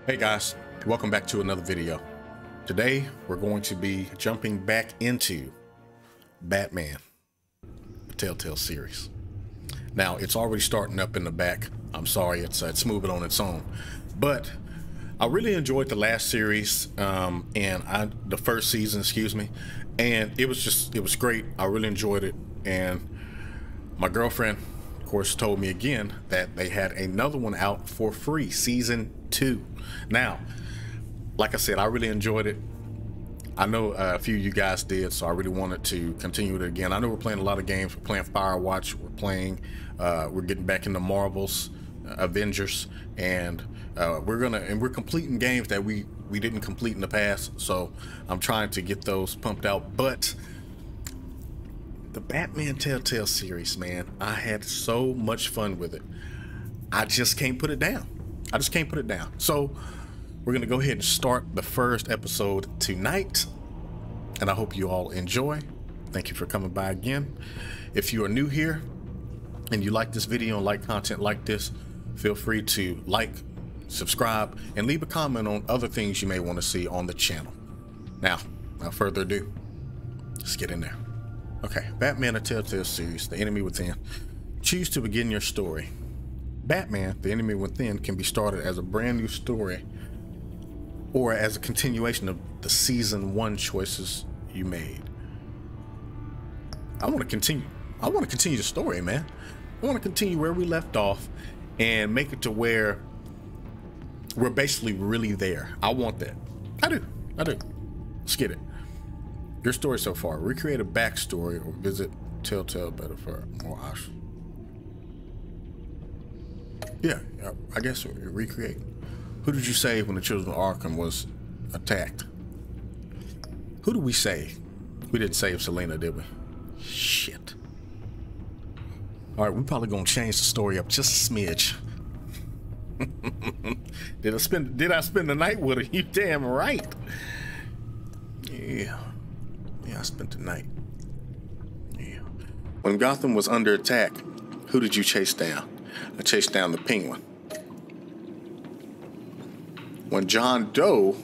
Hey guys, welcome back to another video. Today we're going to be jumping back into Batman, the Telltale Series. Now it's already starting up in the back. I'm sorry, it's moving on its own, but I really enjoyed the last series the first season, excuse me, and it was great. I really enjoyed it, and my girlfriend, of course, told me again that they had another one out for free, season 2. Now, like I said, I really enjoyed it. I know a few of you guys did, so I really wanted to continue it again. I know we're playing a lot of games. We're playing Firewatch. We're getting back into Marvel's Avengers, and we're completing games that we didn't complete in the past. So I'm trying to get those pumped out. But the Batman Telltale series, man, I had so much fun with it. I just can't put it down. I just can't put it down. So we're gonna go ahead and start the first episode tonight, and I hope you all enjoy. Thank you for coming by again. If you are new here and you like this video and like content like this, feel free to like, subscribe, and leave a comment on other things you may want to see on the channel. Now, without further ado, let's get in there. Okay, Batman, the Telltale Series, The Enemy Within. Choose to begin your story. Batman, The Enemy Within can be started as a brand new story or as a continuation of the season 1 choices you made. I want to continue the story, man. I want to continue where we left off and make it to where we're basically really there. I want that. I do. Let's get it. Your story so far. Recreate a backstory or visit Telltale better for more options. Yeah, I guess recreate. Who did you save when the children of Arkham was attacked? Who did we save? We didn't save Selina, did we? Shit. All right, we're probably gonna change the story up just a smidge. Did I spend the night with her? You damn right. Yeah, I spent the night. Yeah. When Gotham was under attack, who did you chase down? I chased down the Penguin. When John Doe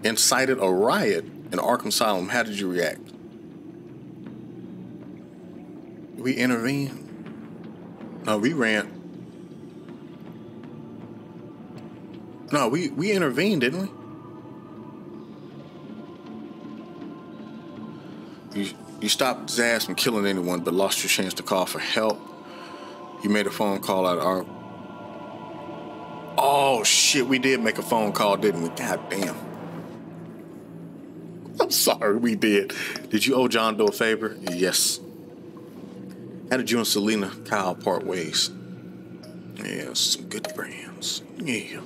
incited a riot in Arkham Asylum, how did you react? We intervened? No, we ran. No, we intervened, didn't we? You stopped his ass from killing anyone, but lost your chance to call for help. You made a phone call out of our... Oh, shit, we did make a phone call, didn't we? God damn. I'm sorry, we did. Did you owe John Doe a favor? Yes. How did you and Selina Kyle part ways? Yeah, some good friends. Yeah.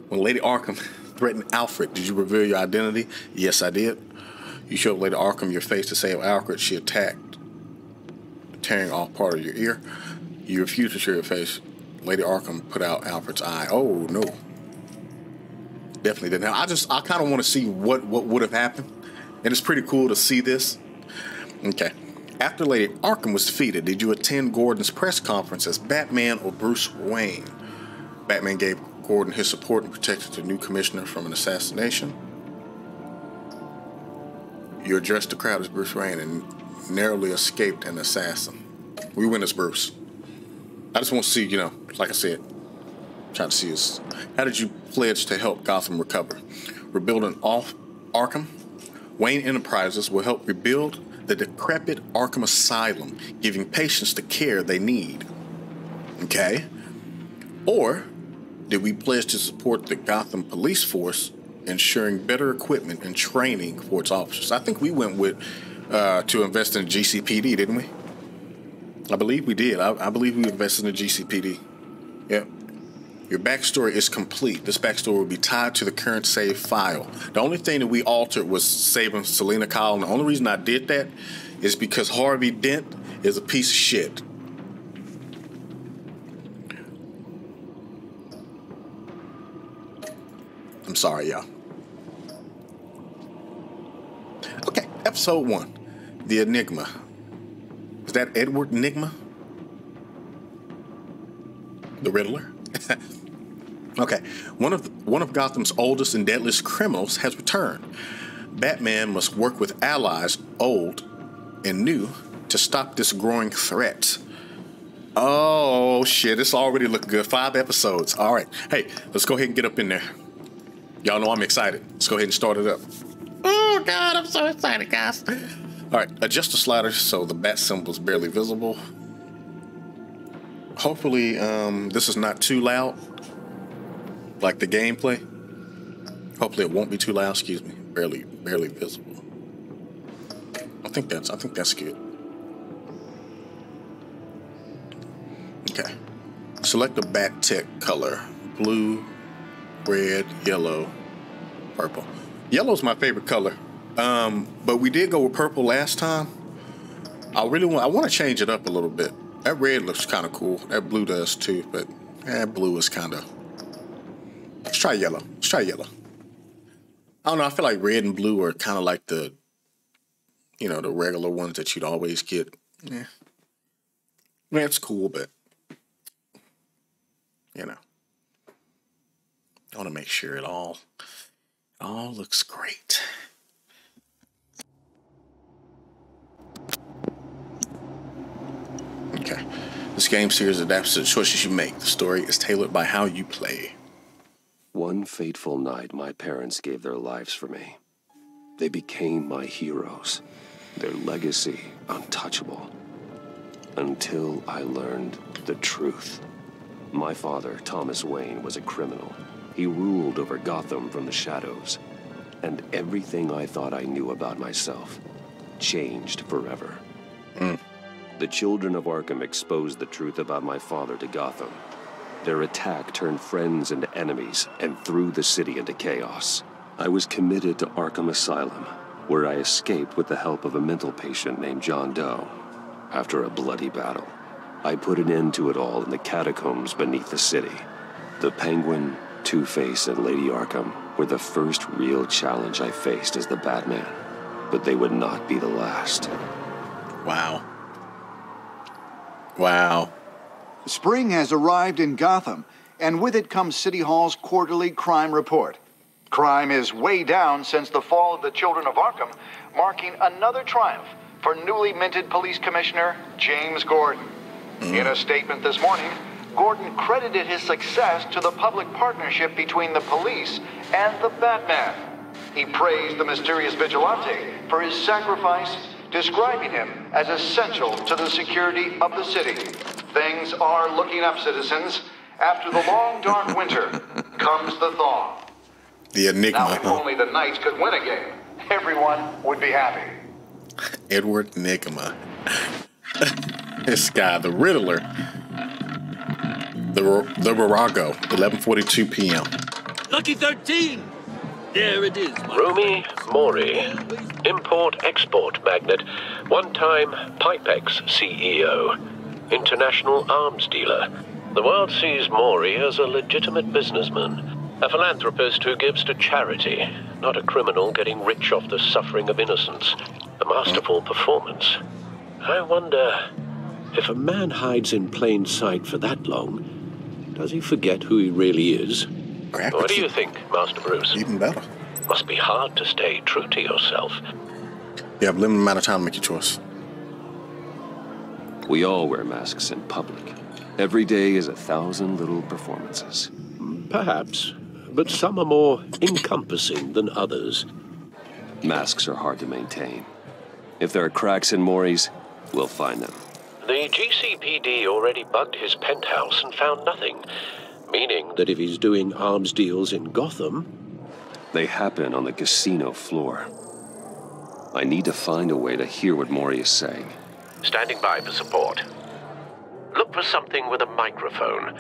When Lady Arkham threatened Alfred, did you reveal your identity? Yes, I did. You showed Lady Arkham your face to save Alfred. She attacked, tearing off part of your ear. You refused to show your face. Lady Arkham put out Alfred's eye. Oh, no. Definitely didn't have. I kind of want to see what would have happened. And it's pretty cool to see this. Okay. After Lady Arkham was defeated, did you attend Gordon's press conference as Batman or Bruce Wayne? Batman gave Gordon his support and protected the new commissioner from an assassination. You addressed the crowd as Bruce Wayne and narrowly escaped an assassin. We win as Bruce. I just want to see, like I said, trying to see us. How did you pledge to help Gotham recover? Rebuilding off Arkham, Wayne Enterprises will help rebuild the decrepit Arkham Asylum, giving patients the care they need. Okay? Or did we pledge to support the Gotham police force, ensuring better equipment and training for its officers? I think we went with to invest in GCPD, didn't we? I believe we did. I believe we invested in the GCPD. Yep. Your backstory is complete. This backstory will be tied to the current save file. The only thing that we altered was saving Selina Kyle, and the only reason I did that is because Harvey Dent is a piece of shit. I'm sorry, y'all. Okay, episode 1, The Enigma. Is that Edward Nigma? The Riddler? Okay, one of Gotham's oldest and deadliest criminals has returned. Batman must work with allies, old and new, to stop this growing threat. Oh shit, it's already looking good. 5 episodes. All right, hey, let's go ahead and get up in there. Y'all know I'm excited. Let's go ahead and start it up. Oh God, I'm so excited, guys. All right, adjust the slider so the bat symbol is barely visible. Hopefully, this is not too loud, like the gameplay. Hopefully, it won't be too loud. Excuse me, barely visible. I think that's good. Okay, select the bat tech color: blue, red, yellow, purple. Yellow's my favorite color, but we did go with purple last time. I want to change it up a little bit. That red looks kind of cool. That blue does too, but that blue is kind of... Let's try yellow. I don't know, I feel like red and blue are kind of like the, you know, the regular ones that you'd always get. Yeah. It's cool, but, you know. I want to make sure it all looks great. Okay. This game series adapts to the choices you make. The story is tailored by how you play. One fateful night, my parents gave their lives for me. They became my heroes, their legacy untouchable. Until I learned the truth. My father, Thomas Wayne, was a criminal. He ruled over Gotham from the shadows. And everything I thought I knew about myself changed forever. The children of Arkham exposed the truth about my father to Gotham. Their attack turned friends into enemies and threw the city into chaos. I was committed to Arkham Asylum, where I escaped with the help of a mental patient named John Doe. After a bloody battle, I put an end to it all in the catacombs beneath the city. The Penguin, Two-Face, and Lady Arkham were the first real challenge I faced as the Batman, but they would not be the last. Wow. Wow. Spring has arrived in Gotham, and with it comes City Hall's quarterly crime report. Crime is way down since the fall of the Children of Arkham, marking another triumph for newly minted Police Commissioner James Gordon. In a statement this morning, Gordon credited his success to the public partnership between the police and the Batman. He praised the mysterious vigilante for his sacrifice, describing him as essential to the security of the city. Things are looking up, citizens. After the long, dark winter comes the thaw. The Enigma. Now, if only the Knights could win a game, everyone would be happy. Edward Nygma. This guy, the Riddler. The Virago, 11:42 p.m. Lucky 13! There it is. Rumi Mori, import-export magnate, one-time Pipex CEO, international arms dealer. The world sees Mori as a legitimate businessman, a philanthropist who gives to charity, not a criminal getting rich off the suffering of innocence. A masterful performance. I wonder, if a man hides in plain sight for that long, does he forget who he really is? What do you think, Master Bruce? Even better. Must be hard to stay true to yourself. You have a limited amount of time to make your choice. We all wear masks in public. Every day is 1,000 little performances. Perhaps, but some are more encompassing than others. Masks are hard to maintain. If there are cracks in Mori's, we'll find them. The GCPD already bugged his penthouse and found nothing, meaning that if he's doing arms deals in Gotham... They happen on the casino floor. I need to find a way to hear what Mori is saying. Standing by for support. Look for something with a microphone.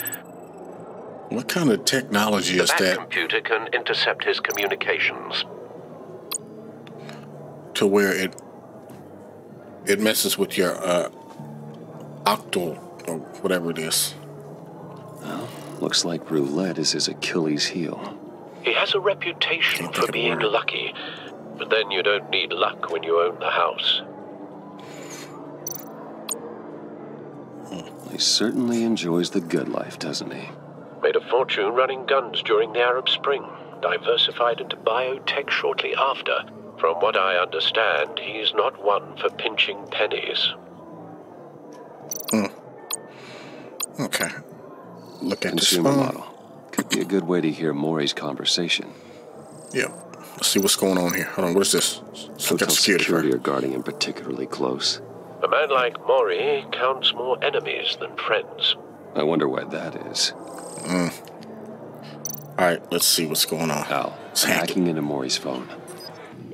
What kind of technology is that? The Bat computer can intercept his communications. To where it messes with your octal or whatever it is. Well, looks like roulette is his Achilles heel. He has a reputation for being lucky, but then you don't need luck when you own the house. He certainly enjoys the good life, doesn't he? Made a fortune running guns during the Arab Spring, diversified into biotech shortly after. From what I understand, he's not one for pinching pennies. Okay. Look at this Consumer phone. model. Could be a good way to hear Maury's conversation. Yeah. Let's see what's going on here. Hold on, what is this? Some kind of security are guarding him particularly close. A man like Maury counts more enemies than friends. I wonder why that is. Alright, let's see what's going on. Al, hacking into Maury's phone.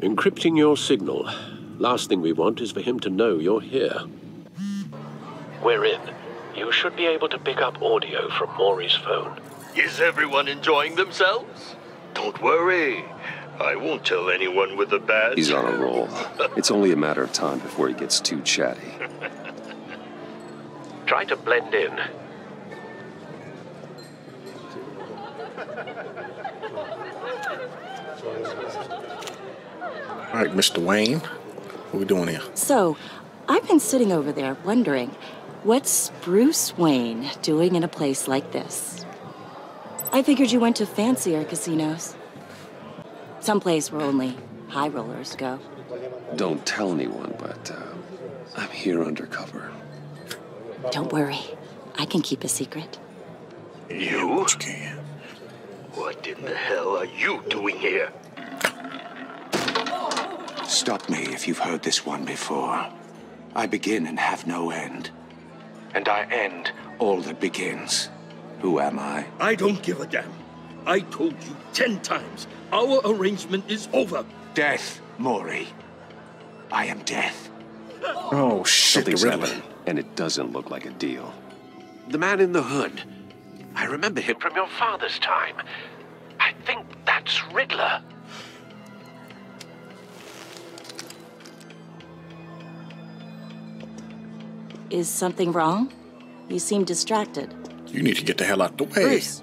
Encrypting your signal. Last thing we want is for him to know you're here. We're in. You should be able to pick up audio from Maury's phone. Is everyone enjoying themselves? Don't worry. I won't tell anyone with a badge. He's on a roll. It's only a matter of time before he gets too chatty. Try to blend in. Alright, Mr. Wayne. What are we doing here? So, I've been sitting over there wondering, what's Bruce Wayne doing in a place like this? I figured you went to fancier casinos. Someplace where only high rollers go. Don't tell anyone, but I'm here undercover. Don't worry. I can keep a secret. You? What in the hell are you doing here? Stop me if you've heard this one before. I begin and have no end. And I end all that begins. Who am I? I don't give a damn. I told you 10 times. Our arrangement is over. Death, Maury. I am death. Oh, shit, the Something's Riddler. happening, and it doesn't look like a deal. The man in the hood. I remember him from your father's time. I think that's Riddler. Is something wrong? You seem distracted. You need to get the hell out the way. Bruce.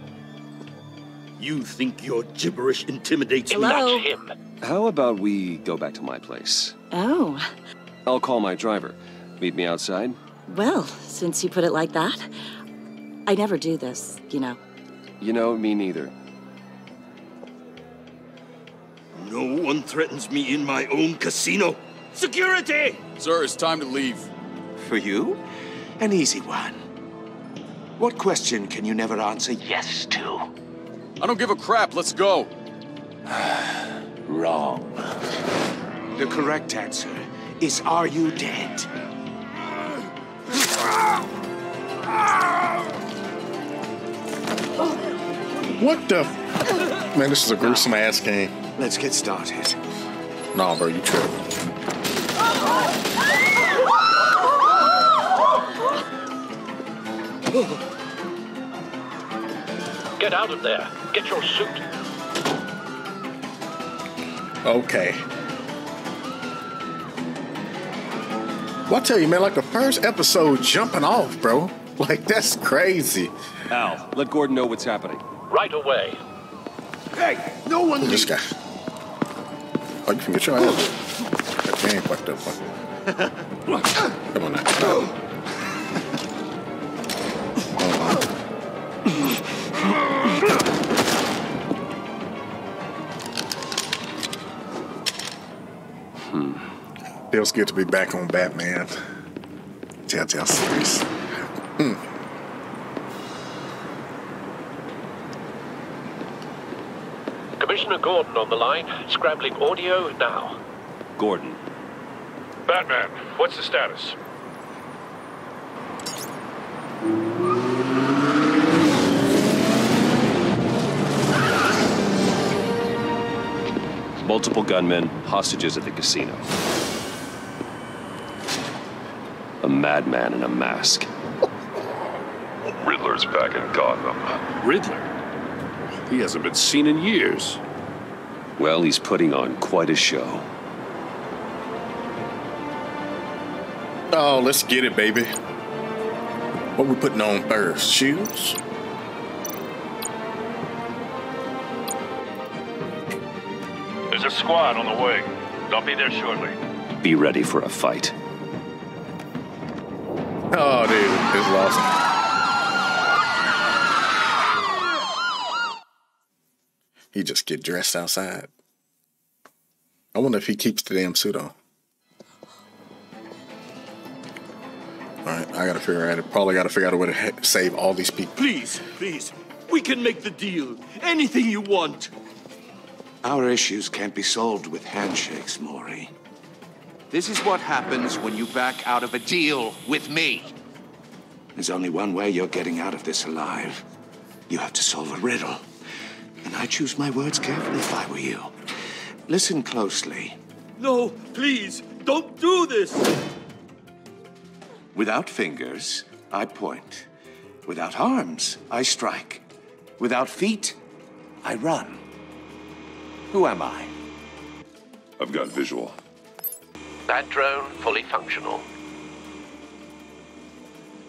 You think your gibberish intimidates me? Hello? Not him. How about we go back to my place? Oh, I'll call my driver. Meet me outside? well, since you put it like that, I never do this, you know. You know, me neither. No one threatens me in my own casino. Security! Sir, it's time to leave. For you? An easy one. What question can you never answer yes to? I don't give a crap. Let's go. Wrong. The correct answer is, are you dead? What the? Man, this is a gruesome ass game. Let's get started. Nah, bro, you tripping. Get out of there. Get your suit. Okay. Well, I tell you, man, like the first episode jumping off, bro. Like, that's crazy. Al, let Gordon know what's happening. Right away. Hey, no one Who's this guy? Oh, you can get your ass. That game fucked up, huh? Come on now. Feels good to be back on Batman. Telltale Series. Commissioner Gordon on the line. Scrambling audio now. Gordon. Batman, what's the status? Multiple gunmen, hostages at the casino. A madman in a mask. Riddler's back in Gotham. Riddler? He hasn't been seen in years. Well, he's putting on quite a show. Oh, let's get it, baby. What we putting on first? Shoes? There's a squad on the way. They'll be there shortly. Be ready for a fight. Oh, dude, it's awesome. just get dressed outside. I wonder if he keeps the damn suit on. Alright, I gotta figure out. Probably gotta figure out a way to save all these people. Please, please. We can make the deal. Anything you want. Our issues can't be solved with handshakes, Maury. This is what happens when you back out of a deal with me. There's only one way you're getting out of this alive. You have to solve a riddle. And I choose my words carefully if I were you. Listen closely. No, please, don't do this. Without fingers, I point. Without arms, I strike. Without feet, I run. Who am I? I've got visual. That drone fully functional.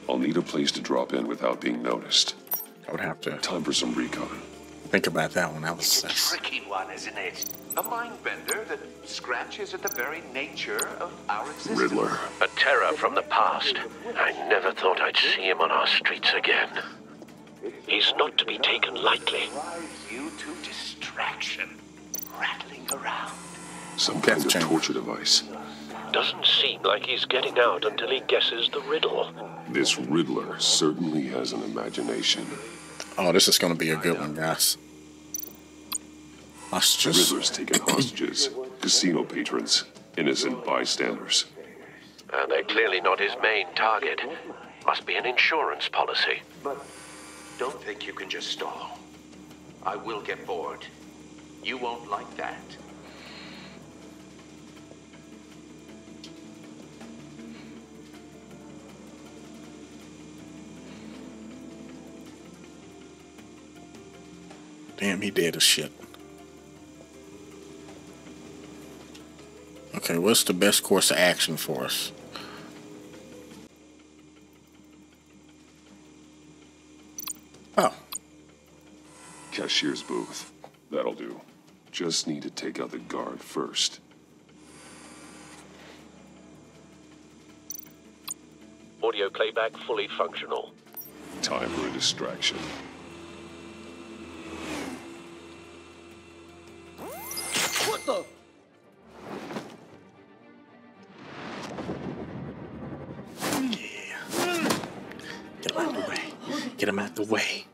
I'll need a place to drop in without being noticed. I would have to Time for some recon. think about that one. It's a tricky one, isn't it? A mind bender that scratches at the very nature of our existence. Riddler. A terror from the past. I never thought I'd see him on our streets again. He's not to be taken lightly. Drives you to distraction, rattling around. Some kind of torture device. Doesn't seem like he's getting out until he guesses the riddle. This Riddler certainly has an imagination. Oh, this is going to be a good one, guys. Riddler's taken hostages, casino patrons, innocent bystanders. And they're clearly not his main target. Must be an insurance policy. But don't think you can just stall. I will get bored. You won't like that. Damn, he dead as shit. Okay, what's the best course of action for us? Oh. Cashier's booth. That'll do. Just need to take out the guard first. Audio playback fully functional. Time for a distraction. What the? Yeah. Get him out the way. Get him out the way.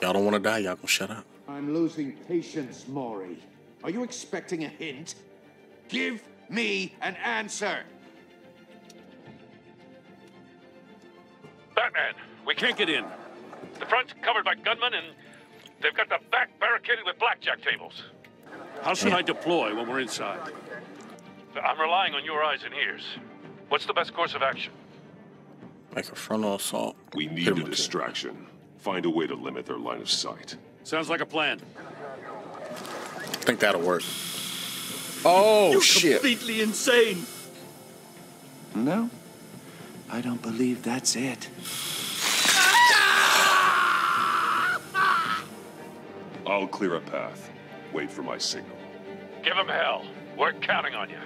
Y'all don't want to die, y'all gonna shut up. I'm losing patience, Maury. Are you expecting a hint? Give me an answer. Batman, we can't get in. The front's covered by gunmen, and they've got the back barricaded with blackjack tables. How should I deploy when we're inside? I'm relying on your eyes and ears. What's the best course of action? Like a frontal assault. We need a distraction. Find a way to limit their line of sight. Sounds like a plan. I think that'll work. Oh, You're shit. completely insane. No, I don't believe that's it. I'll clear a path. Wait for my signal. Give them hell. We're counting on you.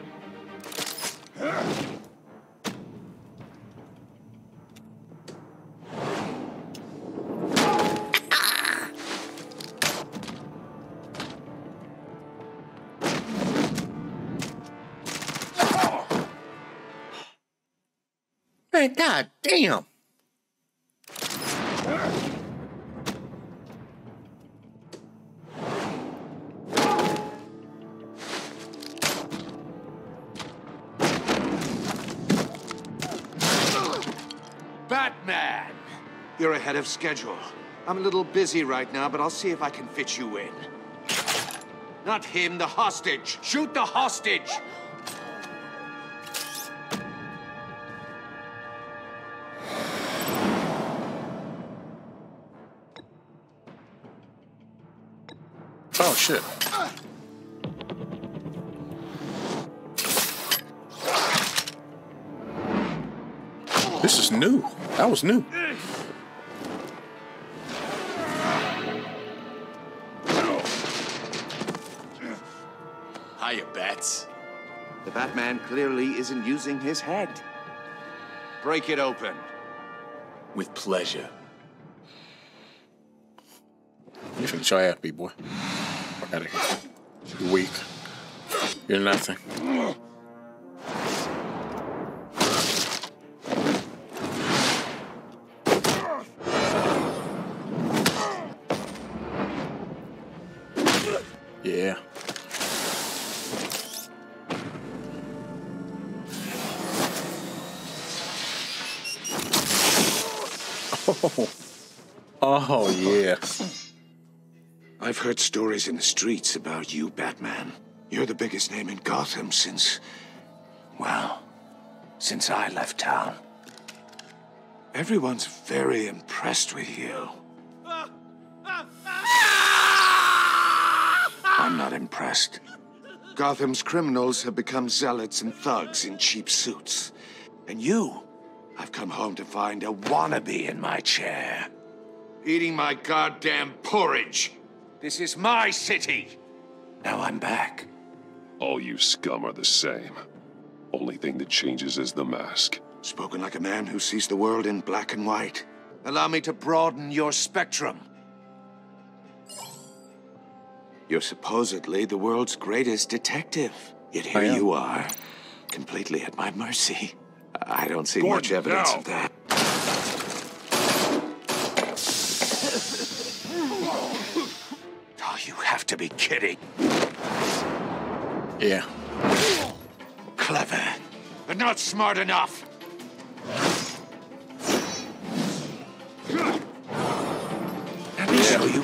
Man, god damn. Batman! You're ahead of schedule. I'm a little busy right now, but I'll see if I can fit you in. Not him, the hostage! Shoot the hostage! Oh, shit. This is new. That was new. Hiya, Bats. The Batman clearly isn't using his head. Break it open. With pleasure. You finna your ass beat, boy. Fuck out of here. You're weak. You're nothing. Yeah. Oh, yeah. I've heard stories in the streets about you, Batman. You're the biggest name in Gotham since... well, since I left town. Everyone's very impressed with you. I'm not impressed. Gotham's criminals have become zealots and thugs in cheap suits. And you, I've come home to find a wannabe in my chair. Eating my goddamn porridge. This is my city. Now I'm back. All you scum are the same. Only thing that changes is the mask. Spoken like a man who sees the world in black and white. Allow me to broaden your spectrum. You're supposedly the world's greatest detective. Yet here you are, completely at my mercy. I don't see much evidence of that. Oh, you have to be kidding. Yeah. Clever, but not smart enough. Let me show you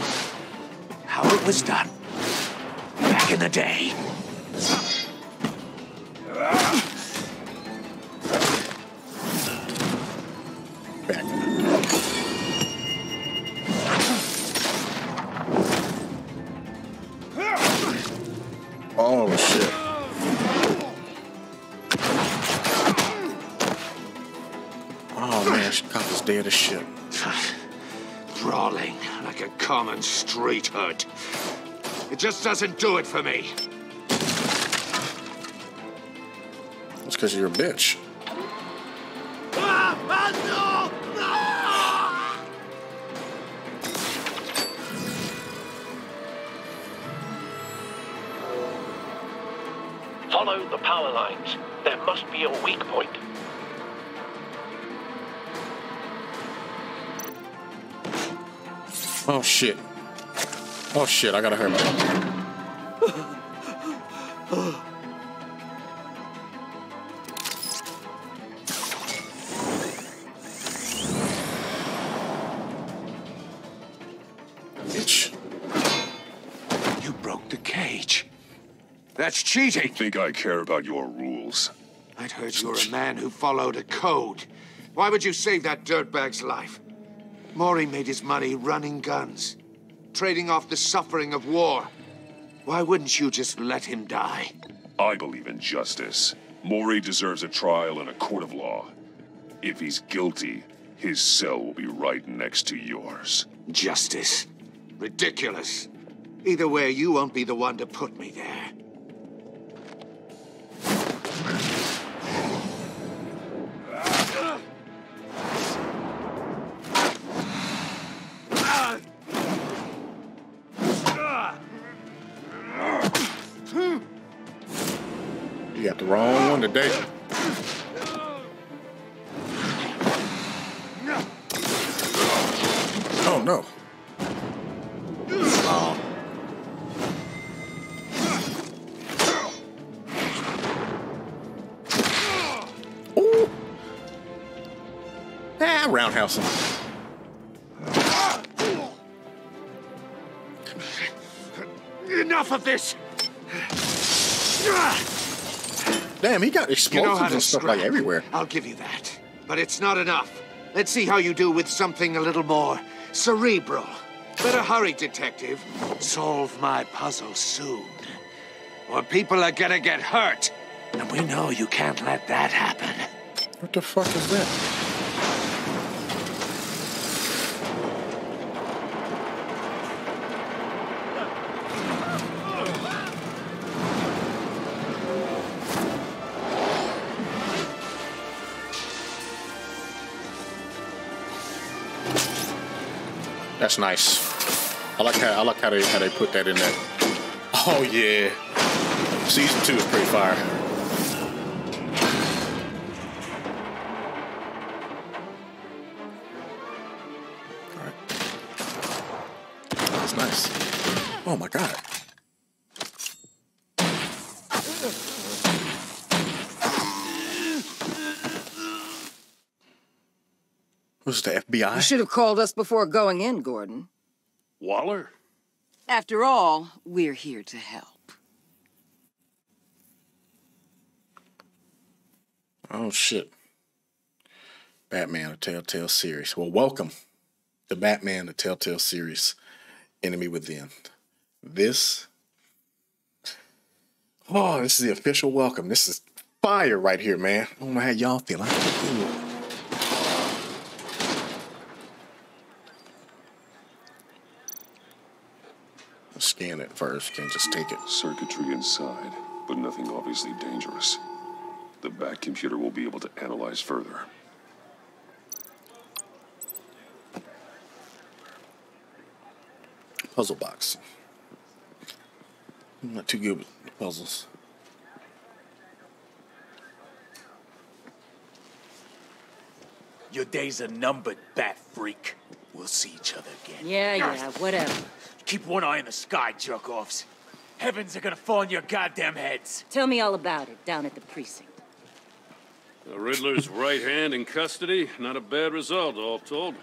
how it was done back in the day. Back. Oh, shit. Oh, man, Chicago's dead as shit. Brawling like a common street hood. It just doesn't do it for me. It's because you're a bitch. Follow the power lines. There must be a weak point. Oh, shit. Oh, shit, I gotta hurry. Bitch. You broke the cage. That's cheating. Think I care about your rules? I'd heard you were a man who followed a code. Why would you save that dirtbag's life? Maury made his money running guns, trading off the suffering of war. Why wouldn't you just let him die? I believe in justice. Maury deserves a trial in a court of law. If he's guilty, his cell will be right next to yours. Justice? Ridiculous. Either way, you won't be the one to put me there. You got the wrong one today. Oh, no. Oh. Ooh. Ah, roundhouse him. Enough of this! Damn, he got explosives and stuff like everywhere. I'll give you that. But it's not enough. Let's see how you do with something a little more cerebral. Better hurry, detective. Solve my puzzle soon. Or people are gonna get hurt. And we know you can't let that happen. What the fuck is that? That's nice. I like how they put that in there. Oh yeah, season 2 is pretty fire. All right, that's nice. Oh my God. Was it the FBI? You should have called us before going in, Gordon. Waller? After all, we're here to help. Oh, shit. Batman, the Telltale Series. Well, welcome to Batman, the Telltale Series, Enemy Within. This is the official welcome. This is fire right here, man. I don't know how y'all feel. Scan it first, can't just take it. Circuitry inside, but nothing obviously dangerous. The back computer will be able to analyze further. Puzzle box. I'm not too good with puzzles. Your days are numbered, bat freak. We'll see each other again. Yeah, whatever. Keep one eye in the sky, jerk-offs. Heavens are gonna fall on your goddamn heads. Tell me all about it down at the precinct. The Riddler's right hand in custody. Not a bad result, all told.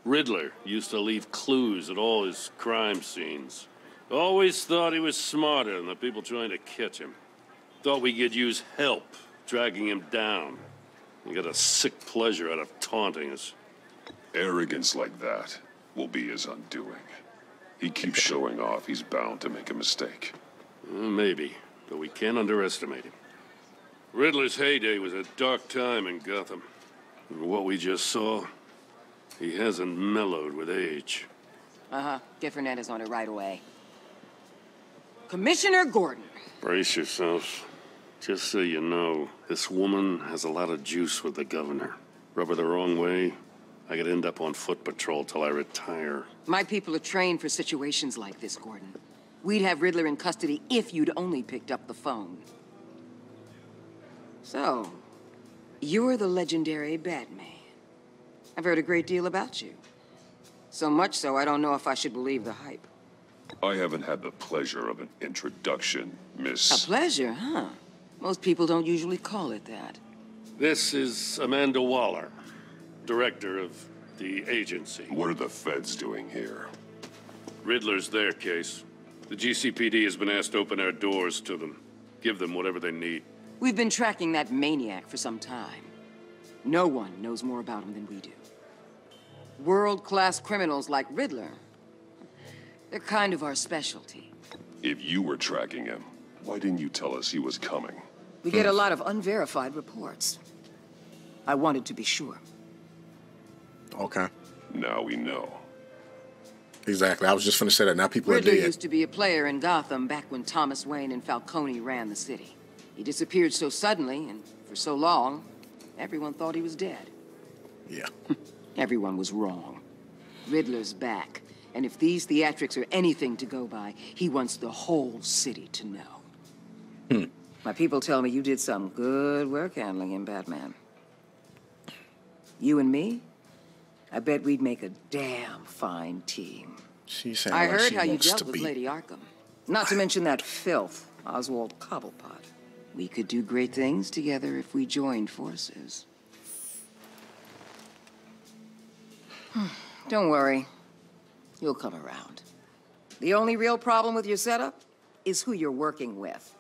Riddler used to leave clues at all his crime scenes. Always thought he was smarter than the people trying to catch him. Thought we could use help dragging him down. He got a sick pleasure out of taunting us. Arrogance like that will be his undoing. He keeps showing off, he's bound to make a mistake. Maybe, but we can't underestimate him. Riddler's heyday was a dark time in Gotham. And what we just saw, he hasn't mellowed with age. Get Fernandez on it right away. Commissioner Gordon. Brace yourselves. Just so you know, this woman has a lot of juice with the governor. Rub her the wrong way, I could end up on foot patrol till I retire. My people are trained for situations like this, Gordon. We'd have Riddler in custody if you'd only picked up the phone. So, you're the legendary Batman. I've heard a great deal about you. So much so, I don't know if I should believe the hype. I haven't had the pleasure of an introduction, Miss... A pleasure, huh? Most people don't usually call it that. This is Amanda Waller, director of the agency. What are the feds doing here? Riddler's their case. The GCPD has been asked to open our doors to them. Give them whatever they need. We've been tracking that maniac for some time. No one knows more about him than we do. World-class criminals like Riddler, they're kind of our specialty. If you were tracking him, why didn't you tell us he was coming? We get a lot of unverified reports. I wanted to be sure. Okay. Now we know. Exactly. I was just finna say that. Now people Riddler are dead. used to be a player in Gotham back when Thomas Wayne and Falcone ran the city. He disappeared so suddenly and for so long, everyone thought he was dead. Yeah. Everyone was wrong. Riddler's back, and if these theatrics are anything to go by, he wants the whole city to know. My people tell me you did some good work handling him, Batman. You and me? I bet we'd make a damn fine team. I heard how you dealt with Lady Arkham. Not to mention that filth, Oswald Cobblepot. We could do great things together if we joined forces. Don't worry. You'll come around. The only real problem with your setup is who you're working with.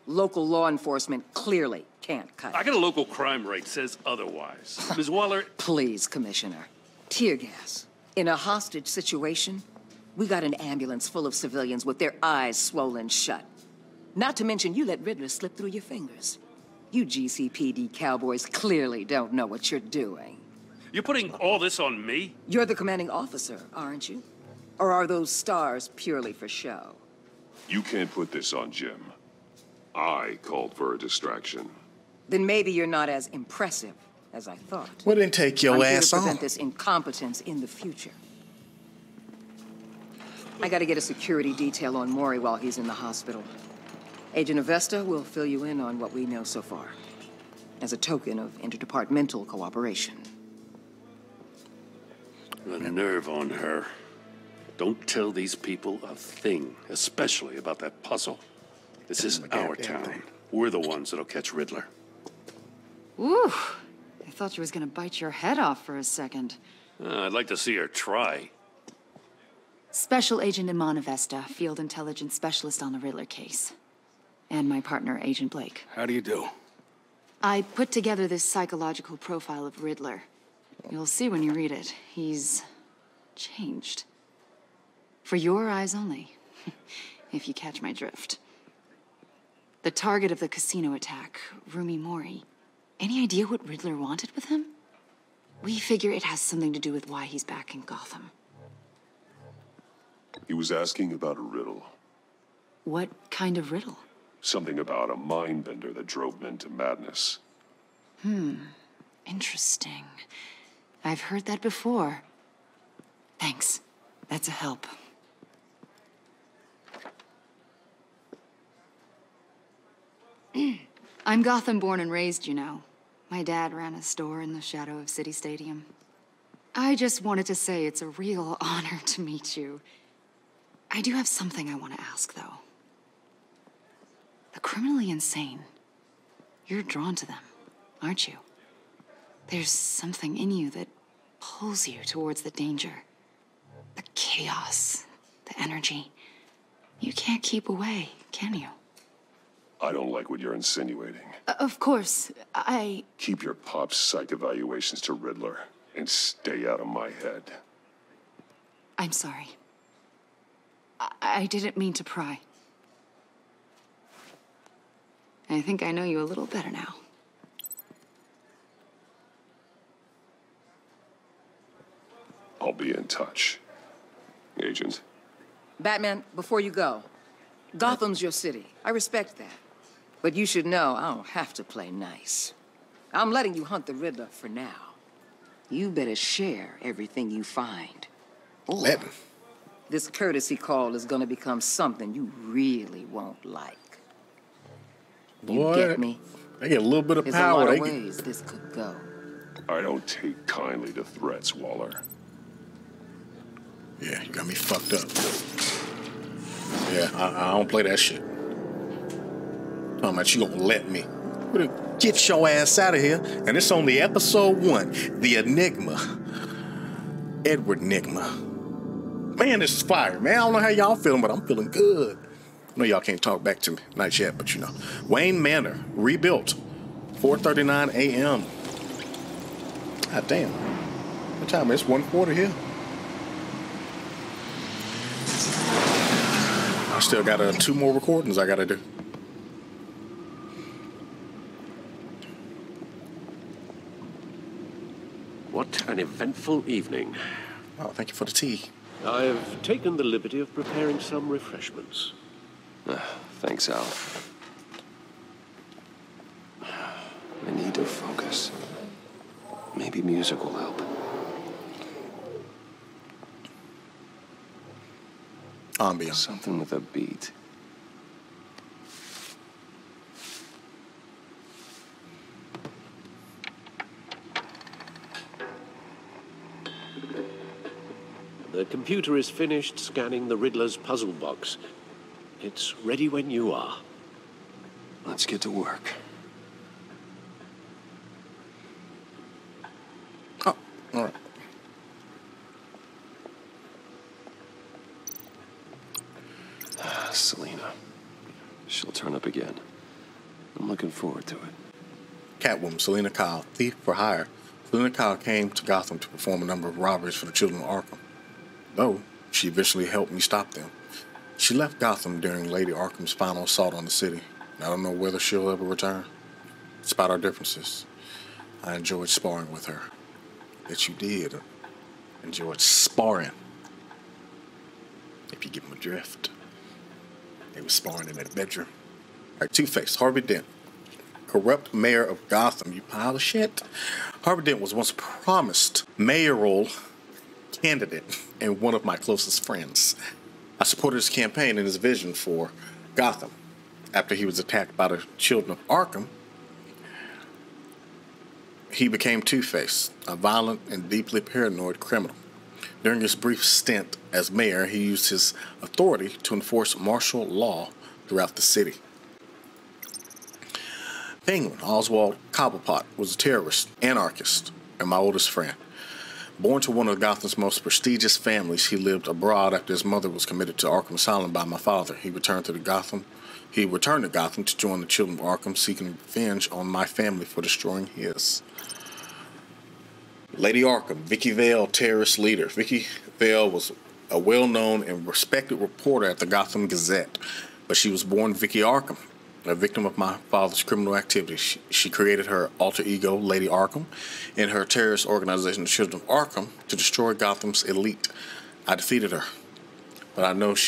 Local law enforcement clearly can't cut it. I got a local crime rate says otherwise. Ms. Waller... Please, Commissioner. Tear gas. In a hostage situation, we got an ambulance full of civilians with their eyes swollen shut. Not to mention you let Riddler slip through your fingers. You GCPD cowboys clearly don't know what you're doing. You're putting all this on me? You're the commanding officer, aren't you? Or are those stars purely for show? You can't put this on Jim. I called for a distraction. Then maybe you're not as impressive as I thought. Well, then take your I'm here ass to prevent on. this incompetence in the future. I gotta get a security detail on Maury while he's in the hospital. Agent Avesta will fill you in on what we know so far, as a token of interdepartmental cooperation. The nerve on her. Don't tell these people a thing, especially about that puzzle. This is our town. We're the ones that'll catch Riddler. Ooh, I thought she was gonna bite your head off for a second. I'd like to see her try. Special Agent Iman Avesta, Field Intelligence Specialist on the Riddler case. And my partner, Agent Blake. How do you do? I put together this psychological profile of Riddler. You'll see when you read it. He's changed. For your eyes only, if you catch my drift. The target of the casino attack, Rumi Mori. Any idea what Riddler wanted with him? We figure it has something to do with why he's back in Gotham. He was asking about a riddle. What kind of riddle? Something about a mind bender that drove men to madness. Interesting. I've heard that before. Thanks. That's a help. I'm Gotham born and raised, you know. My dad ran a store in the shadow of City Stadium. I just wanted to say it's a real honor to meet you. I do have something I want to ask, though. The criminally insane. You're drawn to them, aren't you? There's something in you that pulls you towards the danger. The chaos, the energy. You can't keep away, can you? I don't like what you're insinuating. Of course, Keep your pop's psych evaluations to Riddler and stay out of my head. I'm sorry. I didn't mean to pry. I think I know you a little better now. I'll be in touch. Agent. Batman, before you go, Gotham's your city. I respect that. But you should know I don't have to play nice. I'm letting you hunt the Riddler for now. You better share everything you find. Or this courtesy call is gonna become something you really won't like. You get me? They get a little bit of There's power. a lot of ways this could go. I don't take kindly to threats, Waller. Yeah, you got me fucked up. Yeah, I don't play that shit. Talking about you gonna let me. Get your ass out of here. And it's only episode 1, The Enigma. Edward Nigma. Man, this is fire, man. I don't know how y'all feeling, but I'm feeling good. I know y'all can't talk back to me. Not yet, but you know. Wayne Manor, rebuilt. 4:39 a.m. God damn. What time? It's 1:40 here. I still got 2 more recordings I gotta do. What an eventful evening. Oh, thank you for the tea. I've taken the liberty of preparing some refreshments. Thanks, Al. I need to focus. Maybe music will help. Ambiance. Something with a beat. The computer is finished scanning the Riddler's puzzle box. It's ready when you are. Let's get to work. Oh, all right. Selina. She'll turn up again. I'm looking forward to it. Catwoman, Selina Kyle, thief for hire. Selina Kyle came to Gotham to perform a number of robberies for the children of Arkham. Though she eventually helped me stop them. She left Gotham during Lady Arkham's final assault on the city. I don't know whether she'll ever return. Despite our differences, I enjoyed sparring with her. That you did. Enjoyed sparring. If you get my drift. They were sparring in that bedroom. All right, Two-Face, Harvey Dent. corrupt mayor of Gotham, you pile of shit. Harvey Dent was once promised mayoral candidate and one of my closest friends. I supported his campaign and his vision for Gotham. After he was attacked by the children of Arkham, he became Two-Face, a violent and deeply paranoid criminal. During his brief stint as mayor, he used his authority to enforce martial law throughout the city. Penguin Oswald Cobblepot was a terrorist, anarchist, and my oldest friend. Born to one of Gotham's most prestigious families, he lived abroad after his mother was committed to Arkham Asylum by my father. He returned to Gotham to join the children of Arkham, seeking revenge on my family for destroying his. Lady Arkham, Vicky Vale, terrorist leader. Vicky Vale was a well-known and respected reporter at the Gotham Gazette, but she was born Vicky Arkham, a victim of my father's criminal activities. She created her alter ego, Lady Arkham, and her terrorist organization, the Children of Arkham, to destroy Gotham's elite. I defeated her, but I don't know if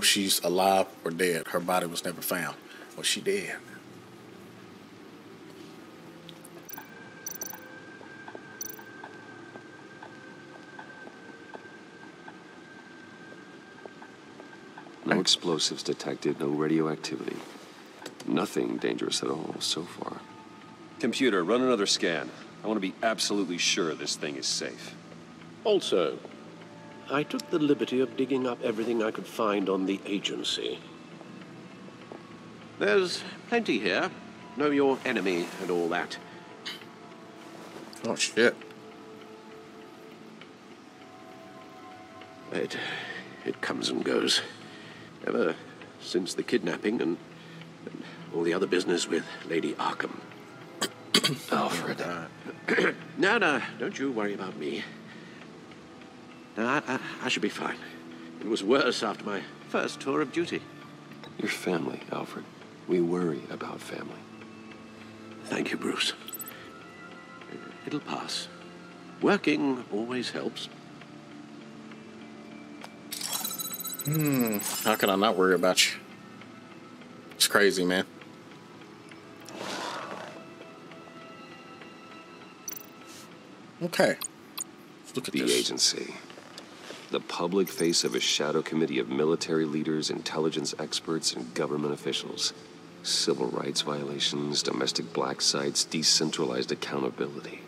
she's alive or dead. Her body was never found. Well, she dead. No explosives detected, no radioactivity. Nothing dangerous at all so far. Computer, run another scan. I want to be absolutely sure this thing is safe. Also, I took the liberty of digging up everything I could find on the agency. There's plenty here. Know your enemy and all that. Oh, shit. It comes and goes. Ever since the kidnapping and all the other business with Lady Arkham. Alfred. No, don't you worry about me. No, I should be fine. It was worse after my first tour of duty. Your family, Alfred. We worry about family. Thank you, Bruce. It'll pass. Working always helps. How can I not worry about you? It's crazy, man. Okay. Let's look at the this. agency. The public face of a shadow committee of military leaders, intelligence experts, and government officials. Civil rights violations, domestic black sites, decentralized accountability.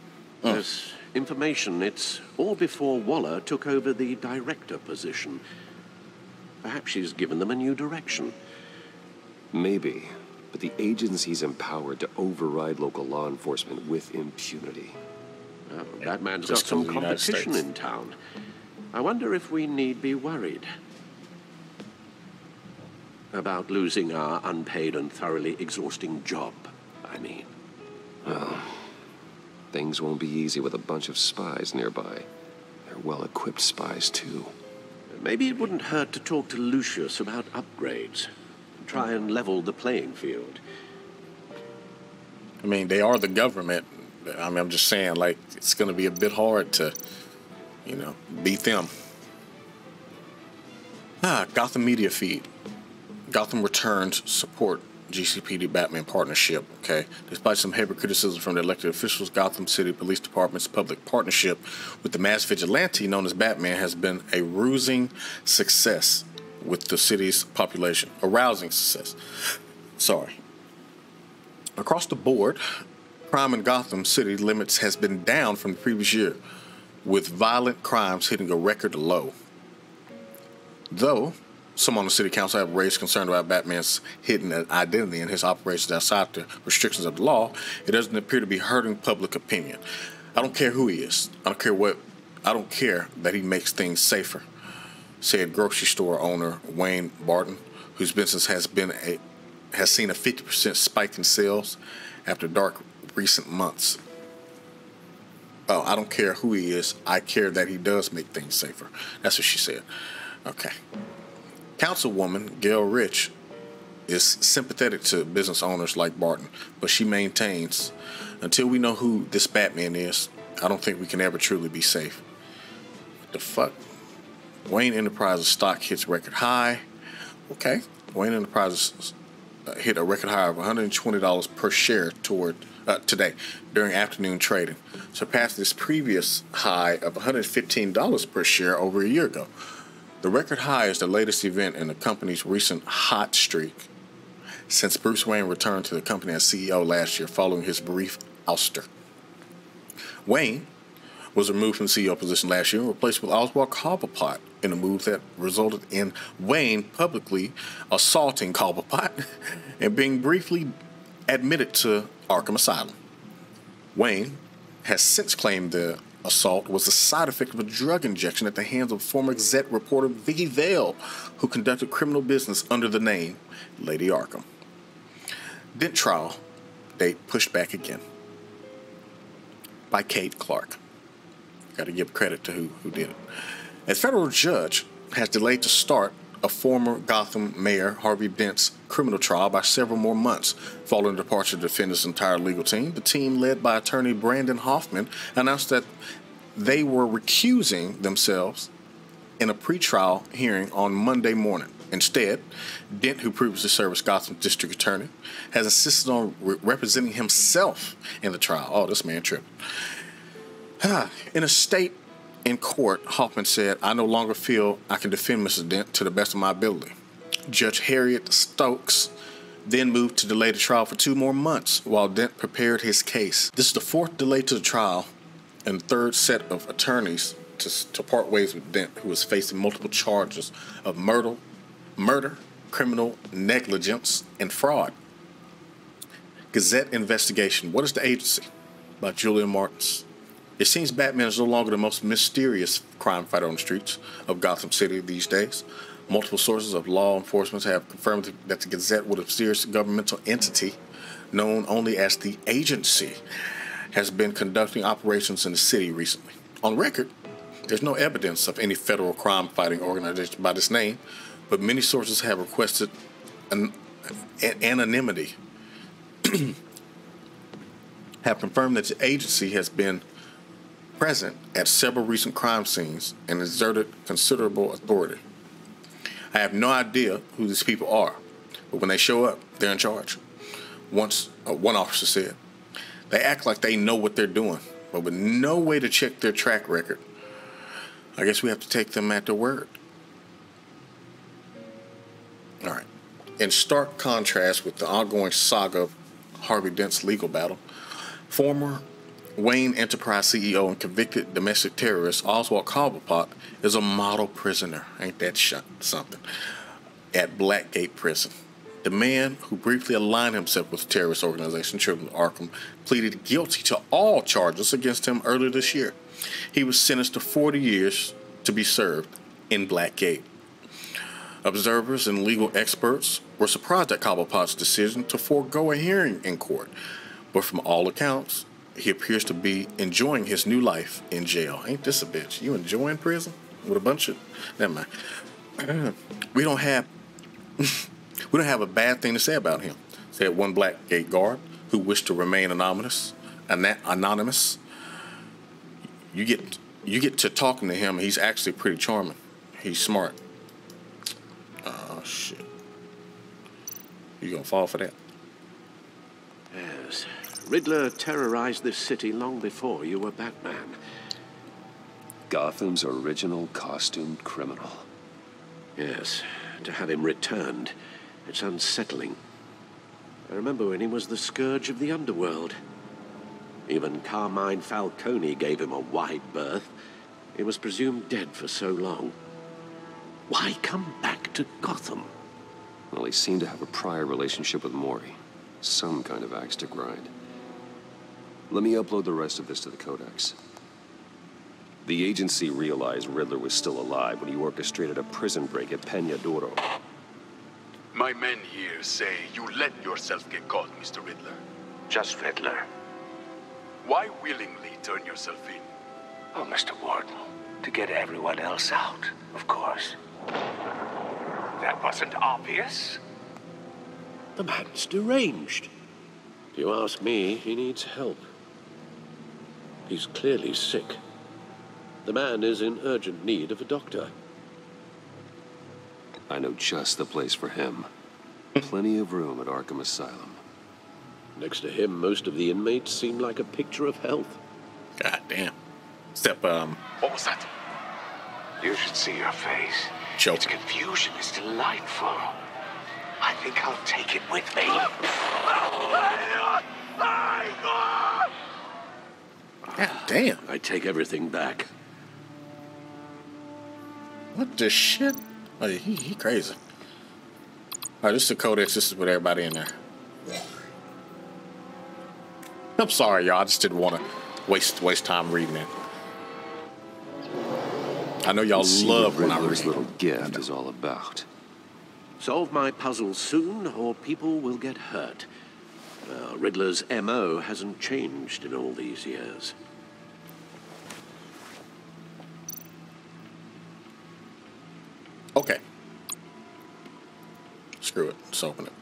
There's information. It's all before Waller took over the director position. Perhaps she's given them a new direction. Maybe, but the agency's empowered to override local law enforcement with impunity. Well, Batman's got some competition in town. I wonder if we need be worried about losing our unpaid and thoroughly exhausting job, I mean. Well, things won't be easy with a bunch of spies nearby. They're well-equipped spies, too. Maybe it wouldn't hurt to talk to Lucius about upgrades. Try and level the playing field. I mean, they are the government. I mean, I'm just saying, like, it's going to be a bit hard to, beat them. Gotham Media Feed. Gotham returns support GCPD Batman partnership, okay? Despite some heavy criticism from the elected officials, Gotham City Police Department's public partnership with the mass vigilante known as Batman has been a rousing success with the city's population. A rousing success. Sorry. Across the board, crime in Gotham City limits has been down from the previous year, with violent crimes hitting a record low. Though some on the city council have raised concern about Batman's hidden identity and his operations outside the restrictions of the law, it doesn't appear to be hurting public opinion. I don't care who he is. I don't care that he makes things safer, said grocery store owner Wayne Barton, whose business has seen a 50% spike in sales after dark recent months. Oh, I don't care who he is. I care that he does make things safer. That's what she said. Okay. Councilwoman Gail Rich is sympathetic to business owners like Barton, but she maintains, until we know who this Batman is, I don't think we can ever truly be safe. What the fuck? Wayne Enterprises stock hits record high. Okay. Wayne Enterprises hit a record high of $120 per share today during afternoon trading, surpassed its previous high of $115 per share over a year ago. The record high is the latest event in the company's recent hot streak since Bruce Wayne returned to the company as CEO last year following his brief ouster. Wayne was removed from the CEO position last year and replaced with Oswald Cobblepot in a move that resulted in Wayne publicly assaulting Cobblepot and being briefly admitted to Arkham Asylum. Wayne has since claimed the assault was a side effect of a drug injection at the hands of former Gazette reporter Vicky Vale, who conducted criminal business under the name Lady Arkham. Dent trial date pushed back again by Kate Clark. Got to give credit to who did it. A federal judge has delayed to start a former Gotham Mayor Harvey Dent's criminal trial by several more months. Following the departure of the defendant's entire legal team, the team led by attorney Brandon Hoffman announced that they were recusing themselves in a pretrial hearing on Monday morning. Instead, Dent, who previously served as Gotham District Attorney, has insisted on representing himself in the trial. Oh, this man tripped. In a state in court, Hoffman said, "I no longer feel I can defend Mr. Dent to the best of my ability." Judge Harriet Stokes then moved to delay the trial for 2 more months while Dent prepared his case. This is the 4th delay to the trial and the 3rd set of attorneys to part ways with Dent, who is facing multiple charges of murder, criminal negligence, and fraud. Gazette investigation. What is the agency? By Julia Martins. It seems Batman is no longer the most mysterious crime fighter on the streets of Gotham City these days. Multiple sources of law enforcement have confirmed that the Gazette, with a mysterious governmental entity known only as the agency, has been conducting operations in the city recently. On record, there's no evidence of any federal crime-fighting organization by this name, but many sources have requested anonymity, have confirmed that the agency has been present at several recent crime scenes and exerted considerable authority. I have no idea who these people are, but when they show up, they're in charge. One officer said, "They act like they know what they're doing, but with no way to check their track record. I guess we have to take them at their word." All right. In stark contrast with the ongoing saga of Harvey Dent's legal battle, former Wayne Enterprise CEO and convicted domestic terrorist Oswald Cobblepot is a model prisoner, ain't that something, at Blackgate Prison. The man who briefly aligned himself with the terrorist organization Children of Arkham pleaded guilty to all charges against him earlier this year. He was sentenced to 40 years to be served in Blackgate. Observers and legal experts were surprised at Cobblepot's decision to forego a hearing in court, but from all accounts, he appears to be enjoying his new life in jail. Ain't this a bitch? You enjoying prison with a bunch of... Never mind. We don't have a bad thing to say about him, said one Blackgate guard who wished to remain anonymous. You get to talking to him, he's actually pretty charming. He's smart. Oh, shit. You gonna fall for that? Yes. Riddler terrorized this city long before you were Batman. Gotham's original costumed criminal. Yes. To have him returned, it's unsettling. I remember when he was the scourge of the underworld. Even Carmine Falcone gave him a wide berth. He was presumed dead for so long. Why come back to Gotham? Well, he seemed to have a prior relationship with Mori. Some kind of axe to grind. Let me upload the rest of this to the Codex. The agency realized Riddler was still alive when he orchestrated a prison break at Peña Duro. My men here say you let yourself get caught, Mr. Riddler. Just Riddler. Why willingly turn yourself in? Oh, Mr. Warden, to get everyone else out, of course. That wasn't obvious. The man's deranged. If you ask me, he needs help. He's clearly sick. The man is in urgent need of a doctor. I know just the place for him. Plenty of room at Arkham Asylum. Next to him, most of the inmates seem like a picture of health. God damn. Except, What was that? You should see your face. Joker. Its confusion is delightful. I think I'll take it with me. God damn. I take everything back. What the shit? Oh, he crazy. Alright, this is the codex. This is with everybody in there. I'm sorry, y'all. I just didn't want to waste time reading it. I know y'all love when I read. This little gift is all about. Solve my puzzle soon, or people will get hurt. Riddler's MO hasn't changed in all these years. Okay. Screw it. Let's open it.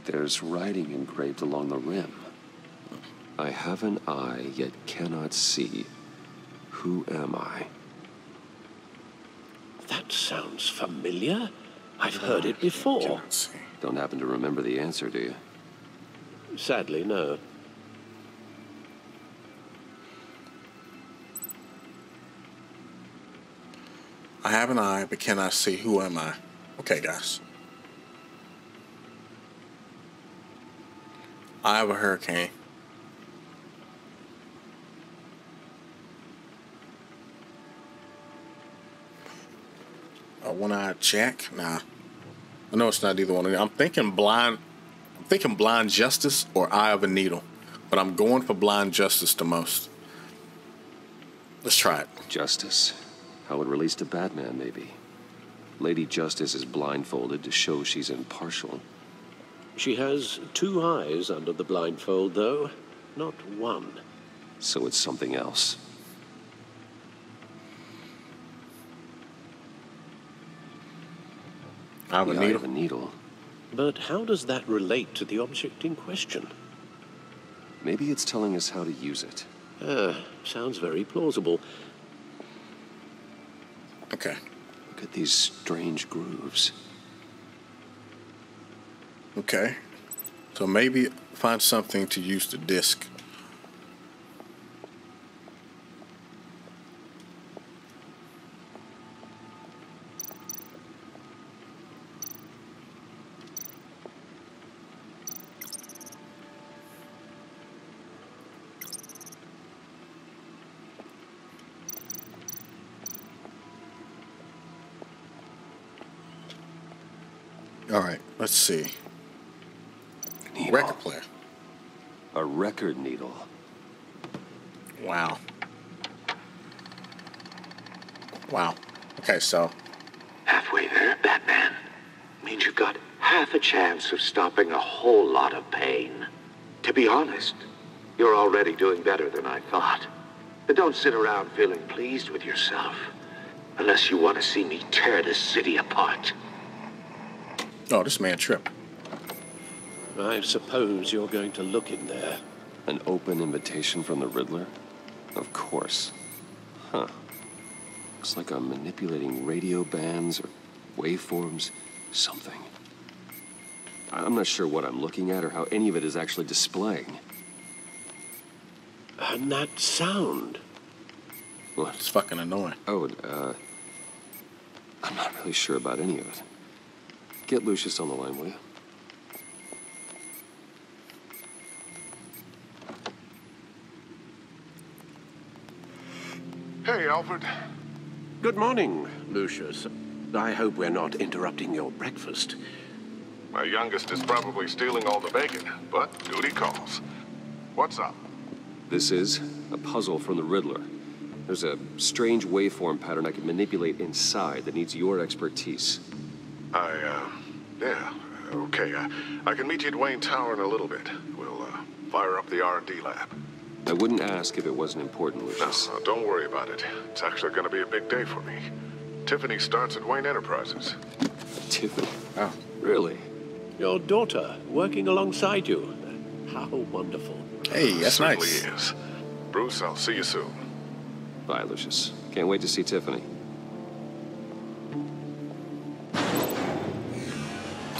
There's writing engraved along the rim. I have an eye, yet cannot see. Who am I? That sounds familiar. I've heard it before. Don't happen to remember the answer, do you? Sadly, no. I have an eye, but cannot see. Who am I? Okay, guys. Eye of a hurricane. A one-eyed Jack? Nah. I know it's not either one of them. I'm thinking blind justice or eye of a needle. But I'm going for blind justice the most. Let's try it. Justice. How it relates to Batman, maybe. Lady Justice is blindfolded to show she's impartial. She has two eyes under the blindfold, though, not one. So it's something else. Eye of a needle. Eye of a needle. But how does that relate to the object in question? Maybe it's telling us how to use it. Sounds very plausible. Okay. Look at these strange grooves. Okay. So maybe find something to use the disc. All right, let's see. Needle. Record player. A record needle. Wow. Wow. Okay, so. Halfway there, Batman. Means you've got half a chance of stopping a whole lot of pain. To be honest, you're already doing better than I thought. But don't sit around feeling pleased with yourself. Unless you want to see me tear this city apart. Oh, this man tripped. I suppose you're going to look in there. An open invitation from the Riddler? Of course. Huh. Looks like I'm manipulating radio bands or waveforms, something. I'm not sure what I'm looking at or how any of it is actually displaying. And that sound. What? It's fucking annoying. Oh, I'm not really sure about any of it. Get Lucius on the line, will you? Hey, Alfred. Good morning, Lucius. I hope we're not interrupting your breakfast. My youngest is probably stealing all the bacon, but duty calls. What's up? This is a puzzle from the Riddler. There's a strange waveform pattern I can manipulate inside that needs your expertise. Yeah, okay. I can meet you at Wayne Tower in a little bit. We'll, fire up the R&D lab. I wouldn't ask if it wasn't important, Lucius. No, don't worry about it. It's actually going to be a big day for me. Tiffany starts at Wayne Enterprises. Tiffany? Oh. Really? Your daughter working alongside you? How wonderful. Hey, that's nice. Certainly is. Bruce, I'll see you soon. Bye, Lucius. Can't wait to see Tiffany.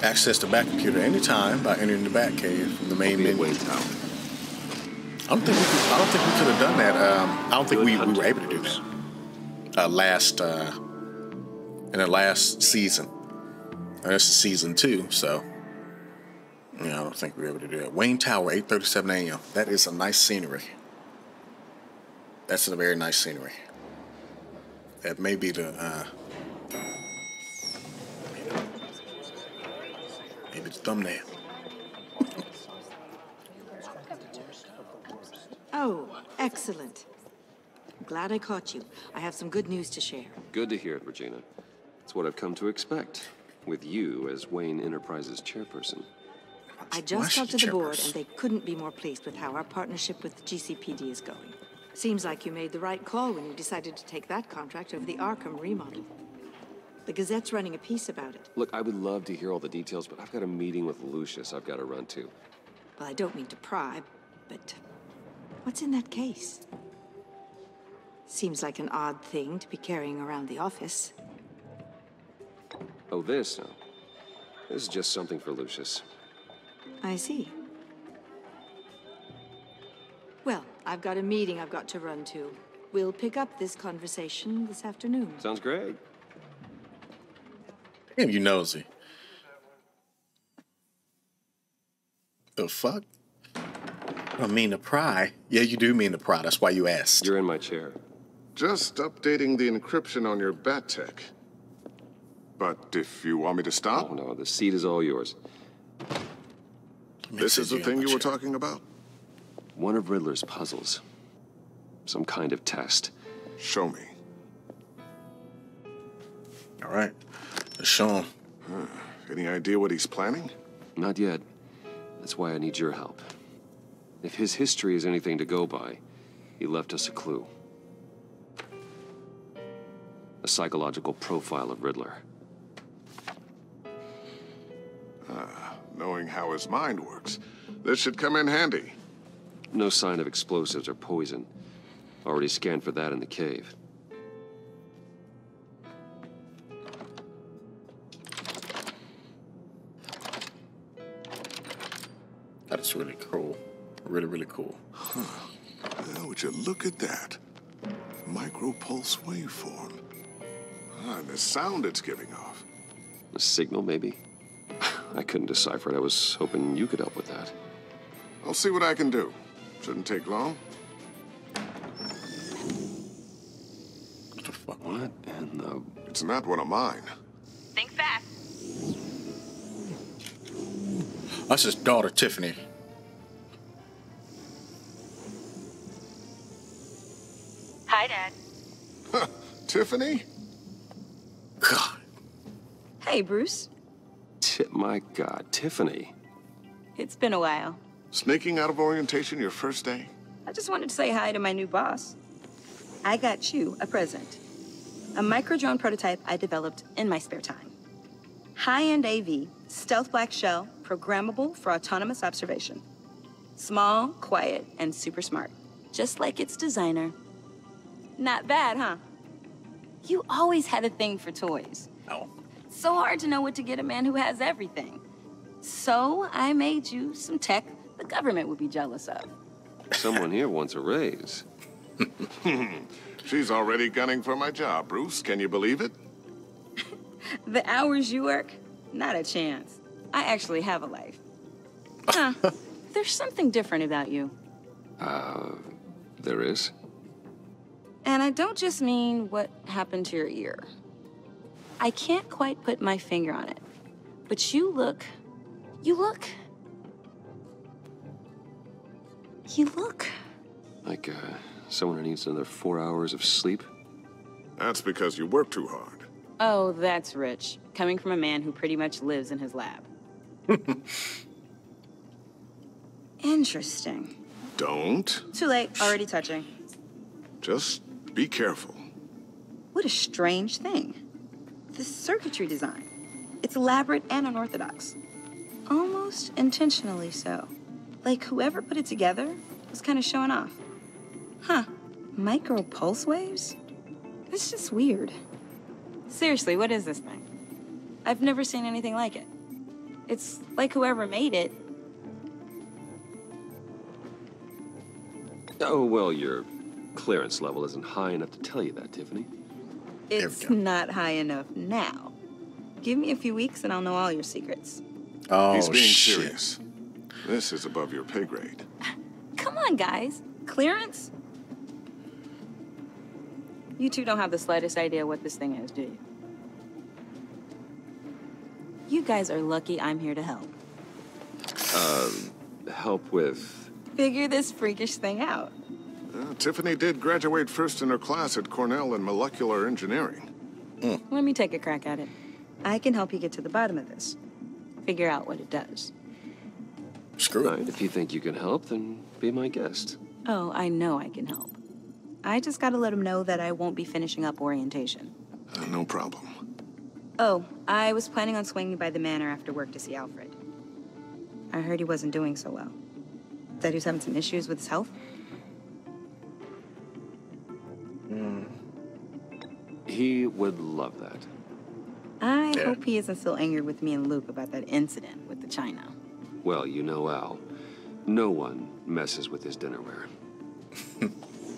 Access the back computer anytime by entering the back cave from the main menu. Wayne Tower. I don't think we could have done that. I don't think we were able to do that. In the last season. And this is season 2, so I don't think we were able to do that. Wayne Tower, 8:37 a.m. That is a nice scenery. That's a very nice scenery. That may be the maybe the thumbnail. Oh, excellent. I'm glad I caught you. I have some good news to share. Good to hear it, Regina. It's what I've come to expect, with you as Wayne Enterprises chairperson. I just talked to the board, and they couldn't be more pleased with how our partnership with GCPD is going. Seems like you made the right call when you decided to take that contract over the Arkham remodel. The Gazette's running a piece about it. Look, I would love to hear all the details, but I've got a meeting with Lucius I've got to run to. Well, I don't mean to pry, but what's in that case? Seems like an odd thing to be carrying around the office. Oh, this? No. This is just something for Lucius. I see. Well, I've got a meeting I've got to run to. We'll pick up this conversation this afternoon. Sounds great. Damn, you nosy. The fuck? I don't mean to pry. Yeah, you do mean to pry. That's why you asked. You're in my chair. Just updating the encryption on your bat tech. But if you want me to stop... Oh, no, the seat is all yours. This is the thing you were talking about? One of Riddler's puzzles. Some kind of test. Show me. All right. Let's show him. Any idea what he's planning? Not yet. That's why I need your help. If his history is anything to go by, he left us a clue. A psychological profile of Riddler. Knowing how his mind works, this should come in handy. No sign of explosives or poison. Already scanned for that in the cave. That's really cool. Really, really cool. Huh. Well, would you look at that? Micropulse waveform. And the sound it's giving off. A signal, maybe? I couldn't decipher it. I was hoping you could help with that. I'll see what I can do. Shouldn't take long. What the fuck? What in the... It's not one of mine. Think fast. That's his daughter, Tiffany. Hi, Dad. Tiffany? God. Hey, Bruce. My God, Tiffany. It's been a while. Sneaking out of orientation your first day? I just wanted to say hi to my new boss. I got you a present. A micro-drone prototype I developed in my spare time. High-end AV, stealth black shell, programmable for autonomous observation. Small, quiet, and super smart. Just like its designer. Not bad, huh? You always had a thing for toys. No. So hard to know what to get a man who has everything. So I made you some tech the government would be jealous of. Someone here wants a raise. She's already gunning for my job, Bruce. Can you believe it? The hours you work? Not a chance. I actually have a life. Huh. There's something different about you. There is? And I don't just mean what happened to your ear. I can't quite put my finger on it. But you look... Like, someone who needs another 4 hours of sleep? That's because you work too hard. Oh, that's rich. Coming from a man who pretty much lives in his lab. Interesting. Don't. Too late. Already touching. Just be careful. What a strange thing. The circuitry design. It's elaborate and unorthodox. Almost intentionally so. Like whoever put it together was kind of showing off. Huh. Micro pulse waves? It's just weird. Seriously, what is this thing? I've never seen anything like it. It's like whoever made it. Oh, well, your clearance level isn't high enough to tell you that, Tiffany. It's not high enough now. Give me a few weeks and I'll know all your secrets. Oh, He's being shit. serious. This is above your pay grade. Come on, guys. Clearance? You two don't have the slightest idea what this thing is, do you? You guys are lucky I'm here to help. Help with... Figure this freakish thing out. Tiffany did graduate first in her class at Cornell in molecular engineering. Let me take a crack at it. I can help you get to the bottom of this. Figure out what it does. Screw it. If you think you can help, then be my guest. Oh, I know I can help. I just gotta let him know that I won't be finishing up orientation. No problem. Oh, I was planning on swinging by the manor after work to see Alfred. I heard he wasn't doing so well. That he was having some issues with his health. He would love that. I hope he isn't still angry with me and Luke about that incident with the china. Well, you know, Al, no one messes with his dinnerware.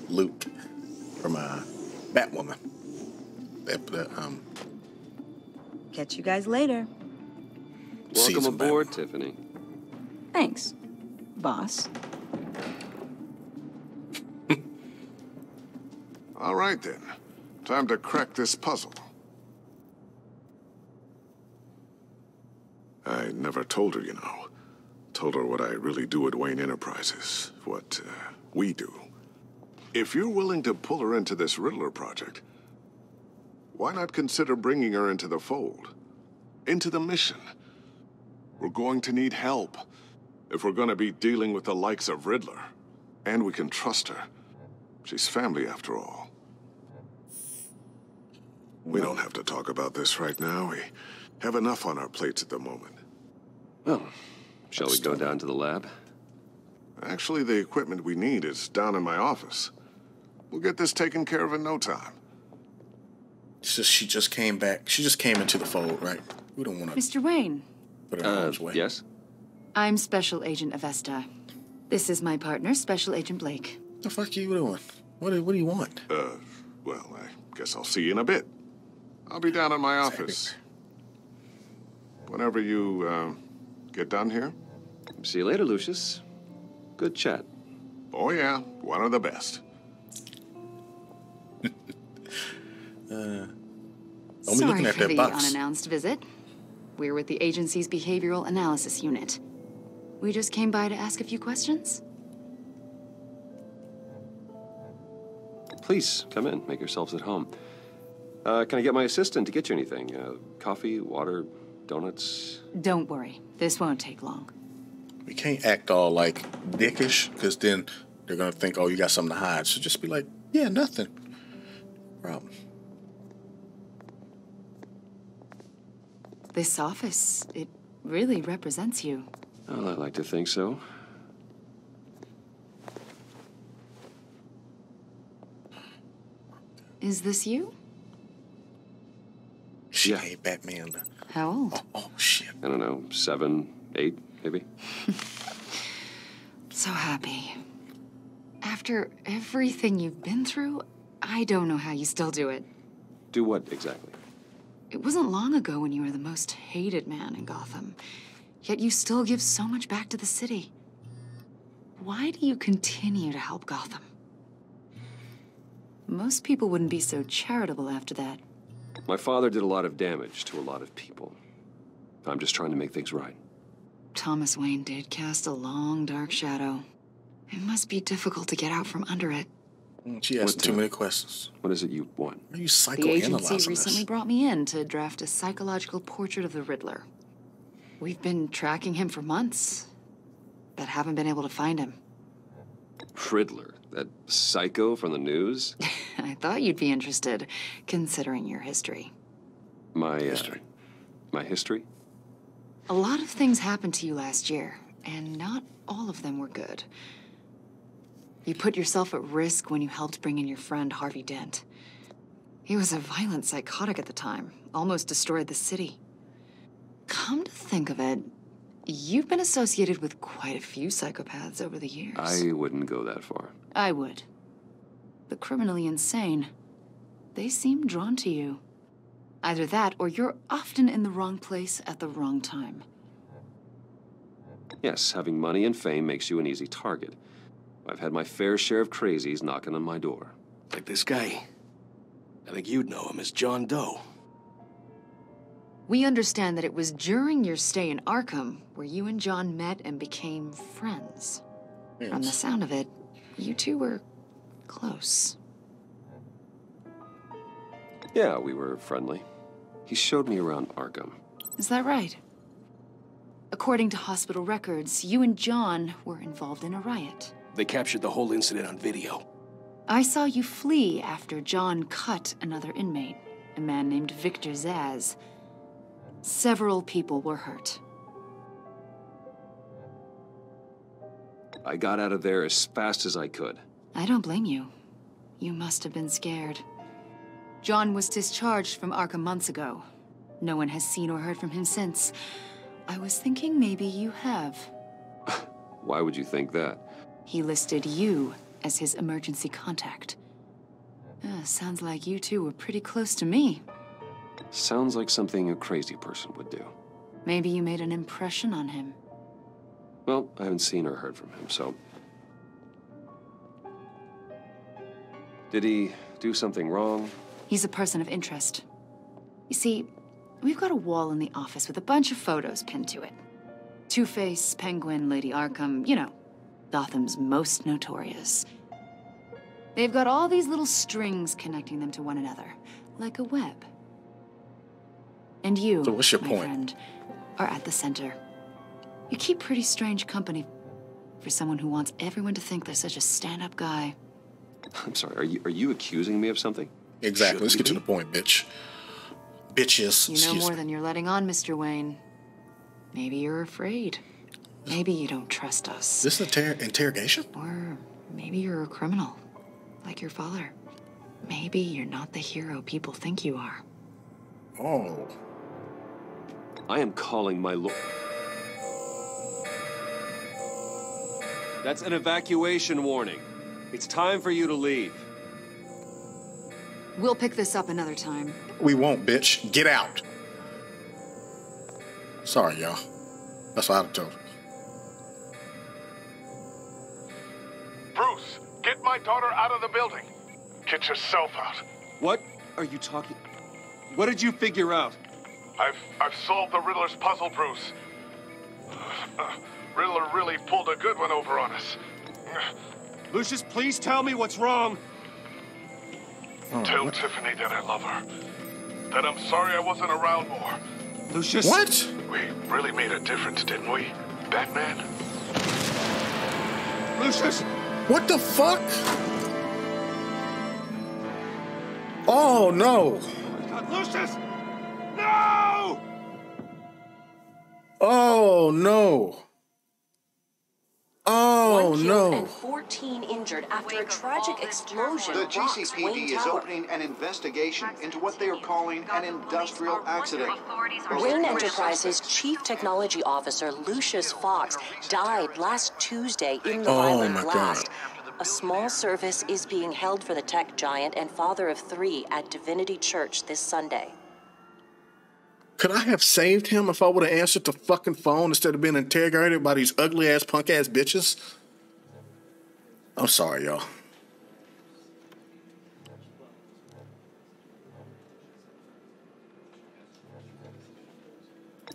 Luke from Batwoman. Catch you guys later. Welcome aboard, Tiffany. Thanks, boss. All right, then. Time to crack this puzzle. I never told her, you know. Told her what I really do at Wayne Enterprises. What we do. If you're willing to pull her into this Riddler project, why not consider bringing her into the fold? Into the mission? We're going to need help if we're going to be dealing with the likes of Riddler. And we can trust her. She's family, after all. We don't have to talk about this right now. We have enough on our plates at the moment. Well, shall we go down to the lab? Actually, the equipment we need is down in my office. We'll get this taken care of in no time. She just came back. She just came into the fold, right? We don't want to... Mr. Wayne. Put it in harm's way. Yes? I'm Special Agent Avesta. This is my partner, Special Agent Blake. The fuck are you doing? What do you want? Well, I guess I'll see you in a bit. I'll be down in my office. Whenever you, get done here. See you later, Lucius. Good chat. Oh, yeah. One of the best. Sorry for the unannounced visit. We're with the agency's Behavioral Analysis Unit. We just came by to ask a few questions. Please, come in. Make yourselves at home. Can I get my assistant to get you anything? Coffee, water, donuts? Don't worry. This won't take long. We can't act all, like, dickish, because then they're going to think, oh, you got something to hide. So just be like, yeah, nothing. Problem. This office, it really represents you. Well, I like to think so. Is this you? She ain't Batman. How old? Oh, shit. I don't know, 7, 8, maybe? So happy. After everything you've been through, I don't know how you still do it. Do what exactly? It wasn't long ago when you were the most hated man in Gotham, yet you still give so much back to the city. Why do you continue to help Gotham? Most people wouldn't be so charitable after that. My father did a lot of damage to a lot of people. I'm just trying to make things right. Thomas Wayne did cast a long, dark shadow. It must be difficult to get out from under it. She asked too many questions. What is it you want? Are you The agency recently brought me in to draft a psychological portrait of the Riddler. We've been tracking him for months, but haven't been able to find him. Riddler? That psycho from the news? I thought you'd be interested, considering your history. My history? My history? A lot of things happened to you last year, and not all of them were good. You put yourself at risk when you helped bring in your friend Harvey Dent. He was a violent psychotic at the time, almost destroyed the city. Come to think of it, you've been associated with quite a few psychopaths over the years. I wouldn't go that far. I would. The criminally insane, they seem drawn to you. Either that, or you're often in the wrong place at the wrong time. Yes, having money and fame makes you an easy target. I've had my fair share of crazies knocking on my door. Like this guy. I think you'd know him as John Doe. We understand that it was during your stay in Arkham where you and John met and became friends. Yes. From the sound of it, you two were close. Yeah, we were friendly. He showed me around Arkham. Is that right? According to hospital records, you and John were involved in a riot. They captured the whole incident on video. I saw you flee after John cut another inmate, a man named Victor Zaz. Several people were hurt. I got out of there as fast as I could. I don't blame you. You must have been scared. John was discharged from Arkham months ago. No one has seen or heard from him since. I was thinking maybe you have. Why would you think that? He listed you as his emergency contact. Sounds like you two were pretty close to me. Sounds like something a crazy person would do. Maybe you made an impression on him. Well, I haven't seen or heard from him, so... Did he do something wrong? He's a person of interest. You see, we've got a wall in the office with a bunch of photos pinned to it. Two-Face, Penguin, Lady Arkham, you know, Gotham's most notorious. They've got all these little strings connecting them to one another, like a web. And you, so what's your my point? Friend, are at the center. You keep pretty strange company for someone who wants everyone to think they're such a stand-up guy. I'm sorry, are you accusing me of something? Exactly. Let's get to the point, bitch. Bitches. You know more than you're letting on, Mr. Wayne. Maybe you're afraid. Maybe you don't trust us. This is an interrogation? Or maybe you're a criminal, like your father. Maybe you're not the hero people think you are. Oh. I am calling my lord. That's an evacuation warning. It's time for you to leave. We'll pick this up another time. We won't, bitch. Get out. Sorry, y'all. That's what I'd have told her. Bruce, get my daughter out of the building. Get yourself out. What are you talking? What did you figure out? I've solved the Riddler's puzzle, Bruce. Riddler really pulled a good one over on us. Lucius, please tell me what's wrong. Tell Tiffany that I love her. That I'm sorry I wasn't around more. Lucius. What? We really made a difference, didn't we, Batman? Lucius! What the fuck? Oh, no. Oh, my God, Lucius! No! Oh, no. Oh, no. And 14 injured after a tragic explosion. The GCPD is opening an investigation into what they are calling an industrial accident. Wayne Enterprises' Chief Technology Officer, Lucius Fox, died last Tuesday in the violent blast. A small service is being held for the tech giant and father of 3 at Divinity Church this Sunday. Could I have saved him if I would have answered the fucking phone instead of being interrogated by these ugly-ass, punk-ass bitches? I'm sorry, y'all.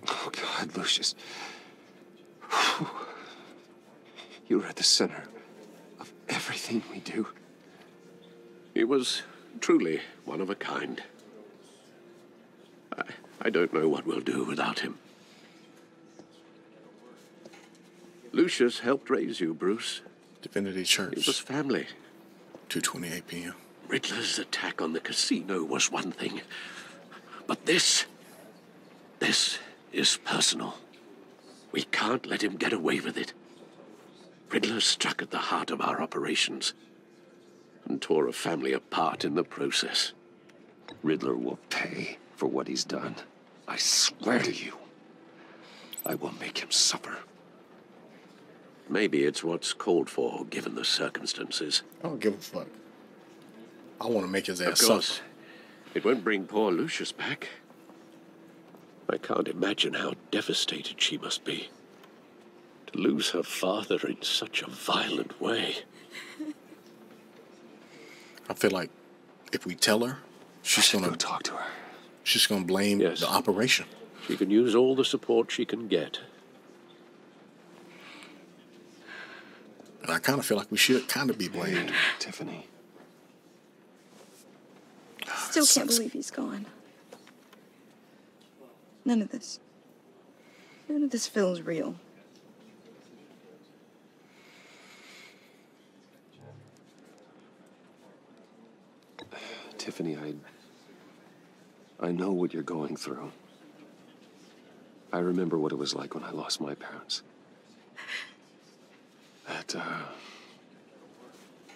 Oh, God, Lucius. You're at the center of everything we do. He was truly one of a kind. I don't know what we'll do without him. Lucius helped raise you, Bruce. Divinity Church. It was family. 2:28 p.m. Riddler's attack on the casino was one thing. But this This is personal. We can't let him get away with it. Riddler struck at the heart of our operations and tore a family apart in the process. Riddler will pay for what he's done. I swear to you, I will make him suffer. Maybe it's what's called for, given the circumstances. I don't give a fuck. I want to make his ass Of course, suffer. it won't bring poor Lucius back. I can't imagine how devastated she must be. To lose her father in such a violent way. I feel like if we tell her, she's going to talk to her. She's going to blame the operation. She can use all the support she can get. And I kind of feel like we should kind of be blamed. Tiffany. Still can't believe he's gone. None of this feels real. Tiffany, I know what you're going through. I remember what it was like when I lost my parents. That,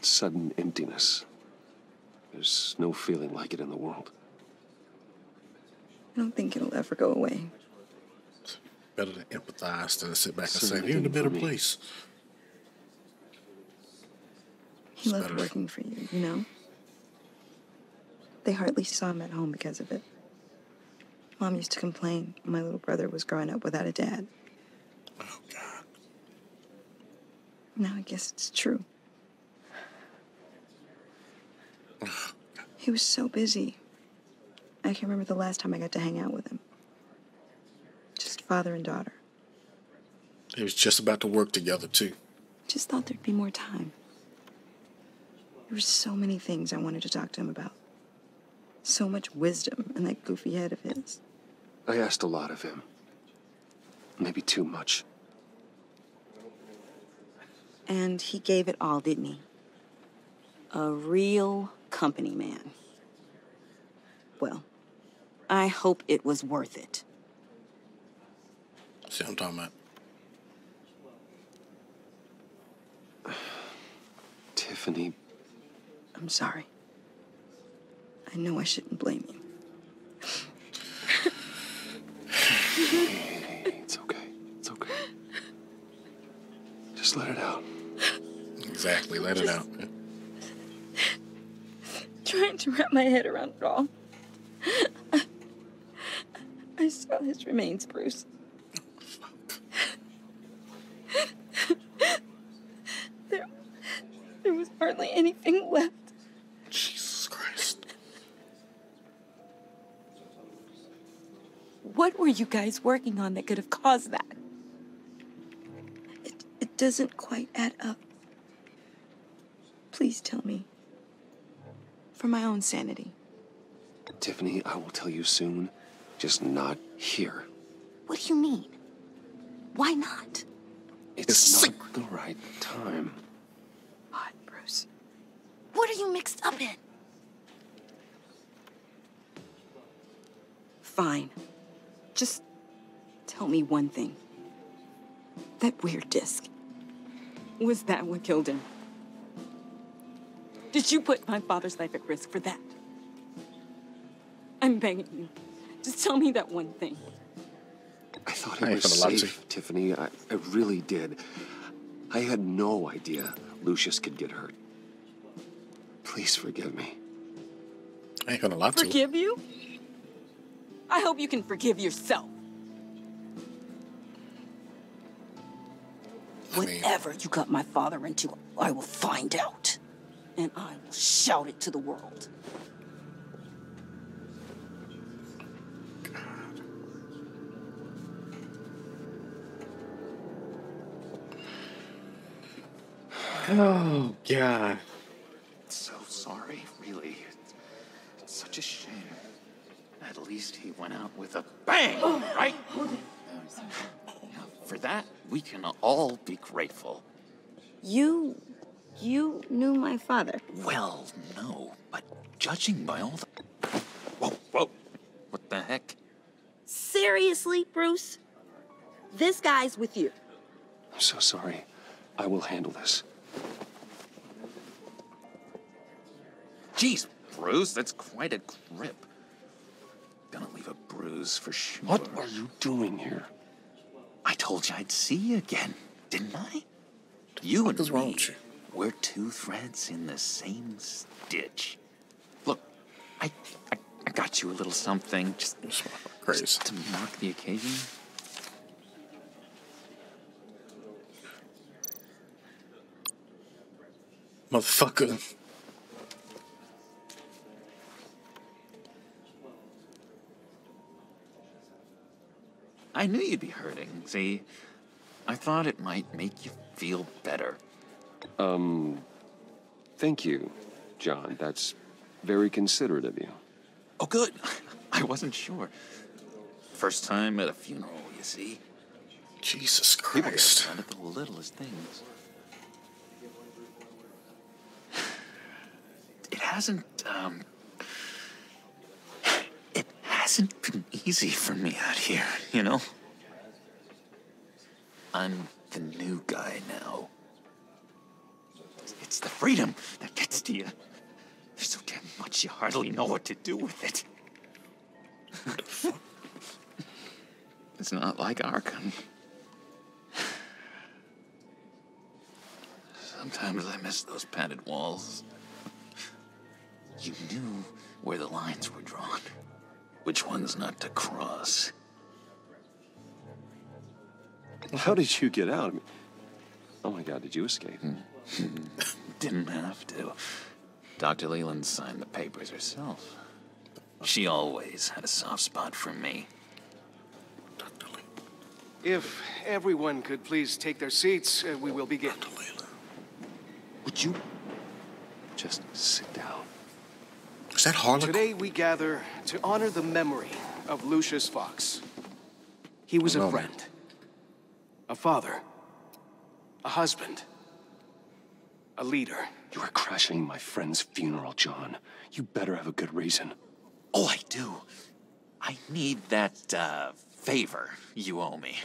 sudden emptiness. There's no feeling like it in the world. I don't think it'll ever go away. Better to empathize than to sit back and say, Certainly you're in a better for me. place. He loved working for you, you know? They hardly saw him at home because of it. Mom used to complain my little brother was growing up without a dad. Oh, God. Now I guess it's true. He was so busy. I can remember the last time I got to hang out with him. Just father and daughter. He was just about to work together, too. Just thought there'd be more time. There were so many things I wanted to talk to him about. So much wisdom in that goofy head of his. I asked a lot of him. Maybe too much. And he gave it all, didn't he? A real company man. Well, I hope it was worth it. See what I'm talking about? Tiffany. I'm sorry. I know I shouldn't blame you. It's okay. It's okay. Just let it out. Exactly, let it out. Trying to wrap my head around it all. I saw his remains, Bruce. There was hardly anything left. Jesus Christ. What were you guys working on that could have caused that? It doesn't quite add up. Please tell me. For my own sanity. Tiffany, I will tell you soon. Just not here. What do you mean? Why not? It's not the right time. What, Bruce? What are you mixed up in? Fine. Just tell me one thing. That weird disc. Was that what killed him? Did you put my father's life at risk for that? I'm begging you. Just tell me that one thing. I thought it was safe, Tiffany. I really did. I had no idea Lucius could get hurt. Please forgive me. I ain't gonna lie to you. Forgive you? I hope you can forgive yourself. Whatever you got my father into, I will find out. And I will shout it to the world. Oh, God. So sorry, really. It's such a shame. At least he went out with a bang, right? For that, we can all be grateful. You knew my father. Well, no, but judging by all the... Whoa, whoa. What the heck? Seriously? Seriously, Bruce? This guy's with you. I'm so sorry. I will handle this. Jeez, Bruce, that's quite a grip. Gonna leave a bruise for sure. What are you doing here? I told you I'd see you again, didn't I? You and me, we're two threads in the same stitch. Look, I got you a little something, just to mark the occasion. Motherfucker. I knew you'd be hurting, see? I thought it might make you feel better. Thank you, John. That's very considerate of you. Oh, good. I wasn't sure. First time at a funeral, you see? Jesus People get Christ. upset at the littlest things. It hasn't been easy for me out here, you know? I'm the new guy now. It's the freedom that gets to you. There's so damn much you hardly know what to do with it. It's not like Arkham. Sometimes I miss those padded walls. You knew where the lines were drawn. Which ones not to cross. How did you get out? Oh my God, did you escape? Didn't have to. Dr. Leland signed the papers herself. She always had a soft spot for me. If everyone could please take their seats, we will begin. Would you just sit down? Is that Harlan? Today we gather to honor the memory of Lucius Fox. He was a friend, a father, a husband, a leader. You are crashing my friend's funeral, John. You better have a good reason. Oh, I do. I need that, favor you owe me.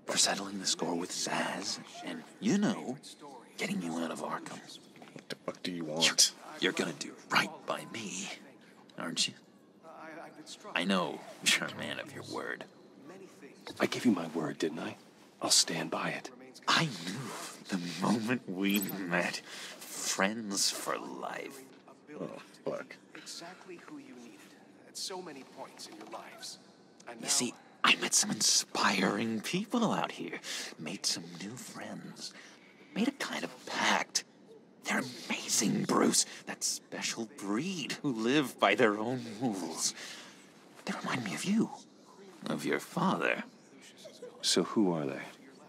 For settling the score with Zaz, and, you know, getting you out of Arkham. What the fuck do you want? You're gonna do right by me, aren't you? I know you're a man of your word. I gave you my word, didn't I? I'll stand by it. I knew the moment we met. Friends for life. Oh, fuck. Exactly who you needed at so many points in your lives. And You see, I met some inspiring people out here. Made some new friends. Made a kind of pact. They're amazing, Bruce. That special breed who live by their own rules. They remind me of you. Of your father. So who are they?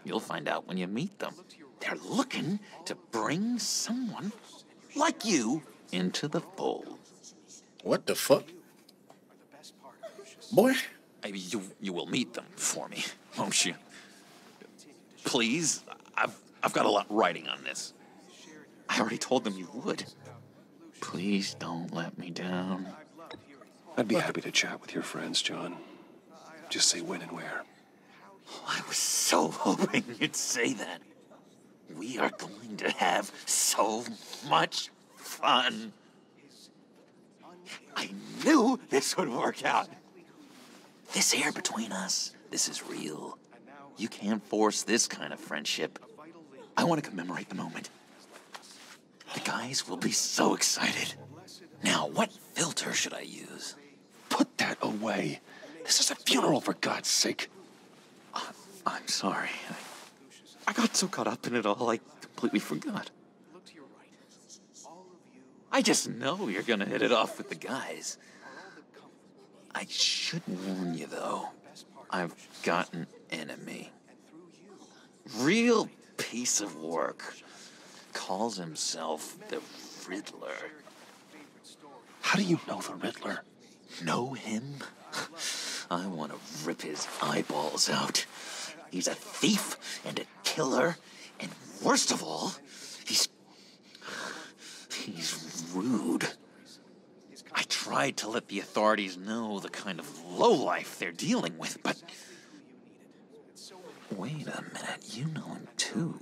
You'll find out when you meet them. They're looking to bring someone like you into the fold. What the fuck? Boy? You will meet them for me, won't you? Please, I've got a lot writing on this. I already told them you would. Please don't let me down. I'd be happy to chat with your friends, John. Just say when and where. I was so hoping you'd say that. We are going to have so much fun. I knew this would work out. This air between us, this is real. You can't force this kind of friendship. I want to commemorate the moment. The guys will be so excited. Now, what filter should I use? Put that away. This is a funeral, for God's sake. I'm sorry. I got so caught up in it all, I completely forgot. I just know you're gonna hit it off with the guys. I should warn you, though. I've got an enemy. Real piece of work. Calls himself the Riddler. How do you know the Riddler? Know him? I want to rip his eyeballs out. He's a thief and a killer, and worst of all, he's rude. I tried to let the authorities know the kind of lowlife they're dealing with, but... Wait a minute, you know him too.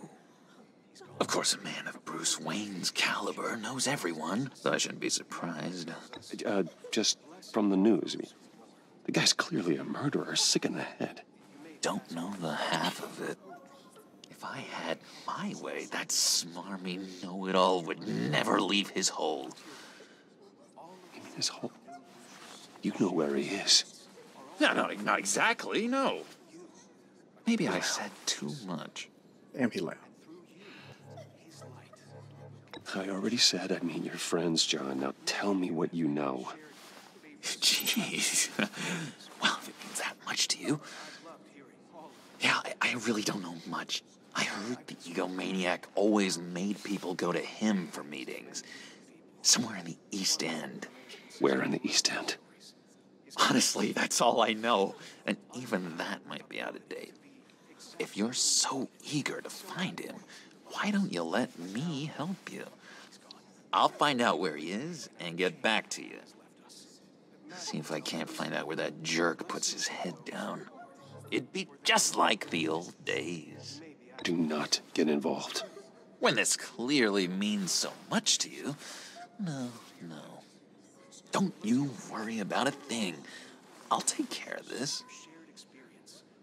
Of course, a man of Bruce Wayne's caliber knows everyone, so I shouldn't be surprised. Just from the news. I mean, the guy's clearly a murderer, sick in the head. Don't know the half of it. If I had my way, that smarmy know-it-all would never leave his hole. You mean his hole? You know where he is. No, not exactly, no. Maybe I said too much. Damn, he laughed. I already said I mean your friends, John. Now tell me what you know. Jeez. Well, if it means that much to you. Yeah, I really don't know much. I heard the egomaniac always made people go to him for meetings. Somewhere in the East End. Where in the East End? Honestly, that's all I know. And even that might be out of date. If you're so eager to find him, why don't you let me help you? I'll find out where he is and get back to you. See if I can't find out where that jerk puts his head down. It'd be just like the old days. Do not get involved. When this clearly means so much to you, no. Don't you worry about a thing. I'll take care of this.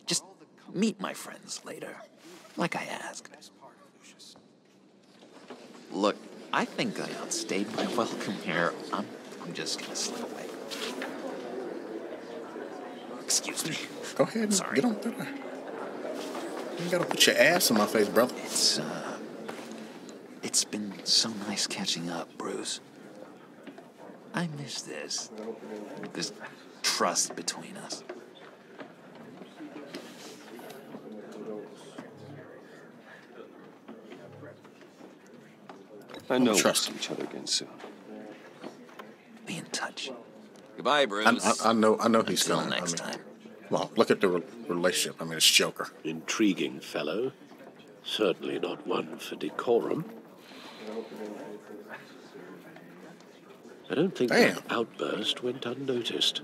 Just meet my friends later, like I asked. Look, I think I outstayed my welcome here. I'm just gonna slip away. Excuse me. Go ahead and Sorry. get on through there. You gotta put your ass in my face, brother. It's been so nice catching up, Bruce. I miss this trust between us. I know we'll trust each other again soon. Be in touch. Goodbye, Bruce. I know he's Until gonna. next time. Well, look at the relationship. I mean, it's Joker. Intriguing fellow. Certainly not one for decorum. I don't think that outburst went unnoticed.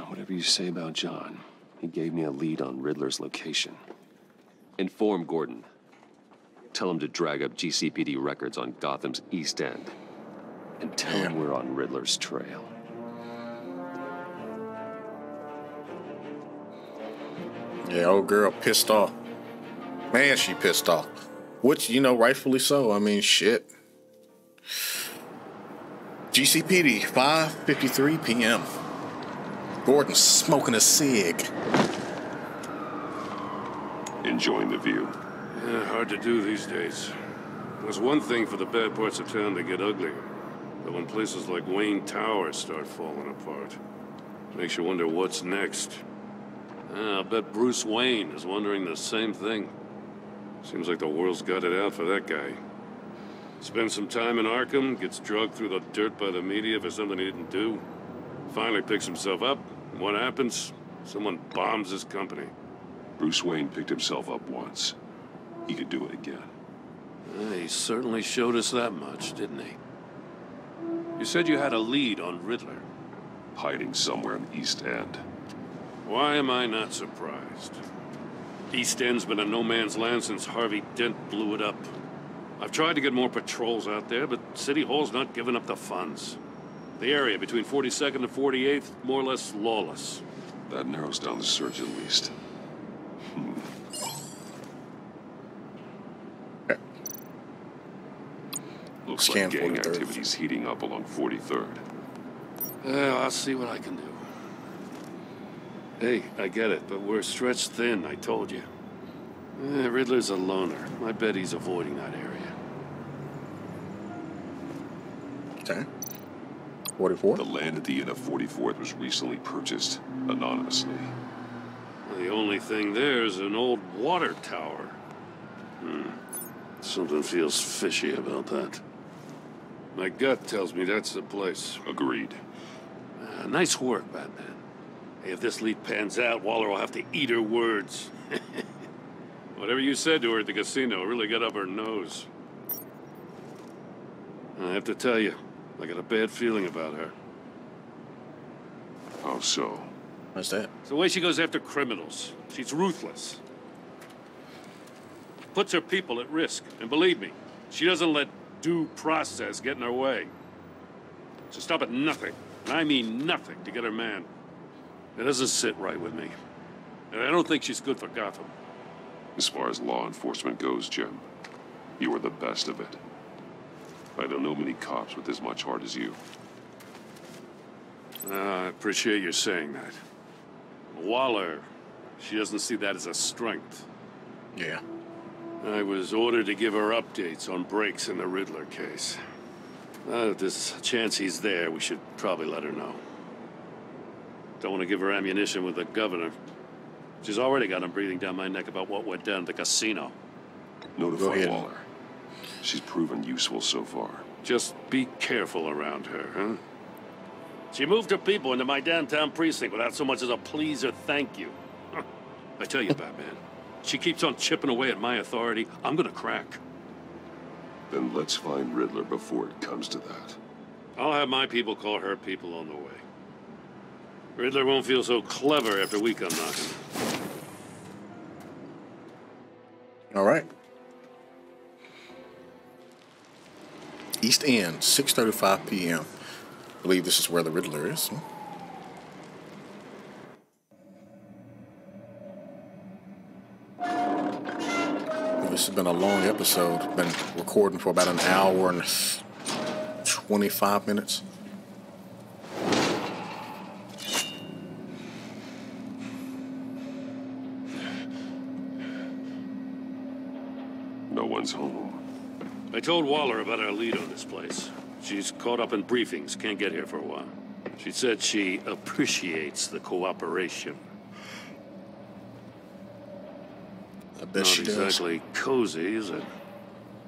Whatever you say about John, he gave me a lead on Riddler's location. Inform Gordon. Tell him to drag up GCPD records on Gotham's East End. And tell him we're on Riddler's trail. Yeah, old girl pissed off. Man, she pissed off. Which, rightfully so. I mean, shit. GCPD, 5:53 p.m. Gordon's smoking a cig. Enjoying the view. Yeah, hard to do these days. There's one thing for the bad parts of town to get uglier. But when places like Wayne Tower start falling apart, makes you wonder what's next. I'll bet Bruce Wayne is wondering the same thing. Seems like the world's got it out for that guy. Spends some time in Arkham, gets drugged through the dirt by the media for something he didn't do. Finally picks himself up, and what happens? Someone bombs his company. Bruce Wayne picked himself up once. He could do it again. He certainly showed us that much, didn't he? You said you had a lead on Riddler. Hiding somewhere in the East End. Why am I not surprised? East End's been a no-man's land since Harvey Dent blew it up. I've tried to get more patrols out there, but City Hall's not giving up the funds. The area between 42nd and 48th, more or less lawless. That narrows down the search at least. Looks like gang activity's heating up along 43rd. Well, I'll see what I can do. Hey, I get it, but we're stretched thin, I told you. Riddler's a loner. I bet he's avoiding that area. Okay. 44? The land at the end of 44th was recently purchased anonymously. The only thing there is an old water tower. Something feels fishy about that. My gut tells me that's the place. Agreed. Nice work, Batman. Hey, if this lead pans out, Waller will have to eat her words. Whatever you said to her at the casino really got up her nose. I have to tell you, I got a bad feeling about her. How so? What's that? It's the way she goes after criminals. She's ruthless. Puts her people at risk. And believe me, she doesn't let due process get in her way. She'll stop at nothing, and I mean nothing, to get her man. It doesn't sit right with me. And I don't think she's good for Gotham. As far as law enforcement goes, Jim, you are the best of it. I don't know many cops with as much heart as you. I appreciate you saying that. Waller, she doesn't see that as a strength. Yeah. I was ordered to give her updates on breaks in the Riddler case. If there's a chance he's there, we should probably let her know. Don't want to give her ammunition with the governor. She's already got him breathing down my neck about what went down at the casino. Notify Waller. She's proven useful so far. Just be careful around her, huh? She moved her people into my downtown precinct without so much as a please or thank you. I tell you, Batman, she keeps on chipping away at my authority, I'm gonna crack. Then let's find Riddler before it comes to that. I'll have my people call her people on the way. Riddler won't feel so clever after we come knocking. All right. East End, 6:35 p.m. I believe this is where the Riddler is. This has been a long episode. Been recording for about an hour and 25 minutes. No one's home. I told Waller about our lead on this place. She's caught up in briefings, can't get here for a while. She said she appreciates the cooperation. I bet she does. Not exactly cozy, is it?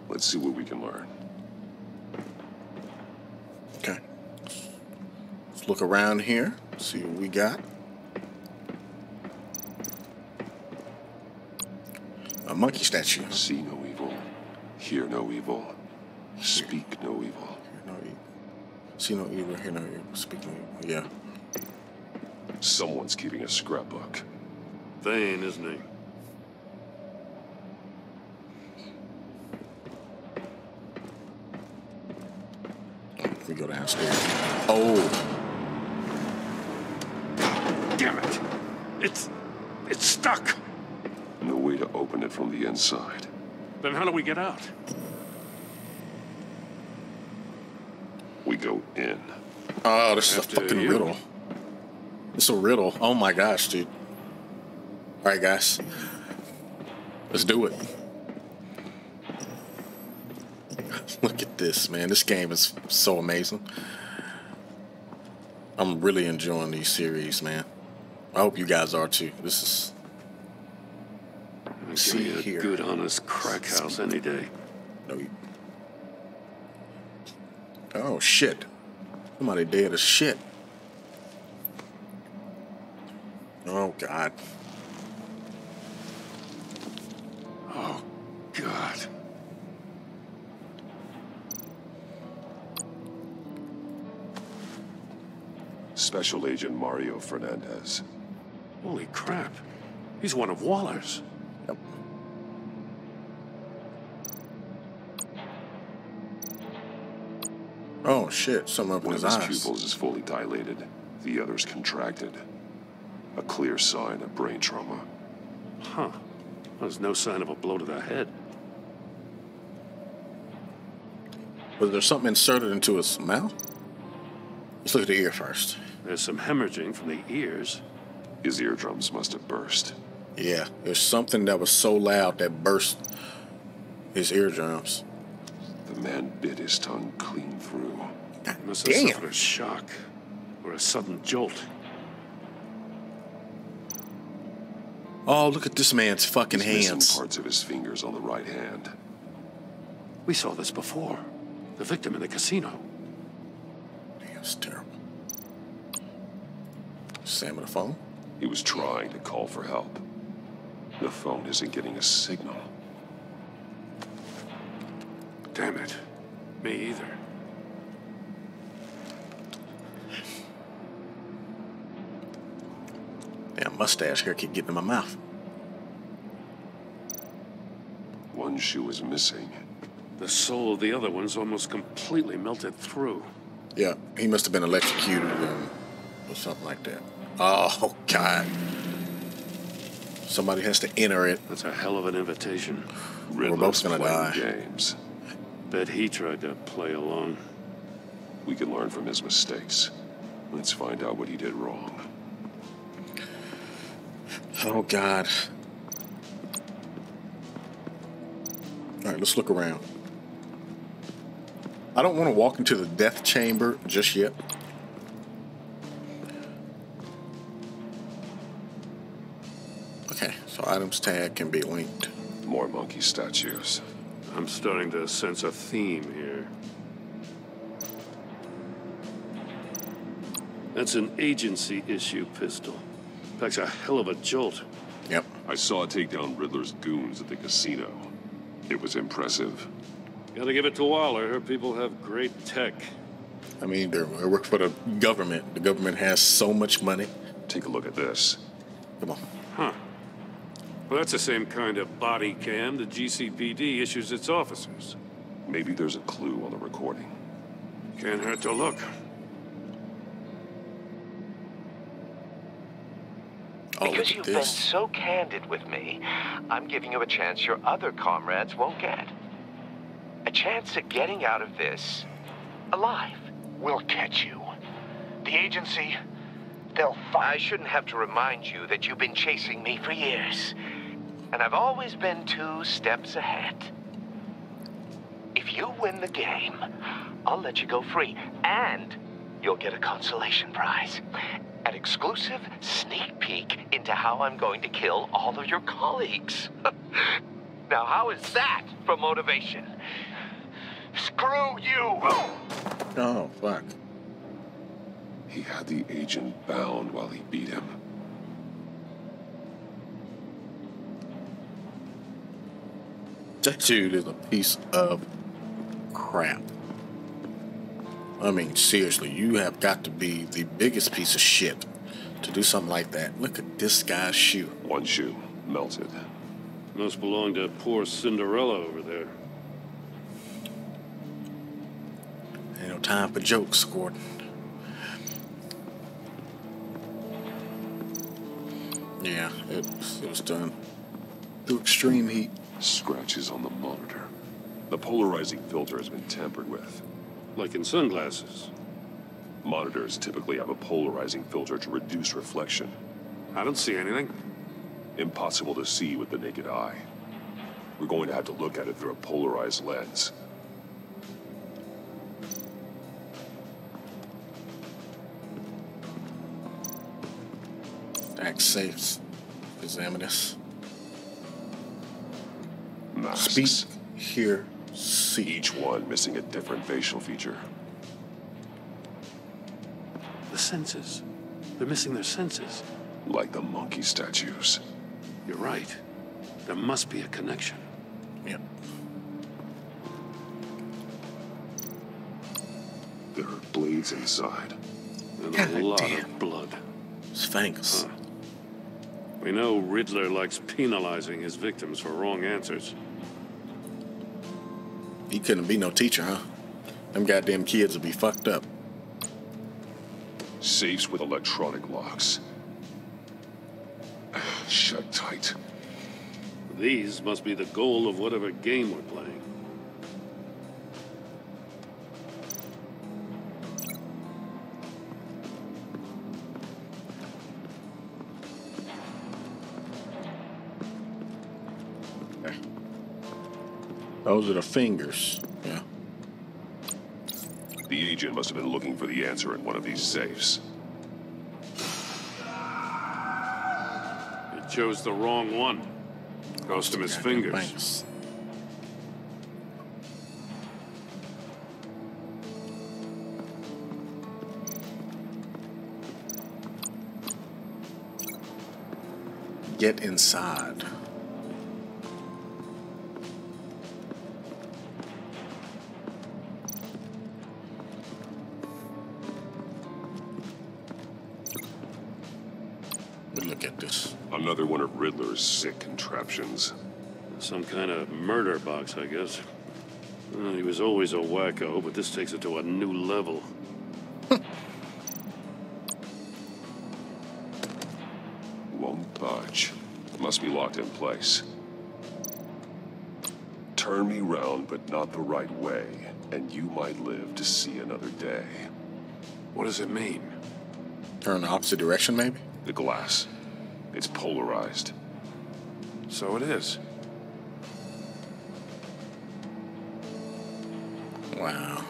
Let's see what we can learn. Okay. Let's look around here, see what we got. A monkey statue. See no evil, hear no evil, speak no evil. See no evil, hear no evil, speak no evil. Yeah. Someone's keeping a scrapbook. Vain, isn't he? We go downstairs. Oh. Damn it! It's stuck! No way to open it from the inside. Then how do we get out? We go in. Oh, this is a After fucking you. riddle. It's a riddle. Oh my gosh, dude. All right, guys. Let's do it. Look at this, man. This game is so amazing. I'm really enjoying these series, man. I hope you guys are too. This is... Give me a here. good, honest crack house any day. No, you... Oh, shit. Somebody dead as shit. Oh, God. Oh, God. Special Agent Mario Fernandez. Holy crap. He's one of Waller's. Yep. Oh, shit. Something up in One his of his eyes. pupils is fully dilated. The other's contracted. A clear sign of brain trauma. Huh. There's no sign of a blow to the head. Was there something inserted into his mouth? Let's look at the ear first. There's some hemorrhaging from the ears. His eardrums must have burst. Yeah, there's something that was so loud that burst his eardrums. The man bit his tongue clean through. Must have Damn. suffered a shock. Or a sudden jolt. Oh, look at this man's fucking He's missing hands. parts of his fingers on the right hand. We saw this before. The victim in the casino. Damn, it's terrible. Sam on the phone? He was trying to call for help. The phone isn't getting a signal. Damn it. Me either. Damn mustache hair keep getting in my mouth. One shoe is missing. The soul of the other one's almost completely melted through. Yeah, he must have been electrocuted or something like that. Oh, God. Somebody has to enter it. That's a hell of an invitation. We're both gonna die. Games. Bet he tried to play along. We can learn from his mistakes. Let's find out what he did wrong. Oh, God. All right, let's look around. I don't want to walk into the death chamber just yet. Okay, so items tag can be linked. More monkey statues. I'm starting to sense a theme here. That's an agency issue pistol. Packs a hell of a jolt. Yep. I saw it take down Riddler's goons at the casino. It was impressive. Gotta give it to Waller. Her people have great tech. I mean, they work for the government. The government has so much money. Take a look at this. Come on. Huh. Well, that's the same kind of body cam the GCPD issues its officers. Maybe there's a clue on the recording. Can't hurt to look. Oh, because you've been so candid with me, I'm giving you a chance your other comrades won't get. A chance at getting out of this alive. We'll catch you. The agency, they'll find... I shouldn't have to remind you that you've been chasing me for years. And I've always been 2 steps ahead. If you win the game, I'll let you go free. And you'll get a consolation prize. An exclusive sneak peek into how I'm going to kill all of your colleagues. Now, how is that for motivation? Screw you! Oh, fuck. He had the agent bound while he beat him. That dude is a piece of crap. I mean, seriously, you have got to be the biggest piece of shit to do something like that. Look at this guy's shoe. One shoe, melted. Must belong to poor Cinderella over there. Ain't no time for jokes, Gordon. Yeah, it was done through extreme heat. Scratches on the monitor. The polarizing filter has been tampered with. Like in sunglasses. Monitors typically have a polarizing filter to reduce reflection. I don't see anything. Impossible to see with the naked eye. We're going to have to look at it through a polarized lens. Stack safes. Examine this. Masks. Speak, hear, see. Each one missing a different facial feature. The senses. They're missing their senses. Like the monkey statues. You're right. There must be a connection. Yep. There are blades inside. And God a lot damn. of blood. It's fingers. Huh. We know Riddler likes penalizing his victims for wrong answers. He couldn't be no teacher, huh? Them goddamn kids would be fucked up. Safes with electronic locks. Shut tight. These must be the goal of whatever game we're playing. Okay. Those are the fingers. Yeah. The agent must have been looking for the answer in one of these safes. He chose the wrong one. Cost him his fingers. Get inside. But look at this. Another one of Riddler's sick contraptions. Some kind of murder box, I guess. Well, he was always a wacko, but this takes it to a new level. Won't budge. Must be locked in place. Turn me round, but not the right way, and you might live to see another day. What does it mean? Turn the opposite direction, maybe? The glass. It's polarized. So it is. Wow.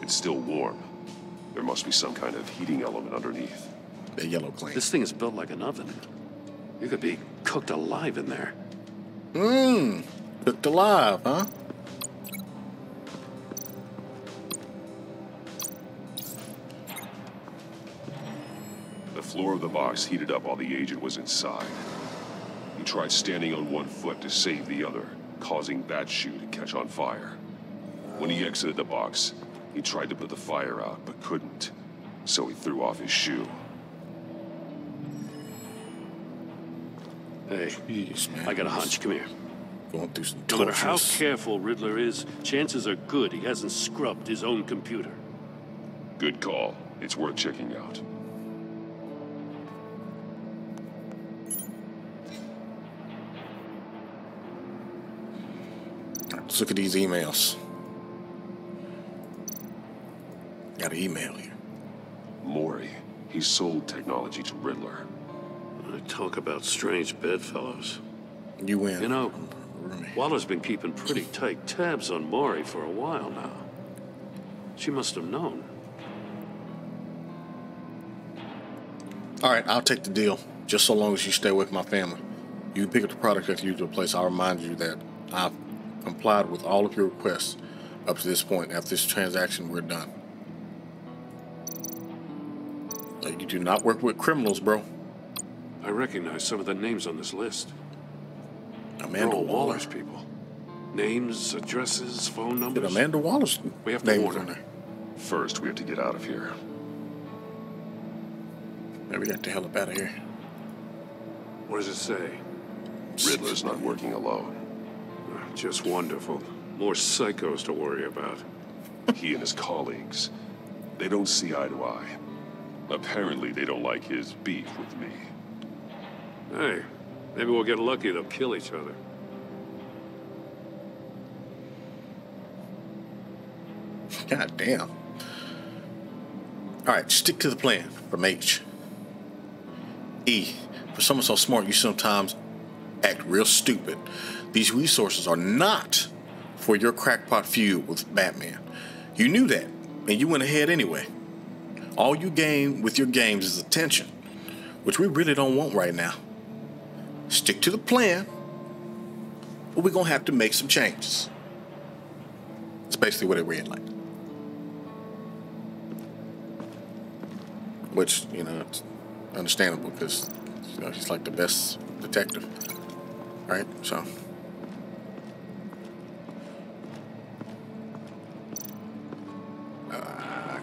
It's still warm. There must be some kind of heating element underneath. The yellow claim. This thing is built like an oven. You could be cooked alive in there. Cooked alive, huh? The floor of the box heated up while the agent was inside. He tried standing on one foot to save the other, causing that shoe to catch on fire. When he exited the box, he tried to put the fire out, but couldn't. So he threw off his shoe. Hey, jeez, man. I got a hunch. Come here. Going through some No matter how tortures. careful Riddler is, chances are good he hasn't scrubbed his own computer. Good call. It's worth checking out. Let's look at these emails. Got an email here. Maury. He sold technology to Riddler. Talk about strange bedfellows. You win. You know, Waller's been keeping pretty tight tabs on Maury for a while now. She must have known. All right, I'll take the deal, just so long as you stay with my family. You pick up the product at the usual place. I'll remind you that I've complied with all of your requests up to this point. After this transaction, we're done. You do not work with criminals, bro. I recognize some of the names on this list. Amanda all Waller. Waller's people. Names, addresses, phone numbers. Did Amanda Waller's We have to name warn on her. there? First, we have to get out of here. Yeah, we got the hell up out of here. What does it say? Riddler's not working alone. Just wonderful. More psychos to worry about. He and his colleagues, they don't see eye to eye. Apparently, they don't like his beef with me. Hey, maybe we'll get lucky. They'll kill each other. God damn. All right, stick to the plan from H. E, for someone so smart, you sometimes act real stupid. These resources are not for your crackpot feud with Batman. You knew that, and you went ahead anyway. All you gain with your games is attention, which we really don't want right now. Stick to the plan, but we're going to have to make some changes. It's basically what it read like. Which, you know, it's understandable because, you know, he's like the best detective. Right? So.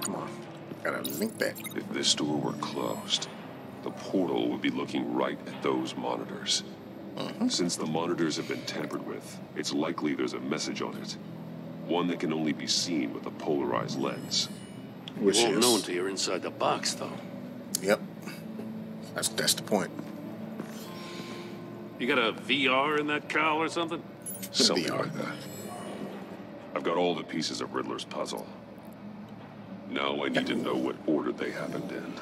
Come on. Gotta link that. If this door were closed, the portal would be looking right at those monitors. Since the monitors have been tampered with, it's likely there's a message on it. One that can only be seen with a polarized lens. You won't know until you're inside the box, though. Yep. That's the point. You got a VR in that cowl or something? Something like that. I've got all the pieces of Riddler's puzzle. Now I need to know what order they happened in.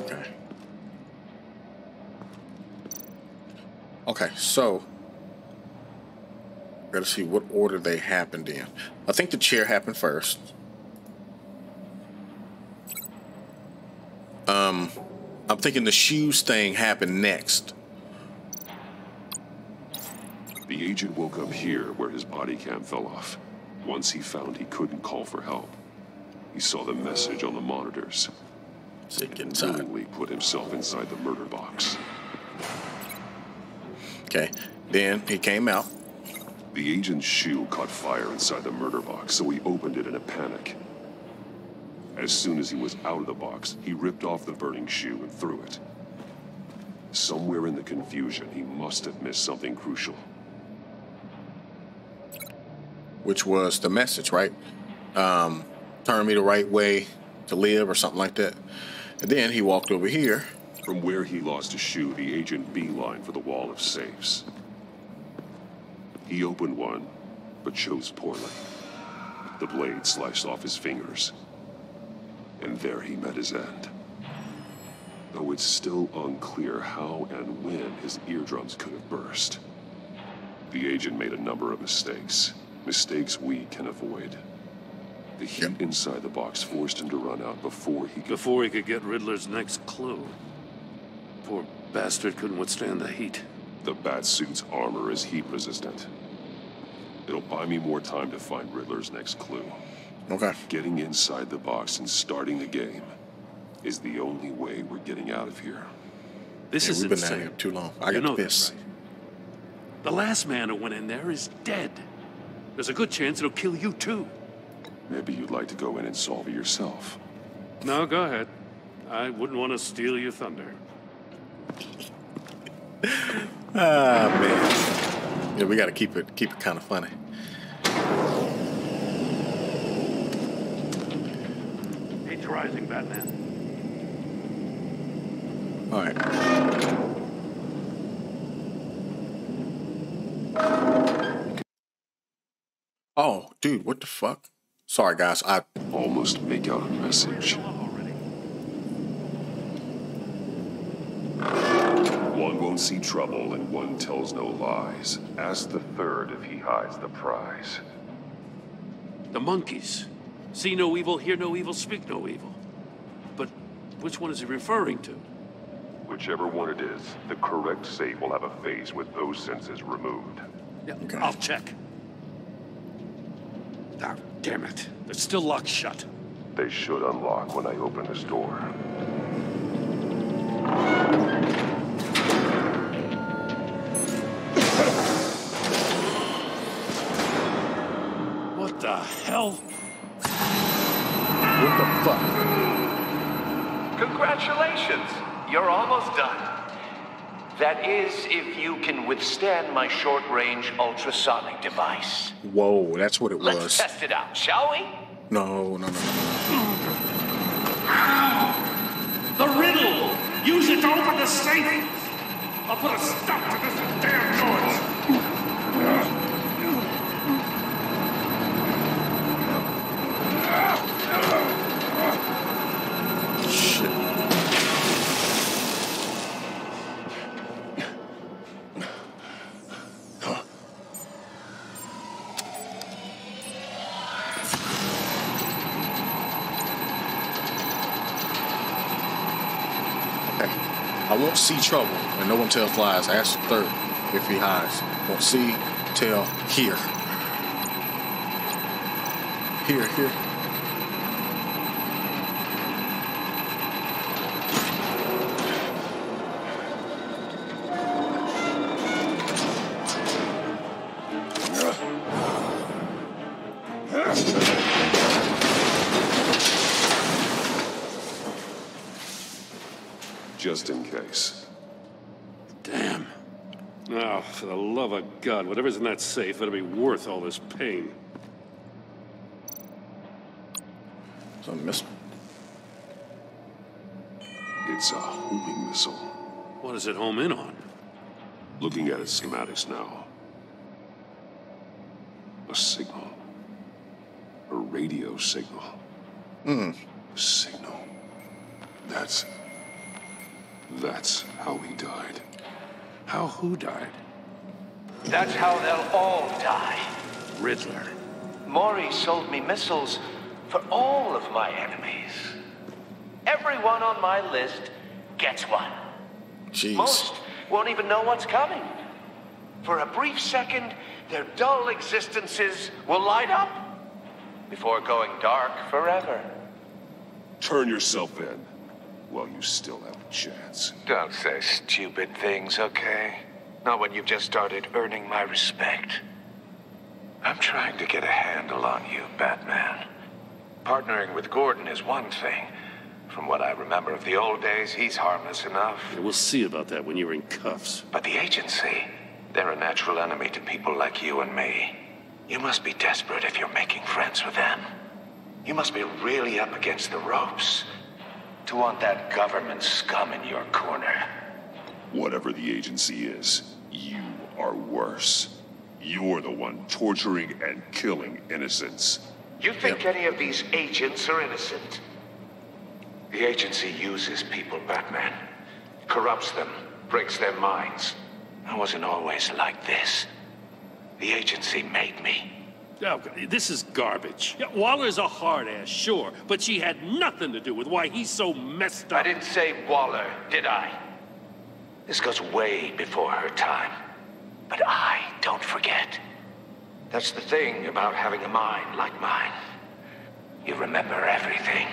Okay. Okay, so gotta see what order they happened in. I think the chair happened first. I'm thinking the shoes thing happened next. The agent woke up here where his body cam fell off. Once he found he couldn't call for help, he saw the message on the monitors. So he and willingly put himself inside the murder box. Okay, then he came out. The agent's shoe caught fire inside the murder box, so he opened it in a panic. As soon as he was out of the box, he ripped off the burning shoe and threw it. Somewhere in the confusion, he must have missed something crucial. Which was the message, right? Turn me the right way to live or something like that. And then he walked over here. From where he lost his shoe, the agent beelined for the wall of safes. He opened one, but chose poorly. The blade sliced off his fingers. And there he met his end. Though it's still unclear how and when his eardrums could have burst. The agent made a number of mistakes. Mistakes we can avoid. The heat inside the box forced him to run out before he could get Riddler's next clue. Poor bastard couldn't withstand the heat. The Batsuit's armor is heat resistant. It'll buy me more time to find Riddler's next clue. Okay. Getting inside the box and starting the game is the only way we're getting out of here. This is we've been insane. down here too long. I You got know this. that, right? The last man who went in there is dead. There's a good chance it'll kill you too. Maybe you'd like to go in and solve it yourself. No, go ahead. I wouldn't want to steal your thunder. Ah, man. Yeah, we got to keep it kind of funny. Heat's rising, Batman. All right. Oh, dude, what the fuck? Sorry, guys. I almost make out a message. One won't see trouble and one tells no lies. Ask the third if he hides the prize. The monkeys. See no evil, hear no evil, speak no evil. But which one is he referring to? Whichever one it is, the correct safe will have a face with those senses removed. Yeah, okay. I'll check. Ah, damn it. They're still locked shut. They should unlock when I open this door. What the hell? What the fuck? Congratulations. You're almost done. That is, if you can withstand my short-range ultrasonic device. Whoa, that's what it was. Let's test it out, shall we? No. The riddle! Use it to open the safe! I'll put a stop to this damn noise! Shit. I won't see trouble, and no one tells lies. Ask the third if he hides. Won't see, tell, hear. Here. Just in case. Damn. Oh, for the love of God, whatever's in that safe better be worth all this pain. It's a missile. It's a homing missile. What does it home in on? Looking at its schematics now. A signal. A radio signal. A signal. That's how he died. How who died? That's how they'll all die. Riddler. Maury sold me missiles for all of my enemies. Everyone on my list gets one. Jeez. Most won't even know what's coming. For a brief second, their dull existences will light up before going dark forever. Turn yourself in while you still have a chance. Don't say stupid things, okay? Not when you've just started earning my respect. I'm trying to get a handle on you, Batman. Partnering with Gordon is one thing. From what I remember of the old days, he's harmless enough. Yeah, we'll see about that when you're in cuffs. But the agency, they're a natural enemy to people like you and me. You must be desperate if you're making friends with them. You must be really up against the ropes to want that government scum in your corner. Whatever the agency is, you are worse. You're the one torturing and killing innocents. You think any of these agents are innocent? The agency uses people, Batman. Corrupts them, breaks their minds. I wasn't always like this. The agency made me. Oh, this is garbage. Yeah, Waller's a hard-ass, sure, but she had nothing to do with why he's so messed up. I didn't say Waller, did I? This goes way before her time. But I don't forget. That's the thing about having a mind like mine. You remember everything.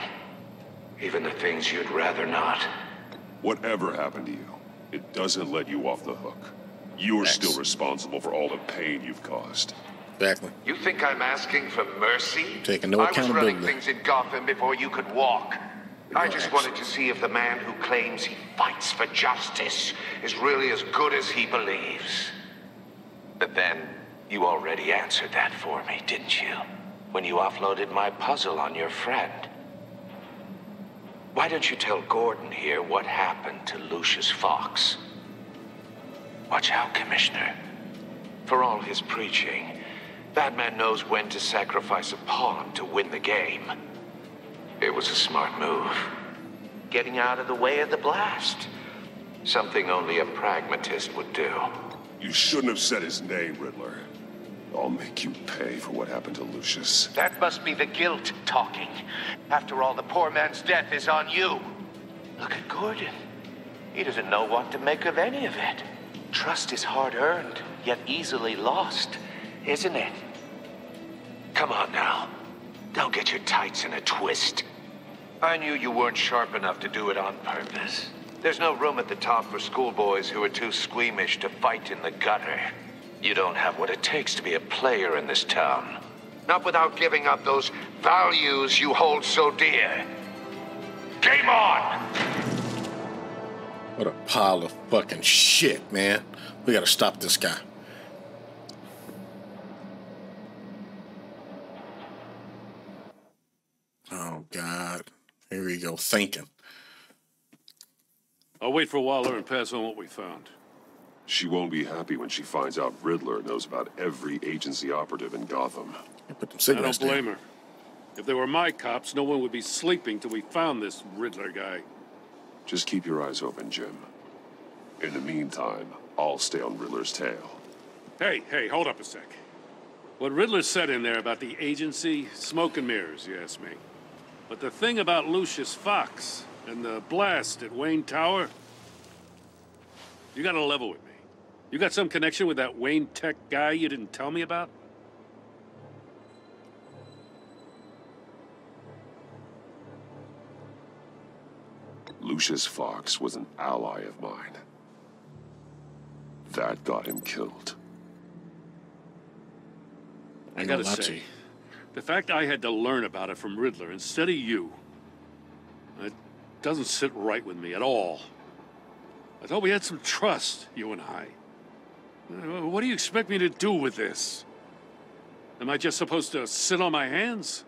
Even the things you'd rather not. Whatever happened to you, it doesn't let you off the hook. You're still responsible for all the pain you've caused. Exactly. You think I'm asking for mercy? Taking no accountability. I was running things in Gotham before you could walk. I just wanted to see if the man who claims he fights for justice is really as good as he believes. But then, you already answered that for me, didn't you? When you offloaded my puzzle on your friend. Why don't you tell Gordon here what happened to Lucius Fox? Watch out, Commissioner. For all his preaching, Batman knows when to sacrifice a pawn to win the game. It was a smart move. Getting out of the way of the blast. Something only a pragmatist would do. You shouldn't have said his name, Riddler. I'll make you pay for what happened to Lucius. That must be the guilt talking. After all, the poor man's death is on you. Look at Gordon. He doesn't know what to make of any of it. Trust is hard-earned, yet easily lost, isn't it? Come on now. Don't get your tights in a twist. I knew you weren't sharp enough to do it on purpose. There's no room at the top for schoolboys who are too squeamish to fight in the gutter. You don't have what it takes to be a player in this town. Not without giving up those values you hold so dear. Game on! What a pile of fucking shit, man. We gotta stop this guy. Oh, God. Here we go, thinking. I'll wait for Waller and pass on what we found. She won't be happy when she finds out Riddler knows about every agency operative in Gotham. I don't blame her. If they were my cops, no one would be sleeping till we found this Riddler guy. Just keep your eyes open, Jim. In the meantime, I'll stay on Riddler's tail. Hey, hold up a sec. What Riddler said in there about the agency, smoke and mirrors, you ask me. But the thing about Lucius Fox and the blast at Wayne Tower, you gotta level with me. You got some connection with that Wayne Tech guy you didn't tell me about? Lucius Fox was an ally of mine. That got him killed. I gotta say, the fact I had to learn about it from Riddler instead of you, it doesn't sit right with me at all. I thought we had some trust, you and I. What do you expect me to do with this? Am I just supposed to sit on my hands?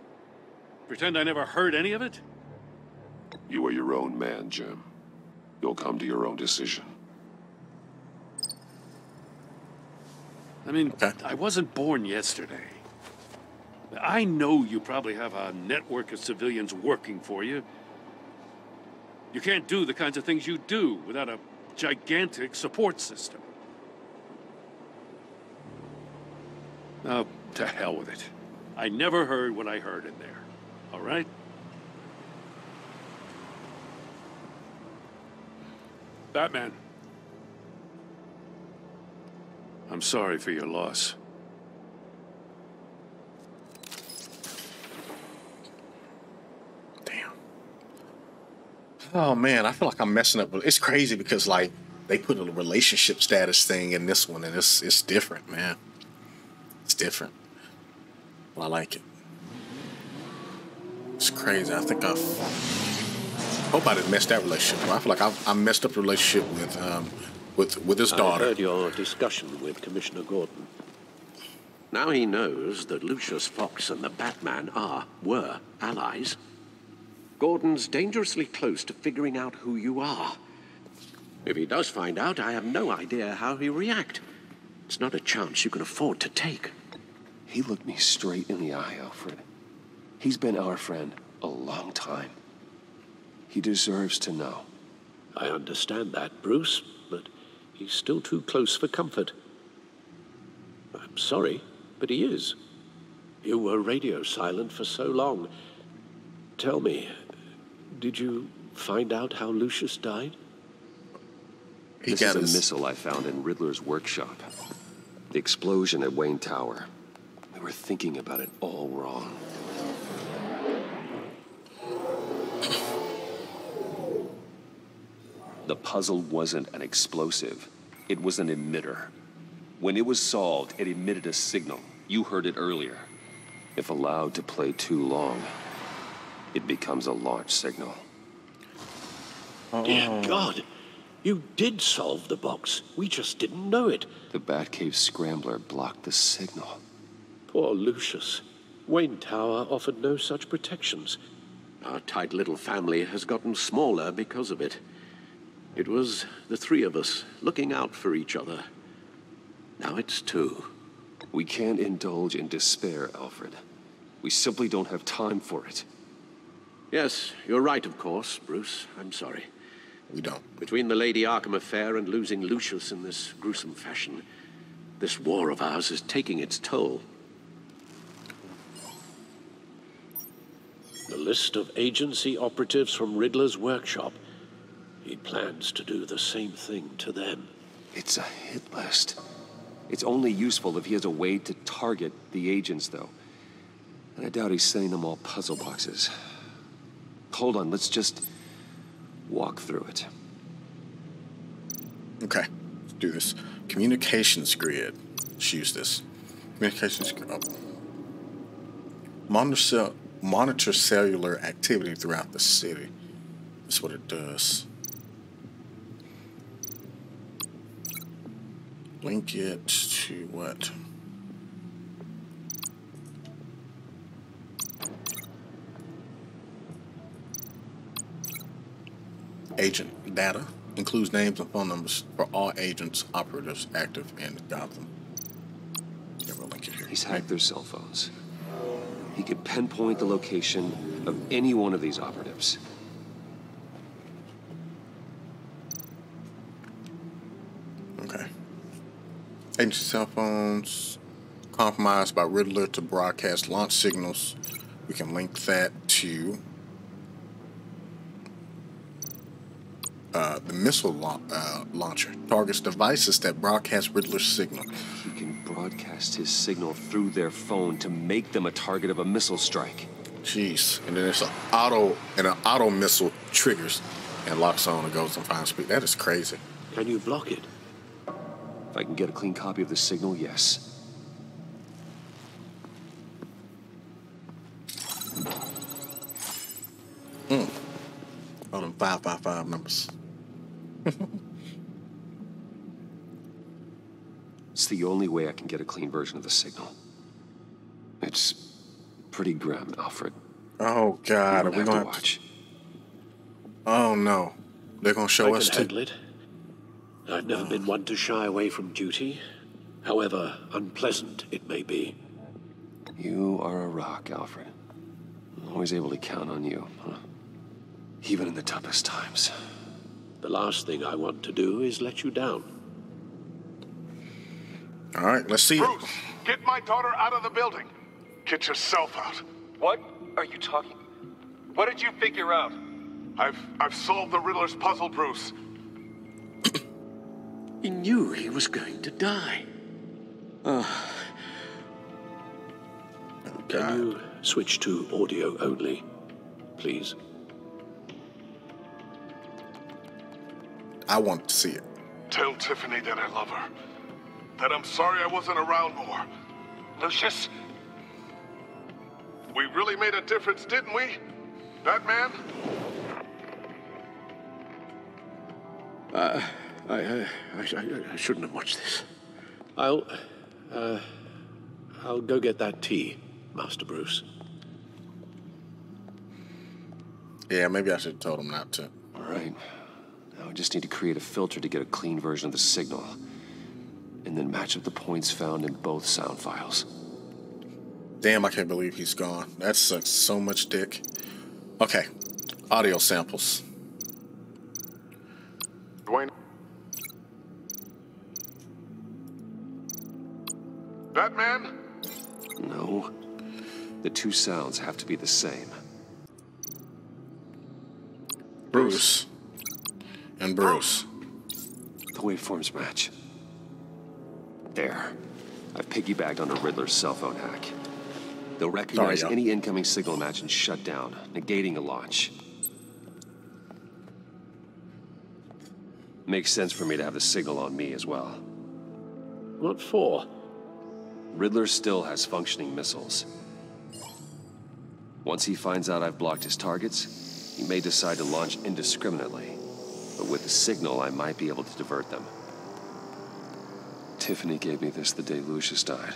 Pretend I never heard any of it? You are your own man, Jim. You'll come to your own decision. I mean, I wasn't born yesterday. I know you probably have a network of civilians working for you. You can't do the kinds of things you do without a gigantic support system. Oh, to hell with it. I never heard what I heard in there. All right? Batman. I'm sorry for your loss. Damn. Oh, man, I feel like I'm messing up. It's crazy because, like, they put a relationship status thing in this one, and it's different, man. It's different. Well, I like it. It's crazy. I think hope I didn't mess that relationship up. I feel like I messed up the relationship with his daughter. I heard your discussion with Commissioner Gordon. Now he knows that Lucius Fox and the Batman were allies. Gordon's dangerously close to figuring out who you are. If he does find out, I have no idea how he'll react. It's not a chance you can afford to take. He looked me straight in the eye, Alfred. He's been our friend a long time. He deserves to know. I understand that, Bruce, but he's still too close for comfort. I'm sorry, but he is. You were radio silent for so long. Tell me, did you find out how Lucius died? This is a missile I found in Riddler's workshop. The explosion at Wayne Tower. We were thinking about it all wrong. The puzzle wasn't an explosive. It was an emitter. When it was solved, it emitted a signal. You heard it earlier. If allowed to play too long, it becomes a launch signal. Dear God, you did solve the box. We just didn't know it. The Batcave scrambler blocked the signal. Poor Lucius. Wayne Tower offered no such protections. Our tight little family has gotten smaller because of it. It was the three of us looking out for each other. Now it's two. We can't indulge in despair, Alfred. We simply don't have time for it. Yes, you're right, of course, Bruce. I'm sorry. We don't. Between the Lady Arkham affair and losing Lucius in this gruesome fashion, this war of ours is taking its toll. The list of agency operatives from Riddler's workshop. He plans to do the same thing to them. It's a hit list. It's only useful if he has a way to target the agents, though. And I doubt he's sending them all puzzle boxes. Hold on, let's just walk through it. Okay, let's do this. Communications grid. Let's use this. Communications grid. Oh. Monitor cellular activity throughout the city. That's what it does. Link it to what? Agent data includes names and phone numbers for all agents, operatives active in Gotham. Yeah, we'll link it here. He's hacked their cell phones. He could pinpoint the location of any one of these operatives. Okay. Agency cell phones compromised by Riddler to broadcast launch signals. We can link that to the missile launcher. Targets devices that broadcast Riddler's signal. He can broadcast his signal through their phone to make them a target of a missile strike. Jeez. And then there's an auto missile triggers and locks on and goes on 5 speed. That is crazy. Can you block it? If I can get a clean copy of the signal, yes. All them 555 numbers. It's the only way I can get a clean version of the signal. It's pretty grim, Alfred. Oh, God. Are we going to watch? Oh, no. They're going to show us too. Handle it. I've never been one to shy away from duty, however unpleasant it may be. You are a rock, Alfred. I'm always able to count on you, huh? Even in the toughest times. The last thing I want to do is let you down. All right, let's see. Bruce, get my daughter out of the building. Get yourself out. What are you talking? What did you figure out? I've solved the Riddler's puzzle, Bruce. He knew he was going to die. Can you switch to audio only, please? I want to see it. Tell Tiffany that I love her. That I'm sorry I wasn't around more. Lucius? We really made a difference, didn't we? Batman? I shouldn't have watched this. I'll go get that tea, Master Bruce. Yeah, maybe I should have told him not to. All right. Now I just need to create a filter to get a clean version of the signal. And then match up the points found in both sound files. Damn, I can't believe he's gone. That sucks so much dick. Okay. Audio samples. Dwayne? Batman? No. The two sounds have to be the same. Bruce. And Bruce. The waveforms match. There. I've piggybacked on a Riddler's cell phone hack. They'll recognize any incoming signal match and shut down, negating a launch. Makes sense for me to have the signal on me as well. What for? Riddler still has functioning missiles. Once he finds out I've blocked his targets, he may decide to launch indiscriminately. But with the signal, I might be able to divert them. Tiffany gave me this the day Lucius died.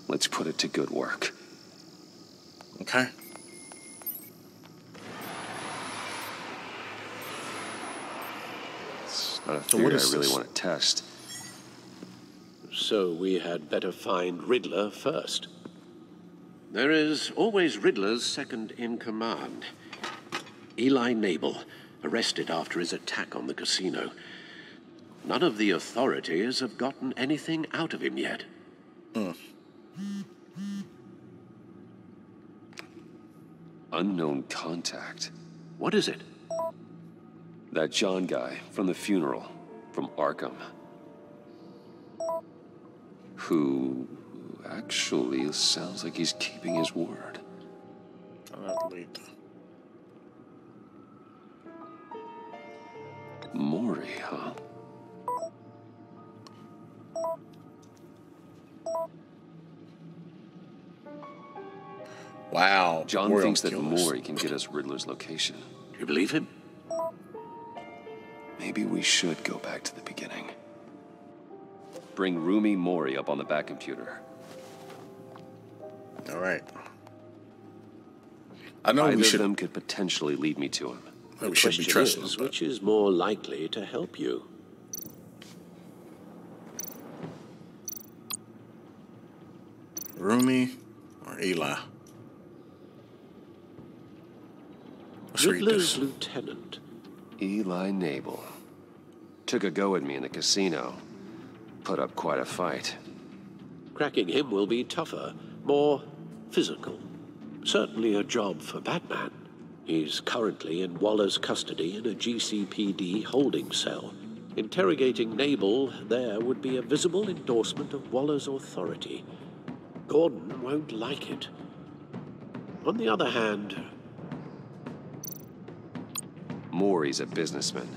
Let's put it to good work. Okay. It's not a theory I really want to test. So we had better find Riddler first. There is always Riddler's second in command. Eli Nabel, arrested after his attack on the casino. None of the authorities have gotten anything out of him yet. Unknown contact. What is it? That John guy from the funeral, from Arkham. Who actually sounds like he's keeping his word. Maury, huh? Wow. John thinks that Maury can get us Riddler's location. You believe him? Maybe we should go back to the beginning. Bring Rumi Maury up on the back computer. All right. I know Either we should. of them could potentially lead me to him. We should be trusting them. Which is more likely to help you? Rumi or Eli? Riddler's lieutenant. Eli Nabel. Took a go at me in the casino. Put up quite a fight. Cracking him will be tougher, more physical. Certainly a job for Batman. He's currently in Waller's custody in a GCPD holding cell. Interrogating Nabel there would be a visible endorsement of Waller's authority. Gordon won't like it. On the other hand... Maury's a businessman.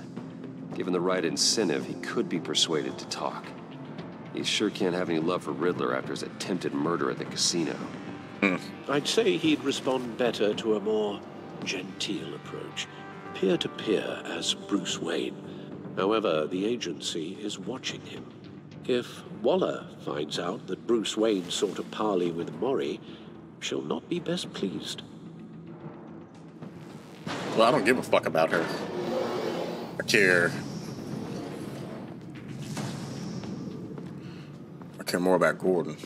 Given the right incentive, he could be persuaded to talk. He sure can't have any love for Riddler after his attempted murder at the casino. I'd say he'd respond better to a more genteel approach, peer-to-peer as Bruce Wayne. However, the agency is watching him. If Waller finds out that Bruce Wayne sought a parley with Maury, she'll not be best pleased. Well, I don't give a fuck about her. I care. I care more about Gordon.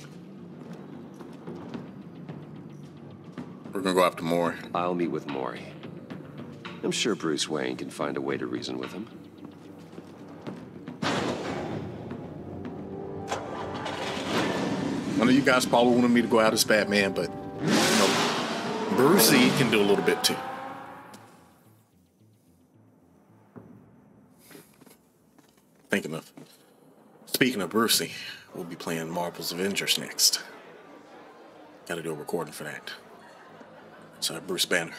We're gonna go after Maury. I'll meet with Maury. I'm sure Bruce Wayne can find a way to reason with him. I know you guys probably wanted me to go out as Batman, but you know, Brucey can do a little bit too. Speaking of Brucey, we'll be playing Marvel's Avengers next. Gotta do a recording for that. So Bruce Banner.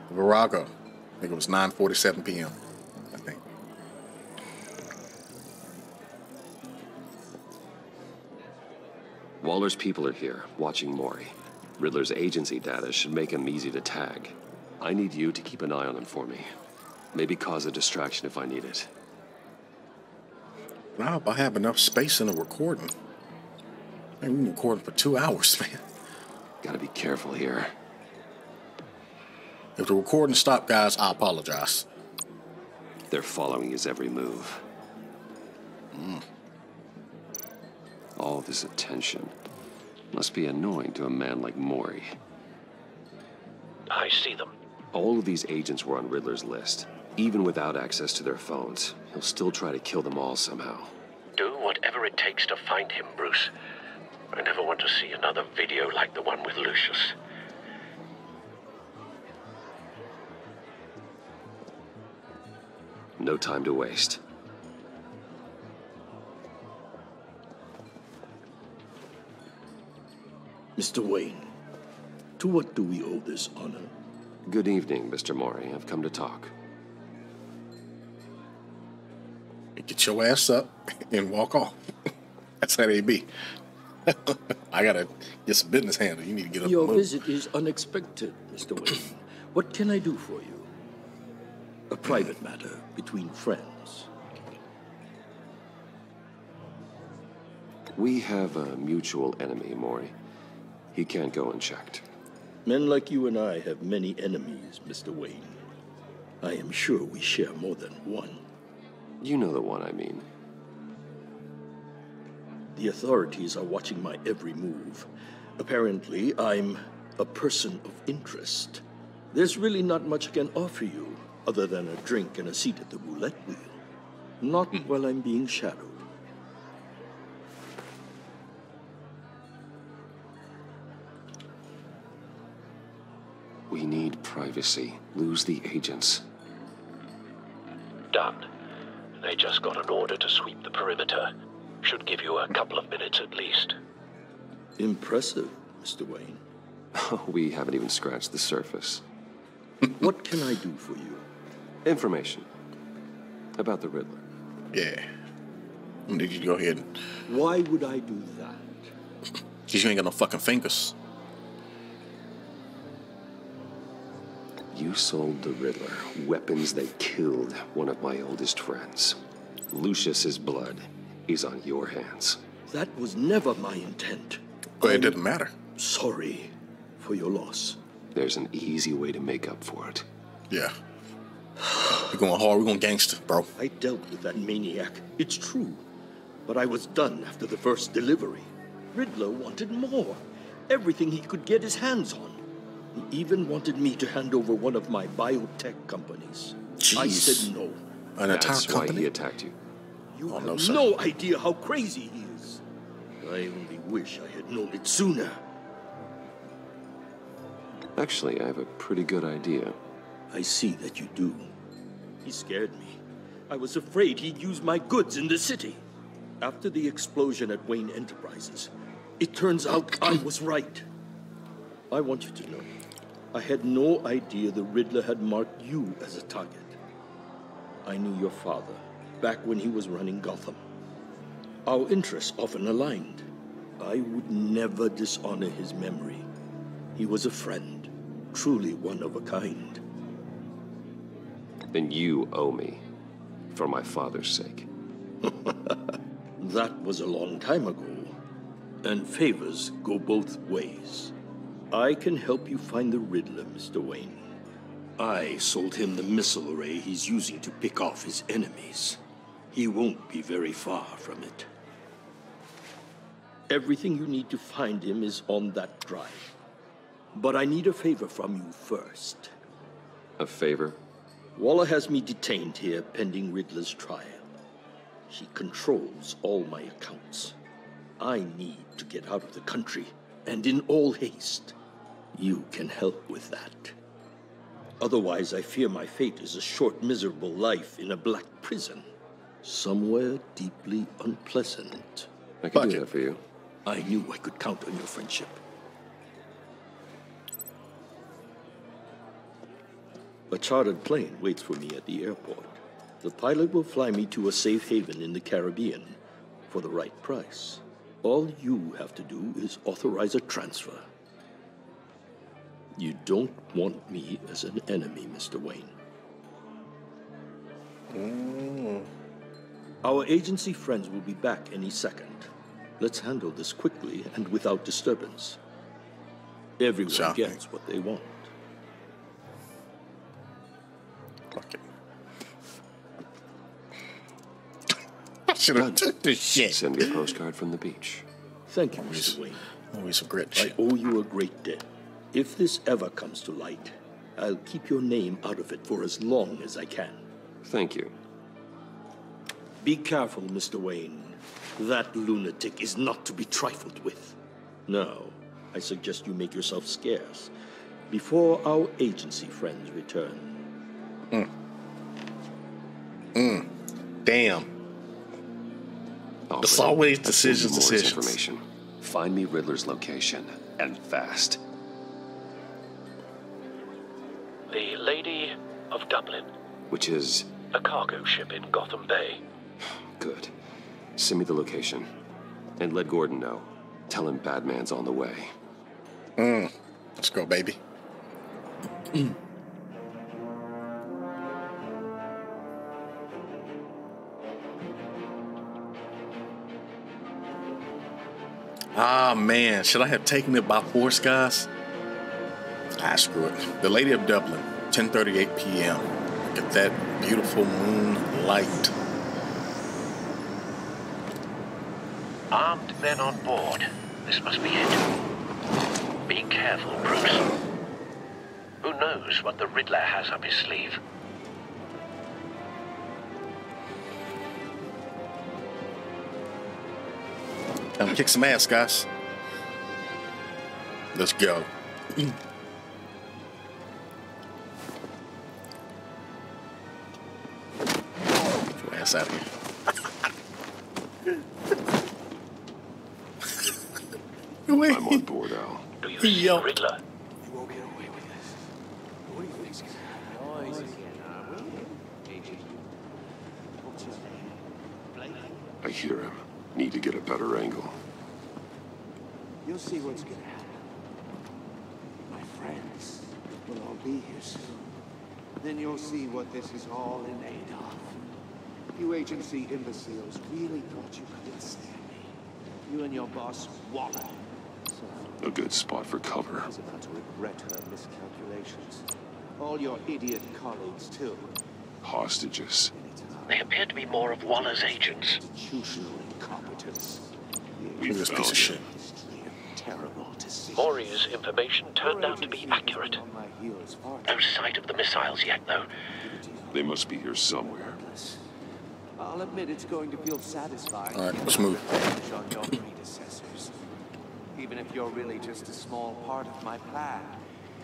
Virago. I think it was 9:47 p.m. I think. Waller's people are here, watching Mori. Riddler's agency data should make him easy to tag. I need you to keep an eye on him for me. Maybe cause a distraction if I need it. I hope I have enough space in the recording. We've been recording for 2 hours, man. Gotta be careful here. If the recording stopped, guys, I apologize. They're following his every move. All this attention must be annoying to a man like Mori. I see them. All of these agents were on Riddler's list. Even without access to their phones, he'll still try to kill them all somehow. Do whatever it takes to find him, Bruce. I never want to see another video like the one with Lucius. No time to waste. Mr. Wayne, to what do we owe this honor? Good evening, Mr. Mori. I've come to talk. Get your ass up and walk off. That's how they be. I gotta get some business handled. You need to get up Your and move. visit is unexpected, Mr. Wayne. What can I do for you? A private matter between friends. We have a mutual enemy, Mori. He can't go unchecked. Men like you and I have many enemies, Mr. Wayne. I am sure we share more than one. You know the one I mean. The authorities are watching my every move. Apparently, I'm a person of interest. There's really not much I can offer you, other than a drink and a seat at the roulette wheel. Not while I'm being shadowed. We need privacy. Lose the agents. Done. They just got an order to sweep the perimeter. Should give you a couple of minutes at least. Impressive, Mr. Wayne. We haven't even scratched the surface. What can I do for you? Information. About the Riddler. Yeah. Did you go ahead? Why would I do that? Because you ain't got no fucking fingers. You sold the Riddler weapons that killed one of my oldest friends. Lucius's blood is on your hands. That was never my intent. But it didn't matter. Sorry for your loss. There's an easy way to make up for it. Yeah. We're going hard, we're going gangster, bro. I dealt with that maniac. It's true. But I was done after the first delivery. Riddler wanted more. Everything he could get his hands on. He even wanted me to hand over one of my biotech companies. Jeez. I said no. An entire That's company? why he attacked you. You Oh, have no, sir. no idea how crazy he is. I only wish I had known it sooner. Actually, I have a pretty good idea. I see that you do. He scared me. I was afraid he'd use my goods in the city. After the explosion at Wayne Enterprises, it turns out I was right. I want you to know, I had no idea the Riddler had marked you as a target. I knew your father back when he was running Gotham. Our interests often aligned. I would never dishonor his memory. He was a friend, truly one of a kind. Then you owe me, for my father's sake. That was a long time ago, and favors go both ways. I can help you find the Riddler, Mr. Wayne. I sold him the missile array he's using to pick off his enemies. He won't be very far from it. Everything you need to find him is on that drive. But I need a favor from you first. A favor? Waller has me detained here pending Riddler's trial. She controls all my accounts. I need to get out of the country, and in all haste. You can help with that. Otherwise, I fear my fate is a short, miserable life in a black prison. Somewhere deeply unpleasant. I can do that for you. I knew I could count on your friendship. A chartered plane waits for me at the airport. The pilot will fly me to a safe haven in the Caribbean for the right price. All you have to do is authorize a transfer. You don't want me as an enemy, Mr. Wayne. Our agency friends will be back any second. Let's handle this quickly and without disturbance. Everyone gets what they want. Okay. I should have took this shit. Send me a postcard from the beach. Thank you, Mr. Wayne. Always some great shit. I owe you a great debt. If this ever comes to light, I'll keep your name out of it for as long as I can. Thank you. Be careful, Mr. Wayne. That lunatic is not to be trifled with. Now, I suggest you make yourself scarce before our agency friends return. Damn. It's always decisions. Information. Find me Riddler's location, and fast. The Lady of Dublin. Which is? A cargo ship in Gotham Bay. Good. Send me the location. And let Gordon know. Tell him Batman's on the way. Let's go, baby. Ah, man. Should I have taken it by force, guys? Screw it. The Lady of Dublin, 10:38 p.m. Look at that beautiful moonlight. Armed men on board. This must be it. Be careful, Bruce. Who knows what the Riddler has up his sleeve? Time to kick some ass, guys. Let's go. Get your ass out of here. I'm on board, Al. Do you see Riddler? You won't get away with this. What do you think's gonna happen? I hear him. Need to get a better angle. You'll see what's gonna happen. My friends will all be here soon. Then you'll see what this is all in aid of. You agency imbeciles really thought you could withstand me. You and your boss wallowed. A good spot for cover. I was about to regret her miscalculations. All your idiot colleagues, too. Hostages. They appear to be more of Waller's agents. Institutional incompetence. Look at this piece of shit. Terrible to see. Maury's information turned out to be accurate. No sight of the missiles yet, though. They must be here somewhere. I'll admit it's going to feel satisfying. All right, let's move. On your predecessors. Even if you're really just a small part of my plan.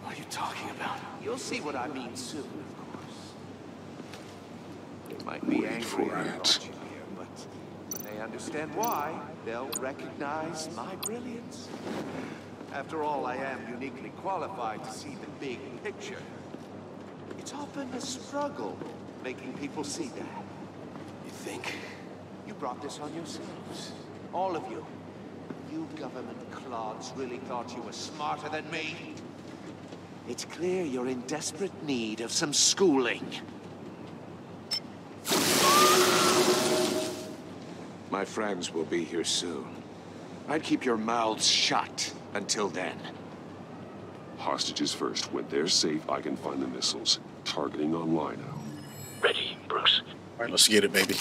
What are you talking about? You'll see what I mean soon, of course. They might be angry I brought you here, but when they understand why, they'll recognize my brilliance. After all, I am uniquely qualified to see the big picture. It's often a struggle making people see that. You think? You brought this on yourselves. All of you. You government clods really thought you were smarter than me? It's clear you're in desperate need of some schooling. My friends will be here soon. I'd keep your mouths shut until then. Hostages first. When they're safe, I can find the missiles. Targeting on Lino. Ready, Bruce. All right, let's get it, baby.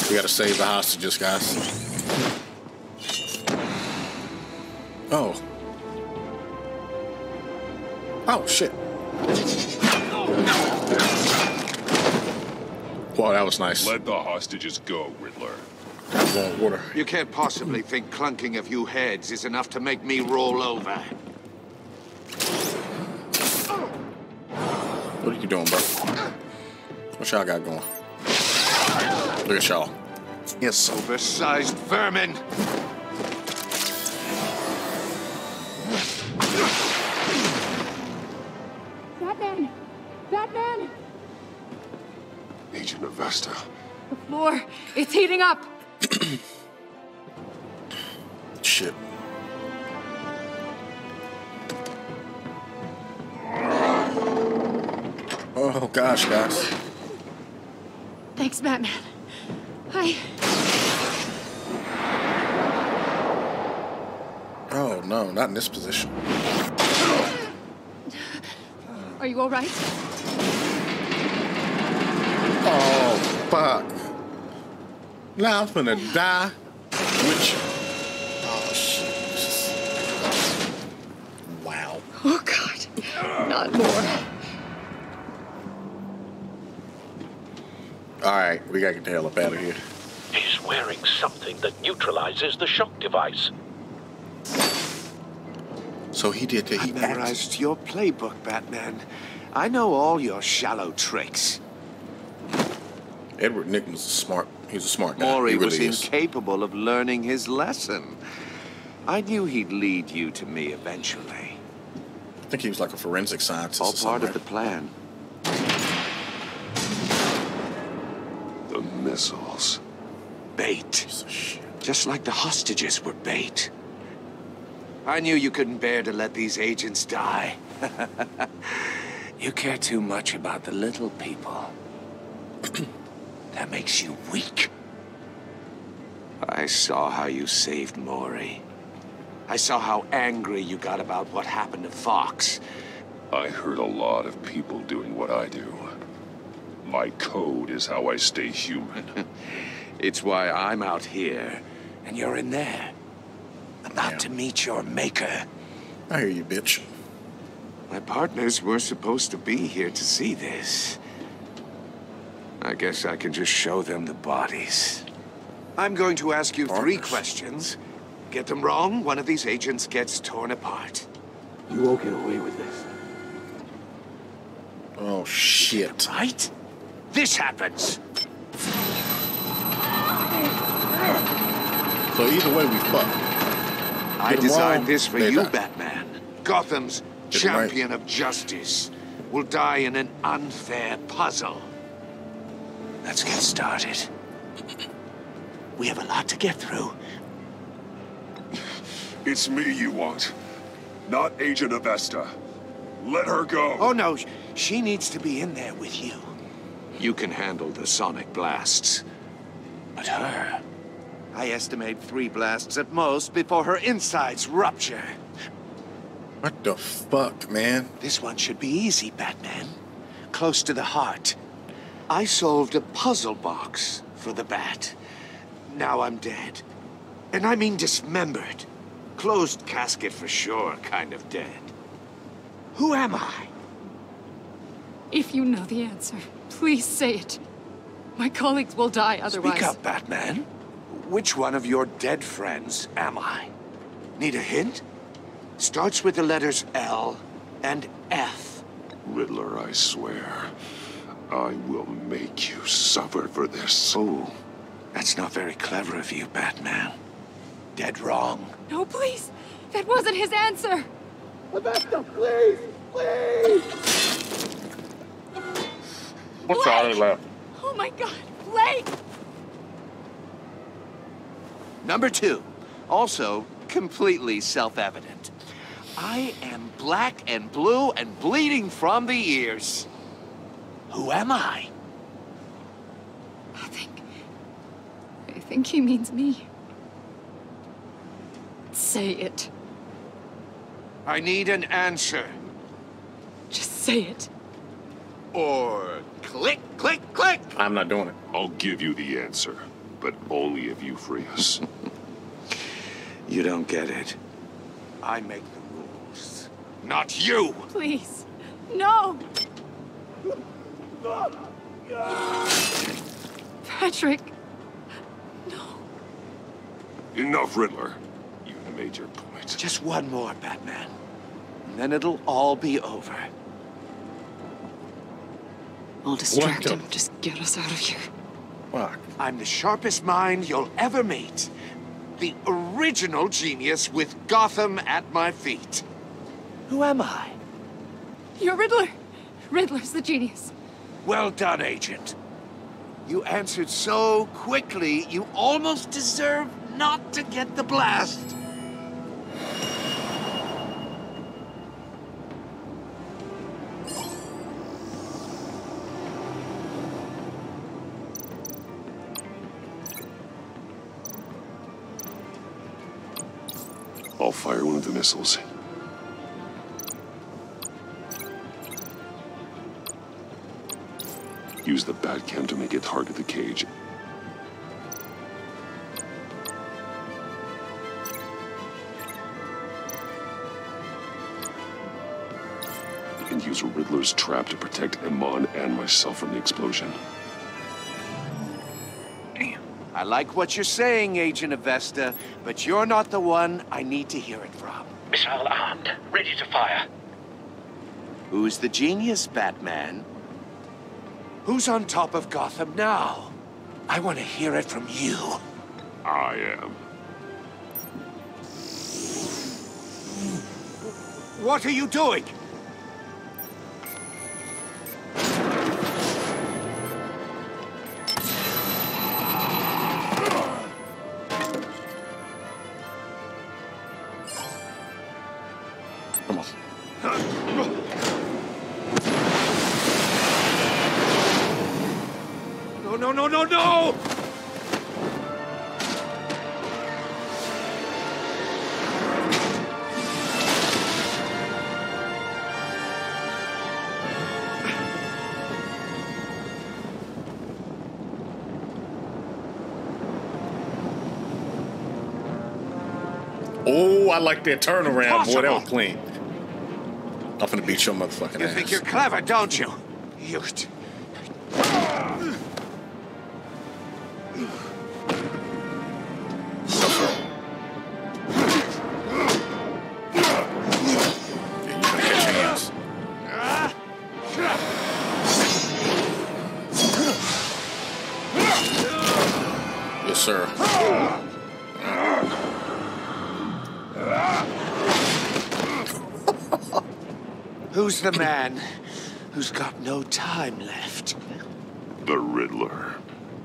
We gotta save the hostages, guys. Oh. Oh, shit. Wow, that was nice. Let the hostages go, Riddler. Water. You can't possibly think clunking a few heads is enough to make me roll over. What are you doing, bro? What y'all got going? Look at y'all. Yes, oversized vermin! Batman! Batman! Agent Avesta. The floor, it's heating up! shit. Oh gosh, guys. Thanks, Batman. Oh no, not in this position. Are you all right? Oh fuck. Now I'm finna die. Which? Oh shit. Wow. Oh God. Not more. Alright, we gotta get the hell up out of here. He's wearing something that neutralizes the shock device. So he did that. I memorized your playbook, Batman. I know all your shallow tricks. Edward Nygma's he's a smart guy. Maury He really was is. incapable of learning his lesson. I knew he'd lead you to me eventually. I think he was like a forensic scientist. All or part of something. the plan. The missiles. Bait. Just like the hostages were bait. I knew you couldn't bear to let these agents die. You care too much about the little people. That makes you weak. I saw how you saved Maury. I saw how angry you got about what happened to Fox. I heard a lot of people doing what I do. My code is how I stay human. It's why I'm out here, and you're in there. About to meet your maker. I hear you, bitch. My partners were supposed to be here to see this. I guess I can just show them the bodies. I'm going to ask you 3 questions. Get them wrong, one of these agents gets torn apart. You won't get away with this. Oh, shit. Right? This happens. So either way, we fucked. I designed this for you, Batman. Gotham's Get 'em right. champion of justice will die in an unfair puzzle. Let's get started. We have a lot to get through. It's me you want, not Agent Avesta. Let her go. Oh, no. She needs to be in there with you. You can handle the sonic blasts. But her... I estimate 3 blasts at most before her insides rupture. What the fuck, man? This one should be easy, Batman. Close to the heart. I solved a puzzle box for the Bat. Now I'm dead. And I mean dismembered. Closed casket for sure, kind of dead. Who am I? If you know the answer, please say it. My colleagues will die otherwise. Speak up, Batman. Which one of your dead friends am I? Need a hint? Starts with the letters L and F. Riddler, I swear. I will make you suffer for this. Oh, that's not very clever of you, Batman. Dead wrong. No, please. That wasn't his answer. Avesta, please! Please! What's all he left? Oh my God, Blake! Number 2, also completely self-evident. I am black and blue and bleeding from the ears. Who am I? I think he means me. Say it. I need an answer. Just say it. Or click, click, click. I'm not doing it. I'll give you the answer, but only if you free us. You don't get it. I make the rules, not you. Please. No. Patrick. Enough, Riddler. You've made your point. Just one more, Batman. And then it'll all be over. I'll distract him. Just get us out of here. Fuck. I'm the sharpest mind you'll ever meet. The original genius with Gotham at my feet. Who am I? You're Riddler. Riddler's the genius. Well done, Agent. You answered so quickly, you almost deserve not to get the blast. I'll fire one of the missiles. Use the Batcam to make it target the cage. And use Riddler's trap to protect Iman and myself from the explosion. I like what you're saying, Agent Avesta, but you're not the one I need to hear it from. Missile armed, ready to fire. Who's the genius, Batman? Who's on top of Gotham now? I want to hear it from you. I am. What are you doing? Come on. No, no, no, no, no! Oh, I like that turnaround, boy. That was Impossible. clean. I'm finna beat your motherfucking You ass. think you're clever, don't you? You... Yes, sir. Who's the man who's got no time left? The Riddler.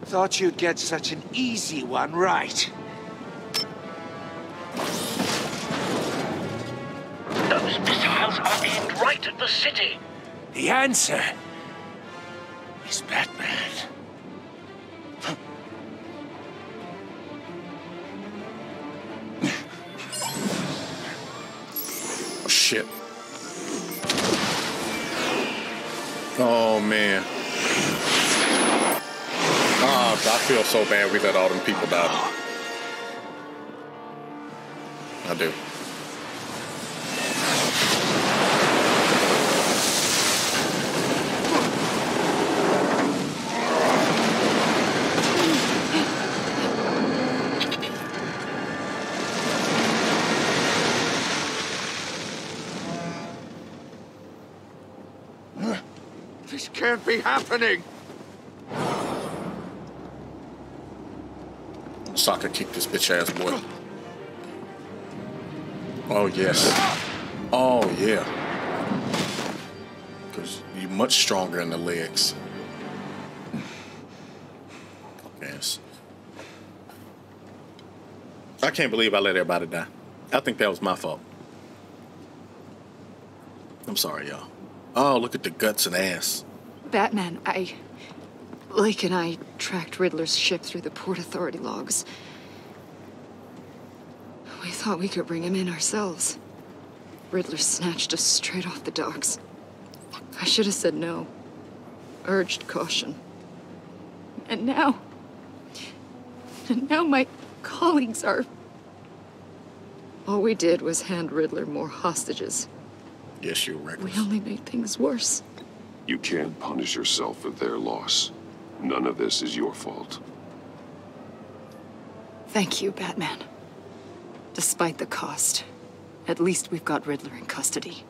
Thought you'd get such an easy one right. Those missiles are aimed right at the city. The answer is Batman. Oh, shit. Oh, man. Oh, I feel so bad we let all them people die. I do. This can't be happening. Soccer kick this bitch ass boy. Oh, yes. Oh, yeah. Because you're much stronger in the legs. Yes. I can't believe I let everybody die. I think that was my fault. I'm sorry, y'all. Oh, look at the guts and ass. Batman, Lake and I tracked Riddler's ship through the Port Authority logs. We thought we could bring him in ourselves. Riddler snatched us straight off the docks. I should have said no. Urged caution. And now my colleagues are... All we did was hand Riddler more hostages. Yes, you're reckless. We only made things worse. You can't punish yourself for their loss. None of this is your fault. Thank you, Batman. Despite the cost, at least we've got Riddler in custody.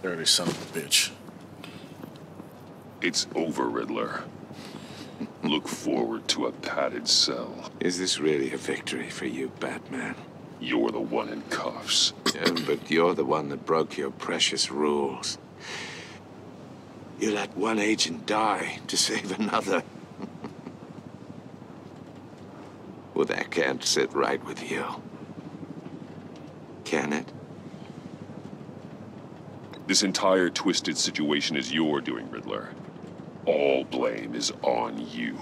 Dirty son of a bitch. It's over, Riddler. Look forward to a padded cell. Is this really a victory for you, Batman? You're the one in cuffs. Yeah, but you're the one that broke your precious rules. You let one agent die to save another. Well, that can't sit right with you. Can it? This entire twisted situation is your doing, Riddler. All blame is on you.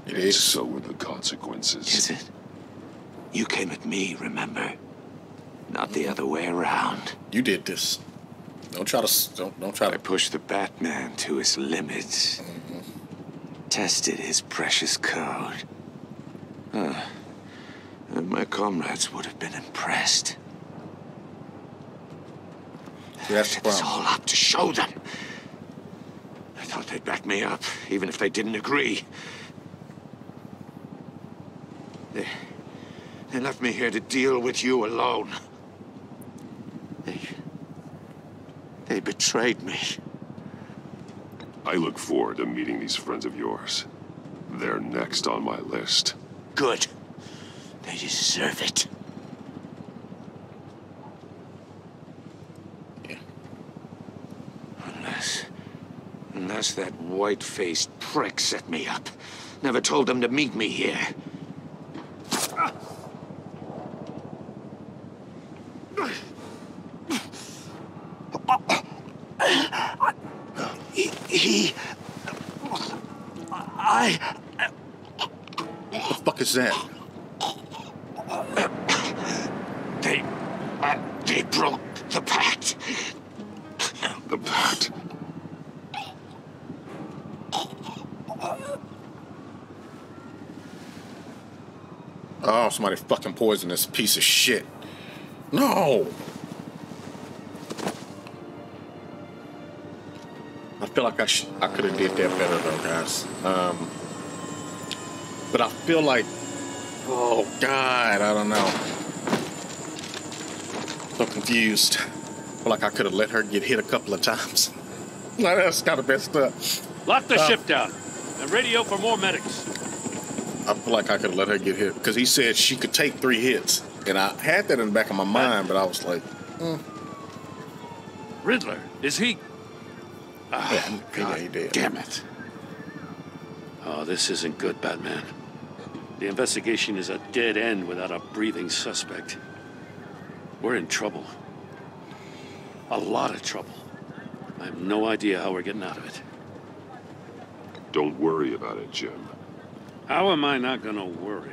It and is. so are the consequences. Is it? You came at me, remember? Not the other way around. You did this. Don't try to. I pushed the Batman to his limits. Tested his precious code. And my comrades would have been impressed. That's the It's problem. all up to show them. I thought they'd back me up, even if they didn't agree. They left me here to deal with you alone. They betrayed me. I look forward to meeting these friends of yours. They're next on my list. Good. They deserve it. Yeah. Unless that white-faced prick set me up. Never told them to meet me here. What the fuck is that? They broke the pact. The pact? Oh, somebody fucking poisoned this piece of shit. No! I feel like I could have did that better though, guys. But I feel like, oh God, I don't know. So confused. I feel like I could have let her get hit a couple of times. Like, that's kind of messed up. Lock the ship down and radio for more medics. I feel like I could have let her get hit because he said she could take 3 hits, and I had that in the back of my mind, but I was like, Riddler, is he? Yeah, he did. Damn it. Oh, this isn't good, Batman. The investigation is a dead end without a breathing suspect. We're in trouble. A lot of trouble. I have no idea how we're getting out of it. Don't worry about it, Jim. How am I not gonna worry?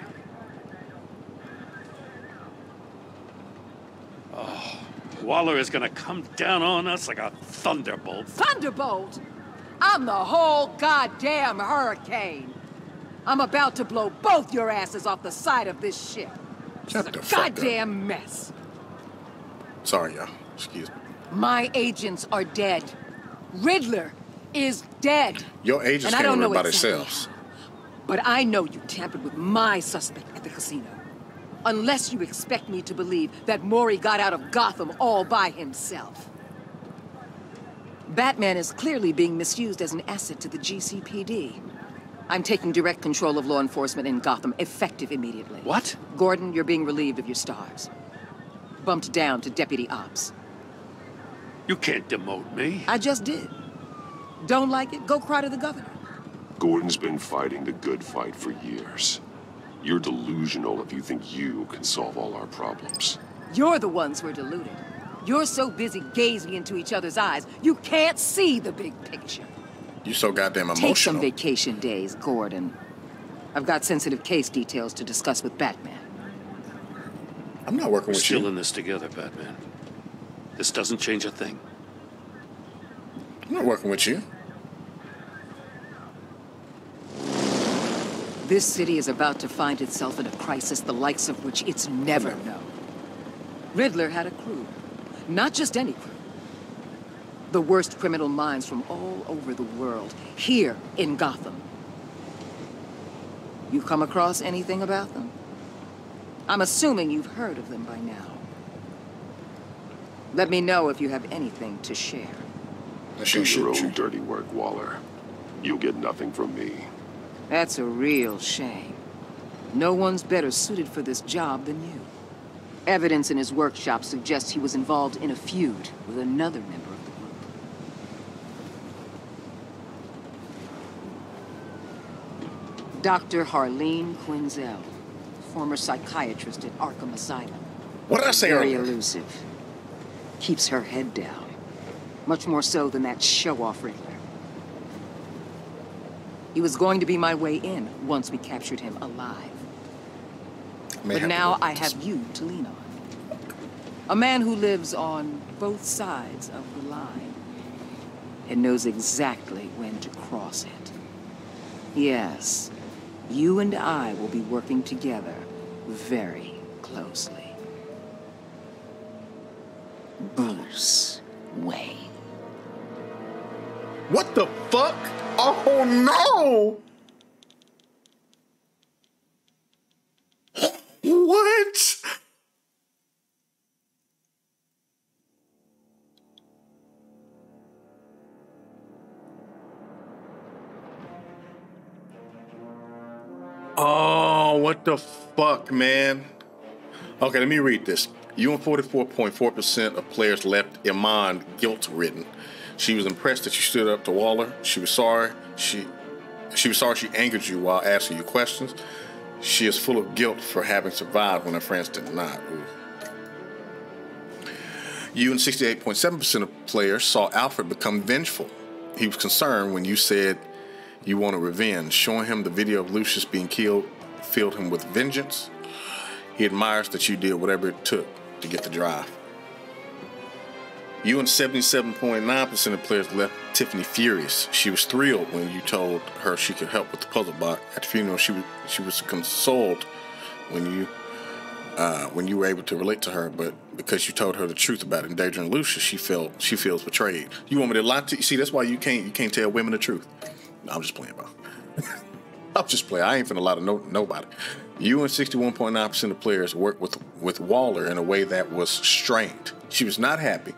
Oh, Waller is gonna come down on us like a thunderbolt. Thunderbolt? I'm the whole goddamn hurricane. I'm about to blow both your asses off the side of this ship. Shut It's the a fuck up. goddamn mess. Sorry, y'all. Excuse me. My agents are dead. Riddler is dead. Your agents And I can't don't worry know about exactly themselves. But I know you tampered with my suspect at the casino. Unless you expect me to believe that Mori got out of Gotham all by himself. Batman is clearly being misused as an asset to the GCPD. I'm taking direct control of law enforcement in Gotham, effective immediately. What? Gordon, you're being relieved of your stars. Bumped down to Deputy Ops. You can't demote me. I just did. Don't like it? Go cry to the governor. Gordon's been fighting the good fight for years. You're delusional if you think you can solve all our problems. You're the ones who are deluded. You're so busy gazing into each other's eyes, you can't see the big picture. You so goddamn emotional. Take some vacation days, Gordon. I've got sensitive case details to discuss with Batman. I'm not working We're with still you. in this together, Batman. This doesn't change a thing. I'm not working with you. This city is about to find itself in a crisis the likes of which it's never known. Riddler had a crew. Not just any crew. The worst criminal minds from all over the world, here in Gotham. You come across anything about them? I'm assuming you've heard of them by now. Let me know if you have anything to share. Do your own dirty work, Waller. You'll get nothing from me. That's a real shame. No one's better suited for this job than you. Evidence in his workshop suggests he was involved in a feud with another member of the group. Dr. Harleen Quinzel, former psychiatrist at Arkham Asylum. What did I say Very earlier? elusive. Keeps her head down. Much more so than that show-off Riddler. He was going to be my way in once we captured him alive. But now I have you to lean on. A man who lives on both sides of the line and knows exactly when to cross it. Yes, you and I will be working together very closely. Bruce Wayne. What the fuck? Oh no! What? Oh, what the fuck, man? Okay, let me read this. You and 44.4% of players left Iman guilt-ridden. She was impressed that you stood up to Waller. She was sorry. She was sorry she angered you while asking you questions. She is full of guilt for having survived when her friends did not. Ooh. You and 68.7% of players saw Alfred become vengeful. He was concerned when you said you wanted revenge. Showing him the video of Lucius being killed filled him with vengeance. He admires that you did whatever it took to get the drive. You and 77.9% of players left Tiffany furious. She was thrilled when you told her she could help with the puzzle box. At the funeral, she was consoled when you were able to relate to her, but because you told her the truth about endangering Lucius, she feels betrayed. You want me to lie to you? See, that's why you can't tell women the truth. No, I'm just playing, bro. I'm just playing. I ain't finna lie to nobody. You and 61.9% of players worked with Waller in a way that was strained. She was not happy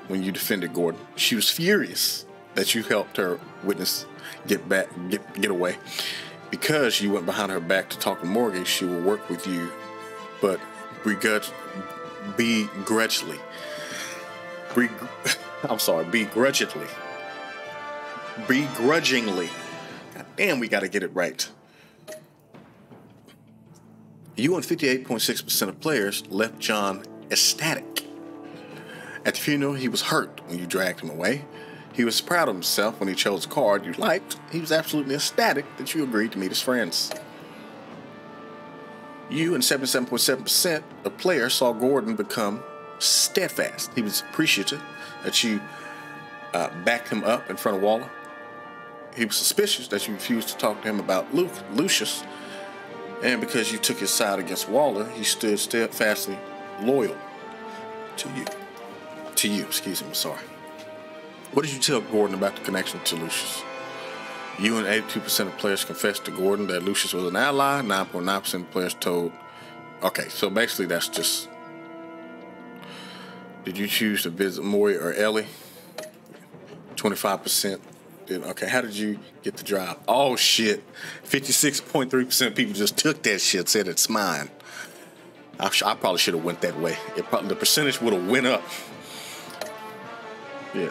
when you defended Gordon. She was furious that you helped her witness get away. Because you went behind her back to talk to Morgan, she will work with you, but begrudgingly. God damn, we gotta get it right. You and 58.6% of players left John ecstatic. At the funeral, he was hurt when you dragged him away. He was proud of himself when he chose a card you liked. He was absolutely ecstatic that you agreed to meet his friends. You and 77.7% of players saw Gordon become steadfast. He was appreciative that you backed him up in front of Waller. He was suspicious that you refused to talk to him about Lucius. And because you took his side against Waller, he stood steadfastly loyal to you. I'm sorry. What did you tell Gordon about the connection to Lucius? You and 82% of players confessed to Gordon that Lucius was an ally. 9.9% of players told... Okay, so basically that's just... Did you choose to visit Maury or Ellie? 25% did. Okay, how did you get the drive? Oh, shit. 56.3% of people just took that shit, said it's mine. I probably should have went that way. The percentage would have went up. Yeah.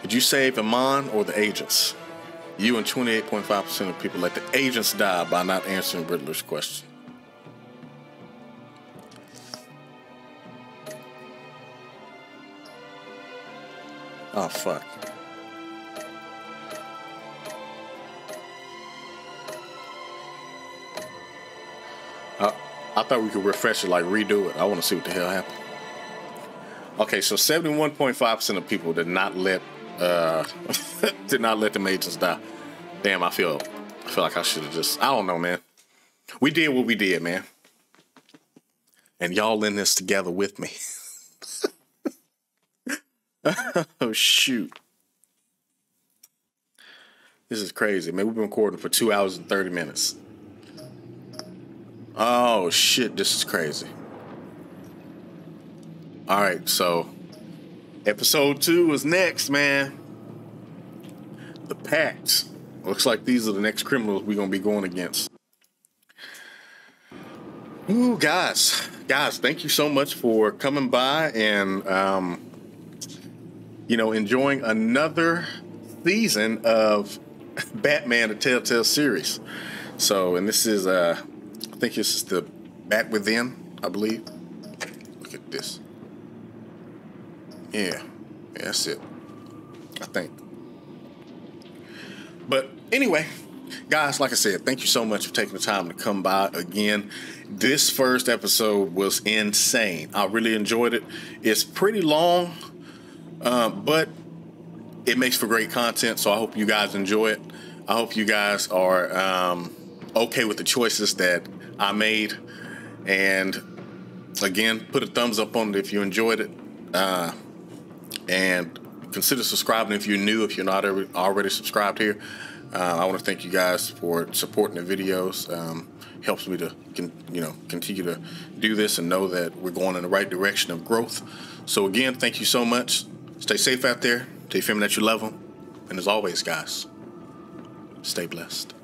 Did you save Iman or the agents? You and 28.5% of people let the agents die by not answering Riddler's question. Oh, fuck. I thought we could refresh it, like redo it. I want to see what the hell happened. Okay, so 71.5% of people did not let them agents die. Damn, I feel like I should have just... I don't know, man. We did what we did, man. And y'all in this together with me. Oh, shoot. This is crazy, man. We've been recording for 2 hours and 30 minutes. Oh, shit. This is crazy. All right, so episode 2 is next, man. The Pact. Looks like these are the next criminals we're going to be going against. Ooh, guys, thank you so much for coming by and, enjoying another season of Batman, the Telltale Series. So, and this is, I think this is the Bat Within, I believe. Look at this. Yeah, that's it, I think. But Anyway, guys, like I said, thank you so much for taking the time to come by again. This first episode was insane. I really enjoyed it. It's pretty long, but it makes for great content, so I hope you guys enjoy it. I hope you guys are okay with the choices that I made. And again, put a thumbs up on it if you enjoyed it. And consider subscribing if you're new, if you're not already subscribed here. I want to thank you guys for supporting the videos. Helps me to continue to do this and know that we're going in the right direction of growth. So again, thank you so much. Stay safe out there. Tell your family that you love them. And as always, guys, stay blessed.